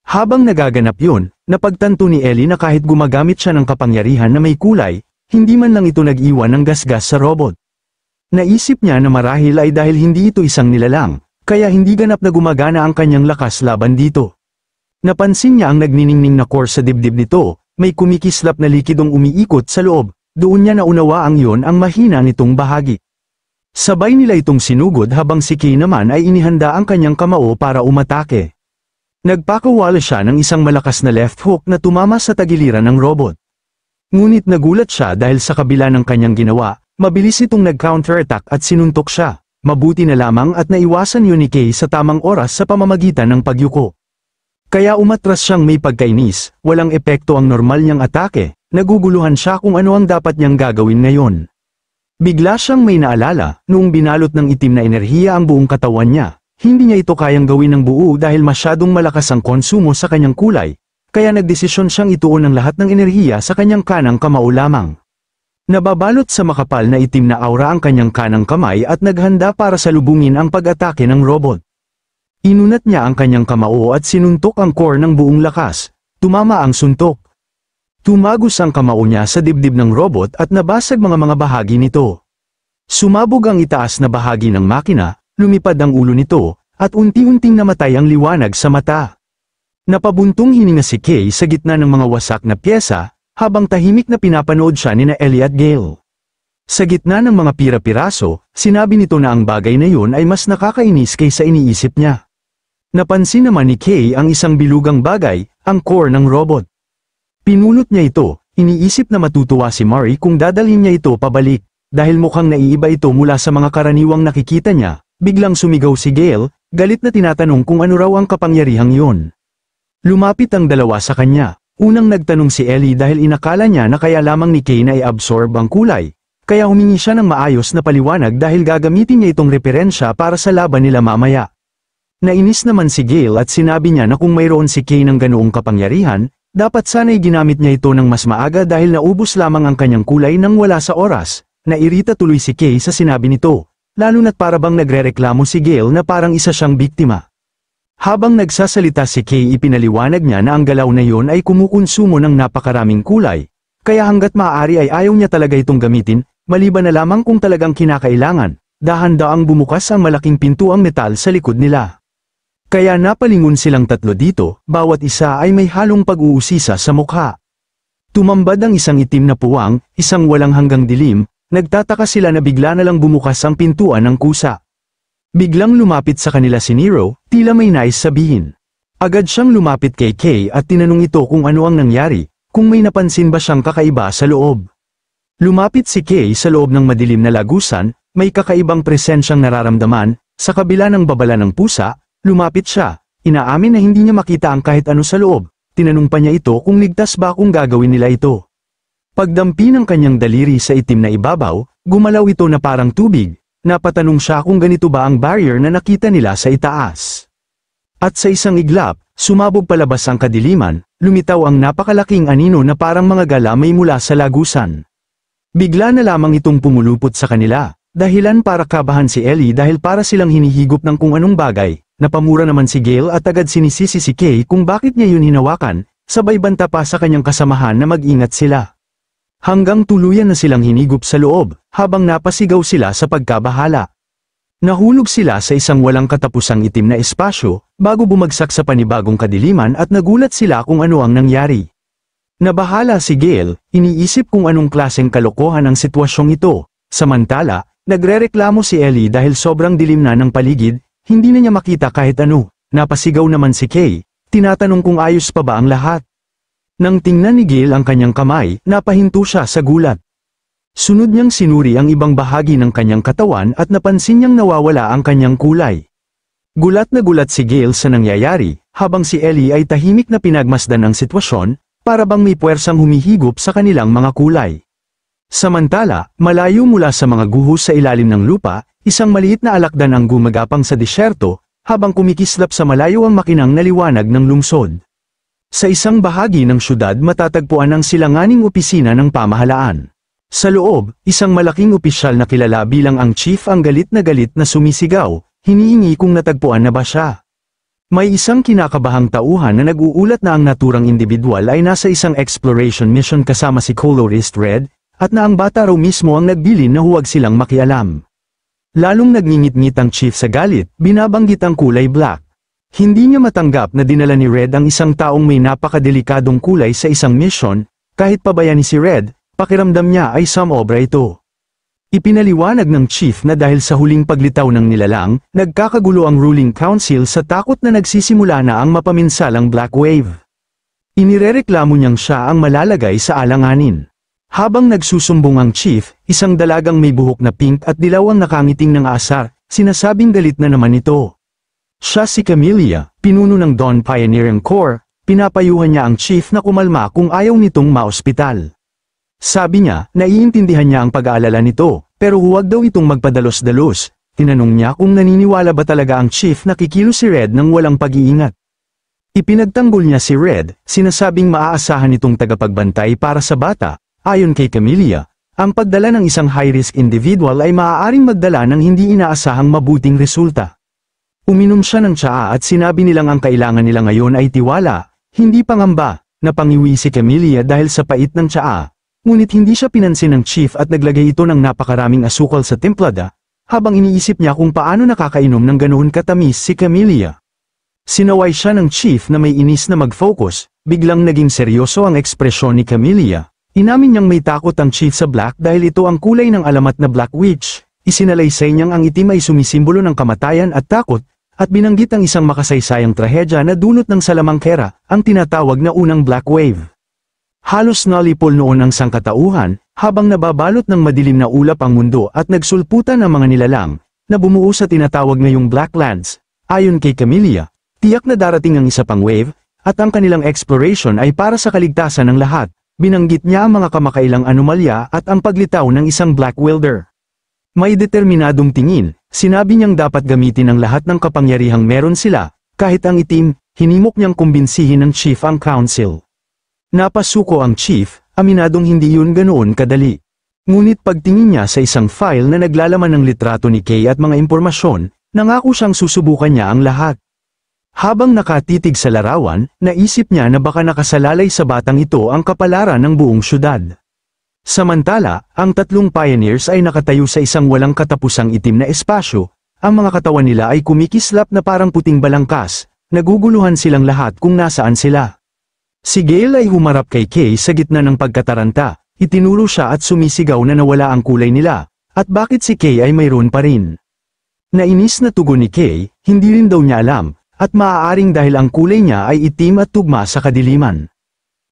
Habang nagaganap yun, napagtanto ni Ellie na kahit gumagamit siya ng kapangyarihan na may kulay, hindi man lang ito nag-iwan ng gasgas sa robot. Naisip niya na marahil ay dahil hindi ito isang nilalang, kaya hindi ganap na gumagana ang kanyang lakas laban dito. Napansin niya ang nagniningning na core sa dibdib nito, may kumikislap na likidong umiikot sa loob, doon niya naunawa ang iyon ang mahina nitong bahagi. Sabay nila itong sinugod habang si Kay naman ay inihanda ang kanyang kamao para umatake. Nagpakawala siya ng isang malakas na left hook na tumama sa tagiliran ng robot. Ngunit nagulat siya dahil sa kabila ng kanyang ginawa, mabilis itong nag-counterattack at sinuntok siya. Mabuti na lamang at naiwasan yun ni Kay sa tamang oras sa pamamagitan ng pagyuko. Kaya umatras siyang may pagkainis, walang epekto ang normal niyang atake, naguguluhan siya kung ano ang dapat niyang gagawin ngayon. Bigla siyang may naalala, noong binalot ng itim na enerhiya ang buong katawan niya. Hindi niya ito kayang gawin ng buo dahil masyadong malakas ang konsumo sa kanyang kulay, kaya nagdesisyon siyang ituon ang lahat ng enerhiya sa kanyang kanang kamao lamang. Nababalot sa makapal na itim na aura ang kanyang kanang kamay at naghanda para salubungin ang pag-atake ng robot. Inunat niya ang kanyang kamao at sinuntok ang core ng buong lakas. Tumama ang suntok. Tumagos ang kamao niya sa dibdib ng robot at nabasag mga bahagi nito. Sumabog ang itaas na bahagi ng makina, lumipad ang ulo nito, at unti-unting namatay ang liwanag sa mata. Napabuntong hininga si Kay sa gitna ng mga wasak na pyesa, habang tahimik na pinapanood siya nina Ellie at Gale. Sa gitna ng mga pira-piraso, sinabi nito na ang bagay na yun ay mas nakakainis kaysa iniisip niya. Napansin naman ni Kay ang isang bilugang bagay, ang core ng robot. Pinulot niya ito, iniisip na matutuwa si Mari kung dadalhin niya ito pabalik, dahil mukhang naiiba ito mula sa mga karaniwang nakikita niya. Biglang sumigaw si Gale, galit na tinatanong kung ano raw ang kapangyarihang yun. Lumapit ang dalawa sa kanya. Unang nagtanong si Ellie dahil inakala niya na kaya lamang ni Kay na i-absorb ang kulay, kaya humingi siya ng maayos na paliwanag dahil gagamitin niya itong referensya para sa laban nila mamaya. Nainis naman si Gale at sinabi niya na kung mayroon si Kay ng ganoong kapangyarihan, dapat sana'y ginamit niya ito ng mas maaga dahil naubos lamang ang kanyang kulay nang wala sa oras. Nairita tuloy si Kay sa sinabi nito, lalo na't parabang nagrereklamo si Gale na parang isa siyang biktima. Habang nagsasalita si Kay ipinaliwanag niya na ang galaw na yon ay kumukonsumo ng napakaraming kulay, kaya hanggat maaari ay ayaw niya talaga itong gamitin, maliban na lamang kung talagang kinakailangan. Dahan-daang bumukas ang malaking pintuang metal sa likod nila. Kaya napalingon silang tatlo dito, bawat isa ay may halong pag-uusisa sa mukha. Tumambad ang isang itim na puwang, isang walang hanggang dilim, nagtataka sila na bigla na lang bumukas ang pintuan ng kusa. Biglang lumapit sa kanila si Nero, tila may nais sabihin. Agad siyang lumapit kay Kay at tinanong ito kung ano ang nangyari, kung may napansin ba siyang kakaiba sa loob. Lumapit si Kay sa loob ng madilim na lagusan, may kakaibang presensyang nararamdaman, sa kabila ng babala ng pusa. Lumapit siya, inaamin na hindi niya makita ang kahit ano sa loob, tinanong pa niya ito kung ligtas ba kung gagawin nila ito. Pagdampi ng kanyang daliri sa itim na ibabaw, gumalaw ito na parang tubig, napatanong siya kung ganito ba ang barrier na nakita nila sa itaas. At sa isang iglap, sumabog palabas ang kadiliman, lumitaw ang napakalaking anino na parang mga galamay mula sa lagusan. Bigla na lamang itong pumulupot sa kanila, dahilan para kabahan si Ellie dahil para silang hinihigop ng kung anong bagay. Napamura naman si Gale at agad sinisisi si Kay kung bakit niya yun hinawakan, sabay banta pa sa kanyang kasamahan na mag-ingat sila. Hanggang tuluyan na silang hinigop sa loob, habang napasigaw sila sa pagkabahala. Nahulog sila sa isang walang katapusang itim na espasyo, bago bumagsak sa panibagong kadiliman at nagulat sila kung ano ang nangyari. Nabahala si Gale, iniisip kung anong klaseng kalokohan ang sitwasyong ito, samantala, nagrereklamo si Ellie dahil sobrang dilim na ng paligid. Hindi na niya makita kahit ano. Napasigaw naman si Kay, tinatanong kung ayos pa ba ang lahat. Nang tingnan ni Gale ang kanyang kamay, napahinto siya sa gulat. Sunod niyang sinuri ang ibang bahagi ng kanyang katawan at napansin niyang nawawala ang kanyang kulay. Gulat na gulat si Gale sa nangyayari, habang si Ellie ay tahimik na pinagmasdan ang sitwasyon, para bang may puwersang humihigop sa kanilang mga kulay. Samantala, malayo mula sa mga guhos sa ilalim ng lupa, isang maliit na alakdan ang gumagapang sa disyerto, habang kumikislap sa malayo ang makinang na liwanag ng lungsod. Sa isang bahagi ng syudad matatagpuan ang silanganing opisina ng pamahalaan. Sa loob, isang malaking opisyal na kilala bilang ang chief ang galit na sumisigaw, hinihingi kung natagpuan na ba siya. May isang kinakabahang tauhan na nag-uulat na ang naturang individual ay nasa isang exploration mission kasama si Colorist Red, at na ang bata raw mismo ang nagbilin na huwag silang makialam. Lalong nagngingit-ngit ang chief sa galit, binabanggit ang kulay black. Hindi niya matanggap na dinala ni Red ang isang taong may napakadelikadong kulay sa isang mission, kahit pabayani si Red, pakiramdam niya ay samobra ito. Ipinaliwanag ng chief na dahil sa huling paglitaw ng nilalang, nagkakagulo ang ruling council sa takot na nagsisimula na ang mapaminsalang black wave. Inirereklamo niyang siya ang malalagay sa alanganin. Habang nagsusumbong ang chief, isang dalagang may buhok na pink at dilaw ang nakangiting ng asar, sinasabing galit na naman ito. Siya si Camellia, pinuno ng Dawn Pioneering Corps, pinapayuhan niya ang chief na kumalma kung ayaw nitong maospital. Sabi niya, naiintindihan niya ang pag-aalala nito, pero huwag daw itong magpadalos-dalos. Tinanong niya kung naniniwala ba talaga ang chief na kikilos si Red nang walang pag-iingat. Ipinagtanggol niya si Red, sinasabing maaasahan itong tagapagbantay para sa bata. Ayon kay Camellia, ang pagdala ng isang high-risk individual ay maaaring magdala ng hindi inaasahang mabuting resulta. Uminom siya ng tsaa at sinabi nilang ang kailangan nila ngayon ay tiwala, hindi pangamba. Napangiwi si Camellia dahil sa pait ng tsaa. Ngunit hindi siya pinansin ng chief at naglagay ito ng napakaraming asukal sa templada, habang iniisip niya kung paano nakakainom ng ganoon katamis si Camellia. Sinaway siya ng chief na may inis na mag-focus, biglang naging seryoso ang ekspresyon ni Camellia. Inamin niyang may takot ang chief sa black dahil ito ang kulay ng alamat na Black Witch. Isinalaysay niyang ang itim ay sumisimbolo ng kamatayan at takot, at binanggit ang isang makasaysayang trahedya na dulot ng salamangkera, ang tinatawag na unang Black Wave. Halos nalipol noon ang sangkatauhan, habang nababalot ng madilim na ulap ang mundo at nagsulputan ang mga nilalang, na bumuo sa tinatawag ngayong Blacklands. Ayon kay Camellia, tiyak na darating ang isa pang wave, at ang kanilang exploration ay para sa kaligtasan ng lahat. Binanggit niya ang mga kamakailang anomalya at ang paglitaw ng isang Black Wielder. May determinadong tingin, sinabi niyang dapat gamitin ang lahat ng kapangyarihang meron sila, kahit ang itim, hinimok niyang kumbinsihin ng chief ang council. Napasuko ang chief, aminadong hindi yun ganoon kadali. Ngunit pagtingin niya sa isang file na naglalaman ng litrato ni Kay at mga impormasyon, nangako siyang susubukan niya ang lahat. Habang nakatitig sa larawan, naisip niya na baka nakasalalay sa batang ito ang kapalaran ng buong syudad. Samantala, ang tatlong pioneers ay nakatayo sa isang walang katapusang itim na espasyo, ang mga katawan nila ay kumikislap na parang puting balangkas, naguguluhan silang lahat kung nasaan sila. Si Gale ay humarap kay Kay sa gitna ng pagkataranta, itinuro siya at sumisigaw na nawala ang kulay nila, at bakit si Kay ay mayroon pa rin. Nainis na tugon ni Kay, hindi rin daw niya alam, at maaaring dahil ang kulay niya ay itim at tugma sa kadiliman.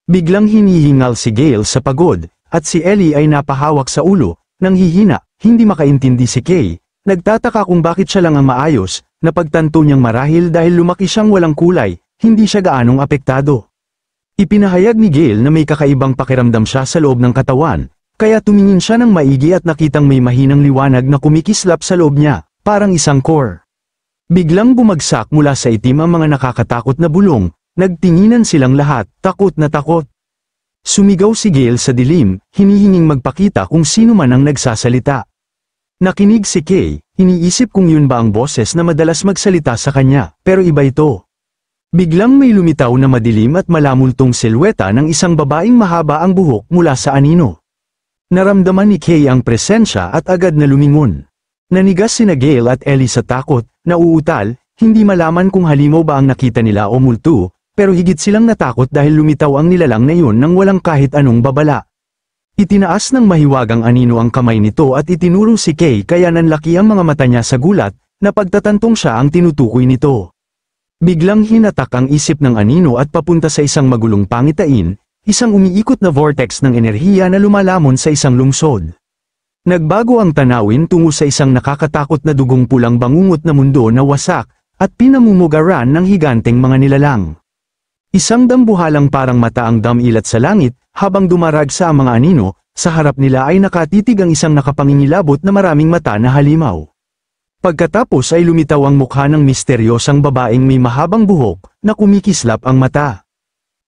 Biglang hinihingal si Gale sa pagod, at si Ellie ay napahawak sa ulo, nang hihina, hindi makaintindi si Kay, nagtataka kung bakit siya lang ang maayos, napagtanto niyang marahil dahil lumaki siyang walang kulay, hindi siya gaanong apektado. Ipinahayag ni Gale na may kakaibang pakiramdam siya sa loob ng katawan, kaya tumingin siya ng maigi at nakitang may mahinang liwanag na kumikislap sa loob niya, parang isang core. Biglang bumagsak mula sa itim ang mga nakakatakot na bulong, nagtinginan silang lahat, takot na takot. Sumigaw si Gale sa dilim, hinihinging magpakita kung sino man ang nagsasalita. Nakinig si Kay, iniisip kung yun ba ang boses na madalas magsalita sa kanya, pero iba ito. Biglang may lumitaw na madilim at malamultong silweta ng isang babaeng mahaba ang buhok mula sa anino. Naramdaman ni Kay ang presensya at agad na lumingon. Nanigas sina Gale at Ellie sa takot, nauutal, hindi malaman kung halimaw ba ang nakita nila o multo, pero higit silang natakot dahil lumitaw ang nilalang na yun nang walang kahit anong babala. Itinaas ng mahiwagang anino ang kamay nito at itinuro si Kay kaya nanlaki ang mga mata niya sa gulat, na pagtatantong siya ang tinutukoy nito. Biglang hinatak ang isip ng anino at papunta sa isang magulong pangitain, isang umiikot na vortex ng enerhiya na lumalamon sa isang lungsod. Nagbago ang tanawin tungo sa isang nakakatakot na dugong pulang bangungot na mundo na wasak, at pinamumugaran ng higanteng mga nilalang. Isang dambuhalang parang mata ang damilat sa langit, habang dumaragsa ang mga anino, sa harap nila ay nakatitig ang isang nakapangingilabot na maraming mata na halimaw. Pagkatapos ay lumitaw ang mukha ng misteryosang babaeng may mahabang buhok, na kumikislap ang mata.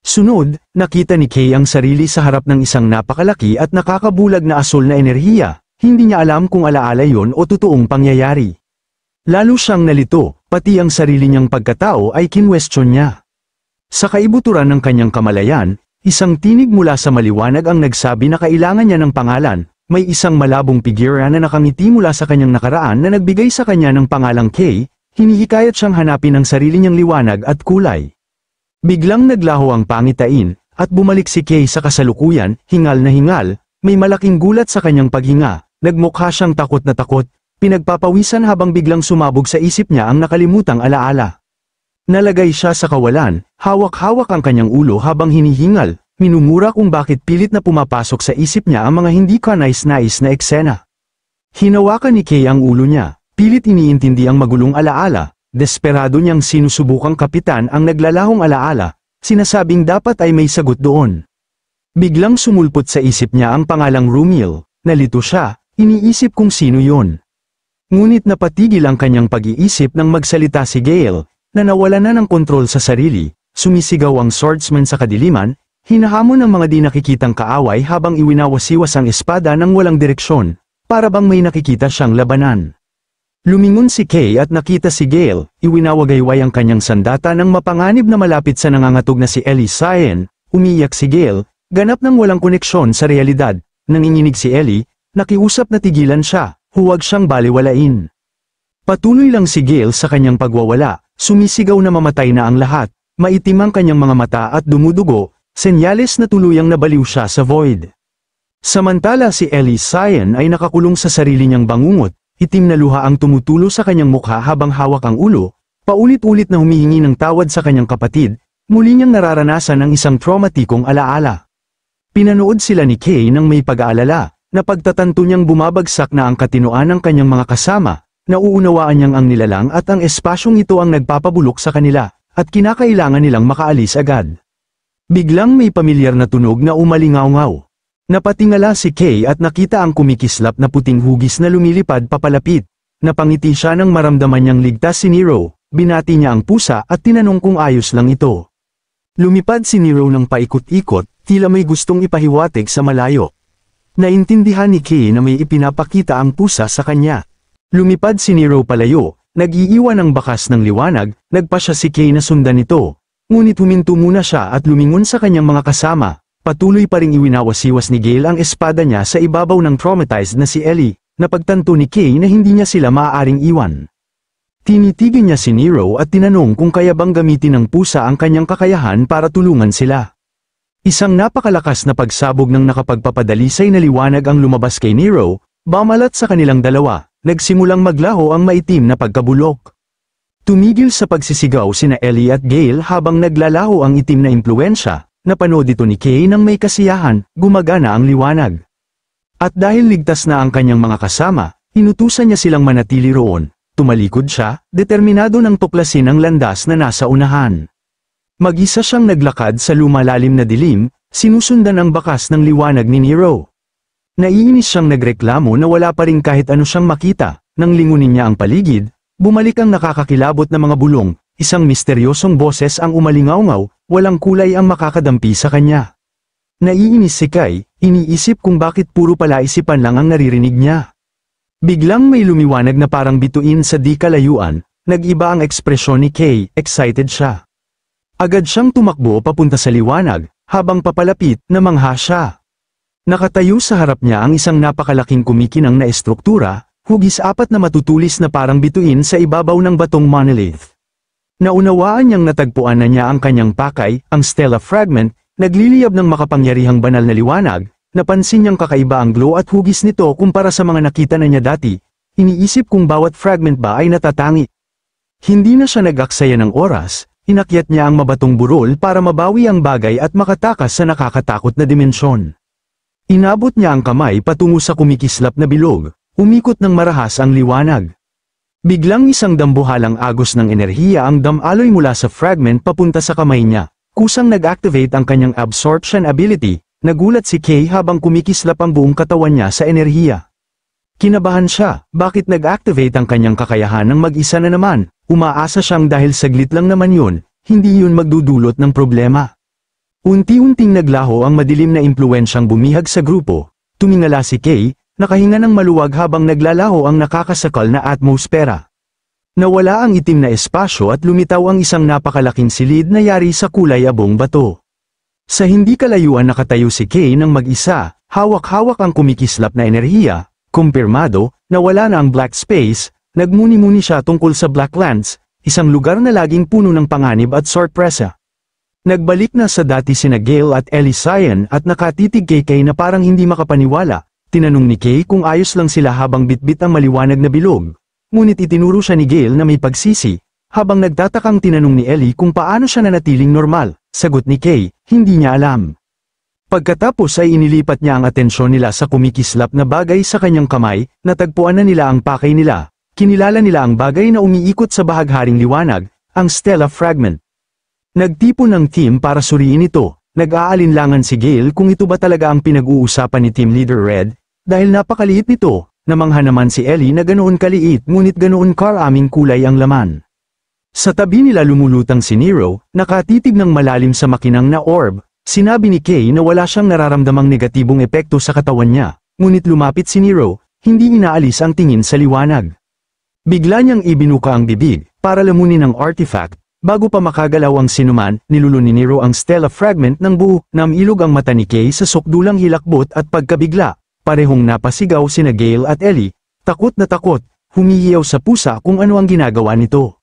Sunod, nakita ni Kay ang sarili sa harap ng isang napakalaki at nakakabulag na asul na enerhiya, hindi niya alam kung alaala yon o totoong pangyayari. Lalo siyang nalito, pati ang sarili niyang pagkatao ay kinwestiyon niya. Sa kaibuturan ng kanyang kamalayan, isang tinig mula sa maliwanag ang nagsabi na kailangan niya ng pangalan. May isang malabong figura na nakangiti mula sa kanyang nakaraan na nagbigay sa kanya ng pangalang Kay, hinihikayat siyang hanapin ang sarili niyang liwanag at kulay. Biglang naglaho ang pangitain, at bumalik si Kay sa kasalukuyan, hingal na hingal, may malaking gulat sa kanyang paghinga, nagmukha siyang takot na takot, pinagpapawisan habang biglang sumabog sa isip niya ang nakalimutang alaala. Nalagay siya sa kawalan, hawak-hawak ang kanyang ulo habang hinihingal. Minumura kung bakit pilit na pumapasok sa isip niya ang mga hindi kanais-nais na eksena. Hinawakan ni Kay ang ulo niya, pilit iniintindi ang magulong alaala, desperado niyang sinusubukang kapitan ang naglalahong alaala, sinasabing dapat ay may sagot doon. Biglang sumulpot sa isip niya ang pangalang Rumiel, nalito siya, iniisip kung sino yon. Ngunit napatigil ang kanyang pag-iisip nang magsalita si Gale, na nawala na ng kontrol sa sarili, sumisigaw ang swordsman sa kadiliman, hinahamon ng mga di nakikitang kaaway habang iwinawasiwas ang espada ng walang direksyon, para bang may nakikita siyang labanan. Lumingon si Kay at nakita si Gale, iwinawagayway ang kanyang sandata nang mapanganib na malapit sa nangangatog na si Ellie Cyan, umiyak si Gale, ganap ng walang koneksyon sa realidad, nanginginig si Ellie, nakiusap na tigilan siya, huwag siyang baliwalain. Patuloy lang si Gale sa kanyang pagwawala, sumisigaw na mamatay na ang lahat, maitim ang kanyang mga mata at dumudugo, senyales na tuluyang nabaliw siya sa void. Samantala si Ellie Cyan ay nakakulong sa sarili niyang bangungot, itim na luha ang tumutulo sa kanyang mukha habang hawak ang ulo, paulit-ulit na humihingi ng tawad sa kanyang kapatid, muli niyang nararanasan ang isang traumatikong alaala. Pinanood sila ni Kay nang may pag-aalala, na pagtatanto niyang bumabagsak na ang katinoan ng kanyang mga kasama, nauunawaan niyang ang nilalang at ang espasyong ito ang nagpapabulok sa kanila, at kinakailangan nilang makaalis agad. Biglang may pamilyar na tunog na umalingaw-ngaw. Napatingala si Kay at nakita ang kumikislap na puting hugis na lumilipad papalapit. Napangiti siya nang maramdaman niyang ligtas si Nero, binati niya ang pusa at tinanong kung ayos lang ito. Lumipad si Nero ng paikot-ikot, tila may gustong ipahiwatig sa malayo. Naintindihan ni Kay na may ipinapakita ang pusa sa kanya. Lumipad si Nero palayo, nag-iiwan ng bakas ng liwanag, nagpa siya si Kay na sundan ito. Ngunit huminto muna siya at lumingon sa kanyang mga kasama. Patuloy pa ring iwinawasiwas ni Gale ang espada niya sa ibabaw ng traumatized na si Ellie, napagtanto ni Kay na hindi niya sila maaaring iwan. Tinitigil niya si Nero at tinanong kung kaya bang gamitin ng pusa ang kanyang kakayahan para tulungan sila. Isang napakalakas na pagsabog ng nakapagpapadalisay na liwanag ang lumabas kay Nero, bamalat sa kanilang dalawa, nagsimulang maglaho ang maitim na pagkabulok. Tumigil sa pagsisigaw sina Ellie at Gale habang naglalaho ang itim na impluensya. Napanood ito ni Kay nang may kasiyahan, gumagana ang liwanag. At dahil ligtas na ang kanyang mga kasama, inutusan niya silang manatili roon. Tumalikod siya, determinado nang tuklasin ang landas na nasa unahan. Mag-isa siyang naglakad sa lumalalim na dilim, sinusundan ang bakas ng liwanag ni Nero. Naiinis siyang nagreklamo na wala pa rin kahit ano siyang makita. Nang lingunin niya ang paligid, bumalik ang nakakakilabot na mga bulong, isang misteryosong boses ang umalingaw-ngaw, walang kulay ang makakadampi sa kanya. Naiinis si Kay, iniisip kung bakit puro palaisipan lang ang naririnig niya. Biglang may lumiwanag na parang bituin sa di kalayuan, nag-iba ang ekspresyon ni Kay, excited siya. Agad siyang tumakbo papunta sa liwanag, habang papalapit, namangha siya. Nakatayo sa harap niya ang isang napakalaking kumikinang na estruktura, hugis apat na matutulis na parang bituin sa ibabaw ng batong monolith. Naunawaan niyang natagpuan na niya ang kanyang pakay, ang Stella Fragment, nagliliyab ng makapangyarihang banal na liwanag, napansin niyang kakaiba ang glow at hugis nito kumpara sa mga nakita na niya dati, iniisip kung bawat fragment ba ay natatangi. Hindi na siya nag-aksaya ng oras, inakyat niya ang mabatong burol para mabawi ang bagay at makatakas sa nakakatakot na dimensyon. Inabot niya ang kamay patungo sa kumikislap na bilog, umikot ng marahas ang liwanag. Biglang isang dambuhalang agos ng enerhiya ang damaloy mula sa fragment papunta sa kamay niya, kusang nag-activate ang kanyang absorption ability, nagulat si Kay habang kumikislap ang buong katawan niya sa enerhiya. Kinabahan siya, bakit nag-activate ang kanyang kakayahan ng mag-isa na naman, umaasa siyang dahil saglit lang naman yun, hindi yun magdudulot ng problema. Unti-unting naglaho ang madilim na impluensyang bumihag sa grupo, tumingala si Kay, nakahinga ng maluwag habang naglalaho ang nakakasakal na atmosfera. Nawala ang itim na espasyo at lumitaw ang isang napakalaking silid na yari sa kulay abong bato. Sa hindi kalayuan nakatayo si Kay ng mag-isa, hawak-hawak ang kumikislap na enerhiya, kumpirmado, na wala na ang black space, nagmuni-muni siya tungkol sa Blacklands, isang lugar na laging puno ng panganib at sorpresa. Nagbalik na sa dati sina Gale at Ellie Cyan at nakatitig kay Kay na parang hindi makapaniwala. Tinanong ni Kay kung ayos lang sila habang bitbit ang maliwanag na bilog. Ngunit itinuro siya ni Gale na may pagsisi, habang nagtatakang tinanong ni Ellie kung paano siya nanatiling normal. Sagot ni Kay, hindi niya alam. Pagkatapos ay inilipat niya ang atensyon nila sa kumikislap na bagay sa kanyang kamay, natagpuan na nila ang pakay nila. Kinilala nila ang bagay na umiikot sa bahagharing liwanag, ang Stella Fragment. Nagtipon ng team para suriin ito, Nag-aalinlangan si Gale kung ito ba talaga ang pinag-uusapan ni Team Leader Red, dahil napakaliit nito. Namangha naman si Ellie na ganoon kaliit ngunit ganoon karaming kulay ang laman. Sa tabi nila lumulutang si Nero, nakatitig ng malalim sa makinang na orb. Sinabi ni Kay na wala siyang nararamdamang negatibong epekto sa katawan niya, ngunit lumapit si Nero, hindi inaalis ang tingin sa liwanag. Bigla niyang ibinuka ang bibig, para lamunin ang artifact. Bago pa makagalaw ang sinuman, nilulo ni Nero ang Stella fragment ng buo, namilog ang mata ni Kay sa sukdulang hilakbot at pagkabigla. Parehong napasigaw sina Gale at Ellie, takot na takot, humihiyaw sa pusa kung ano ang ginagawa nito.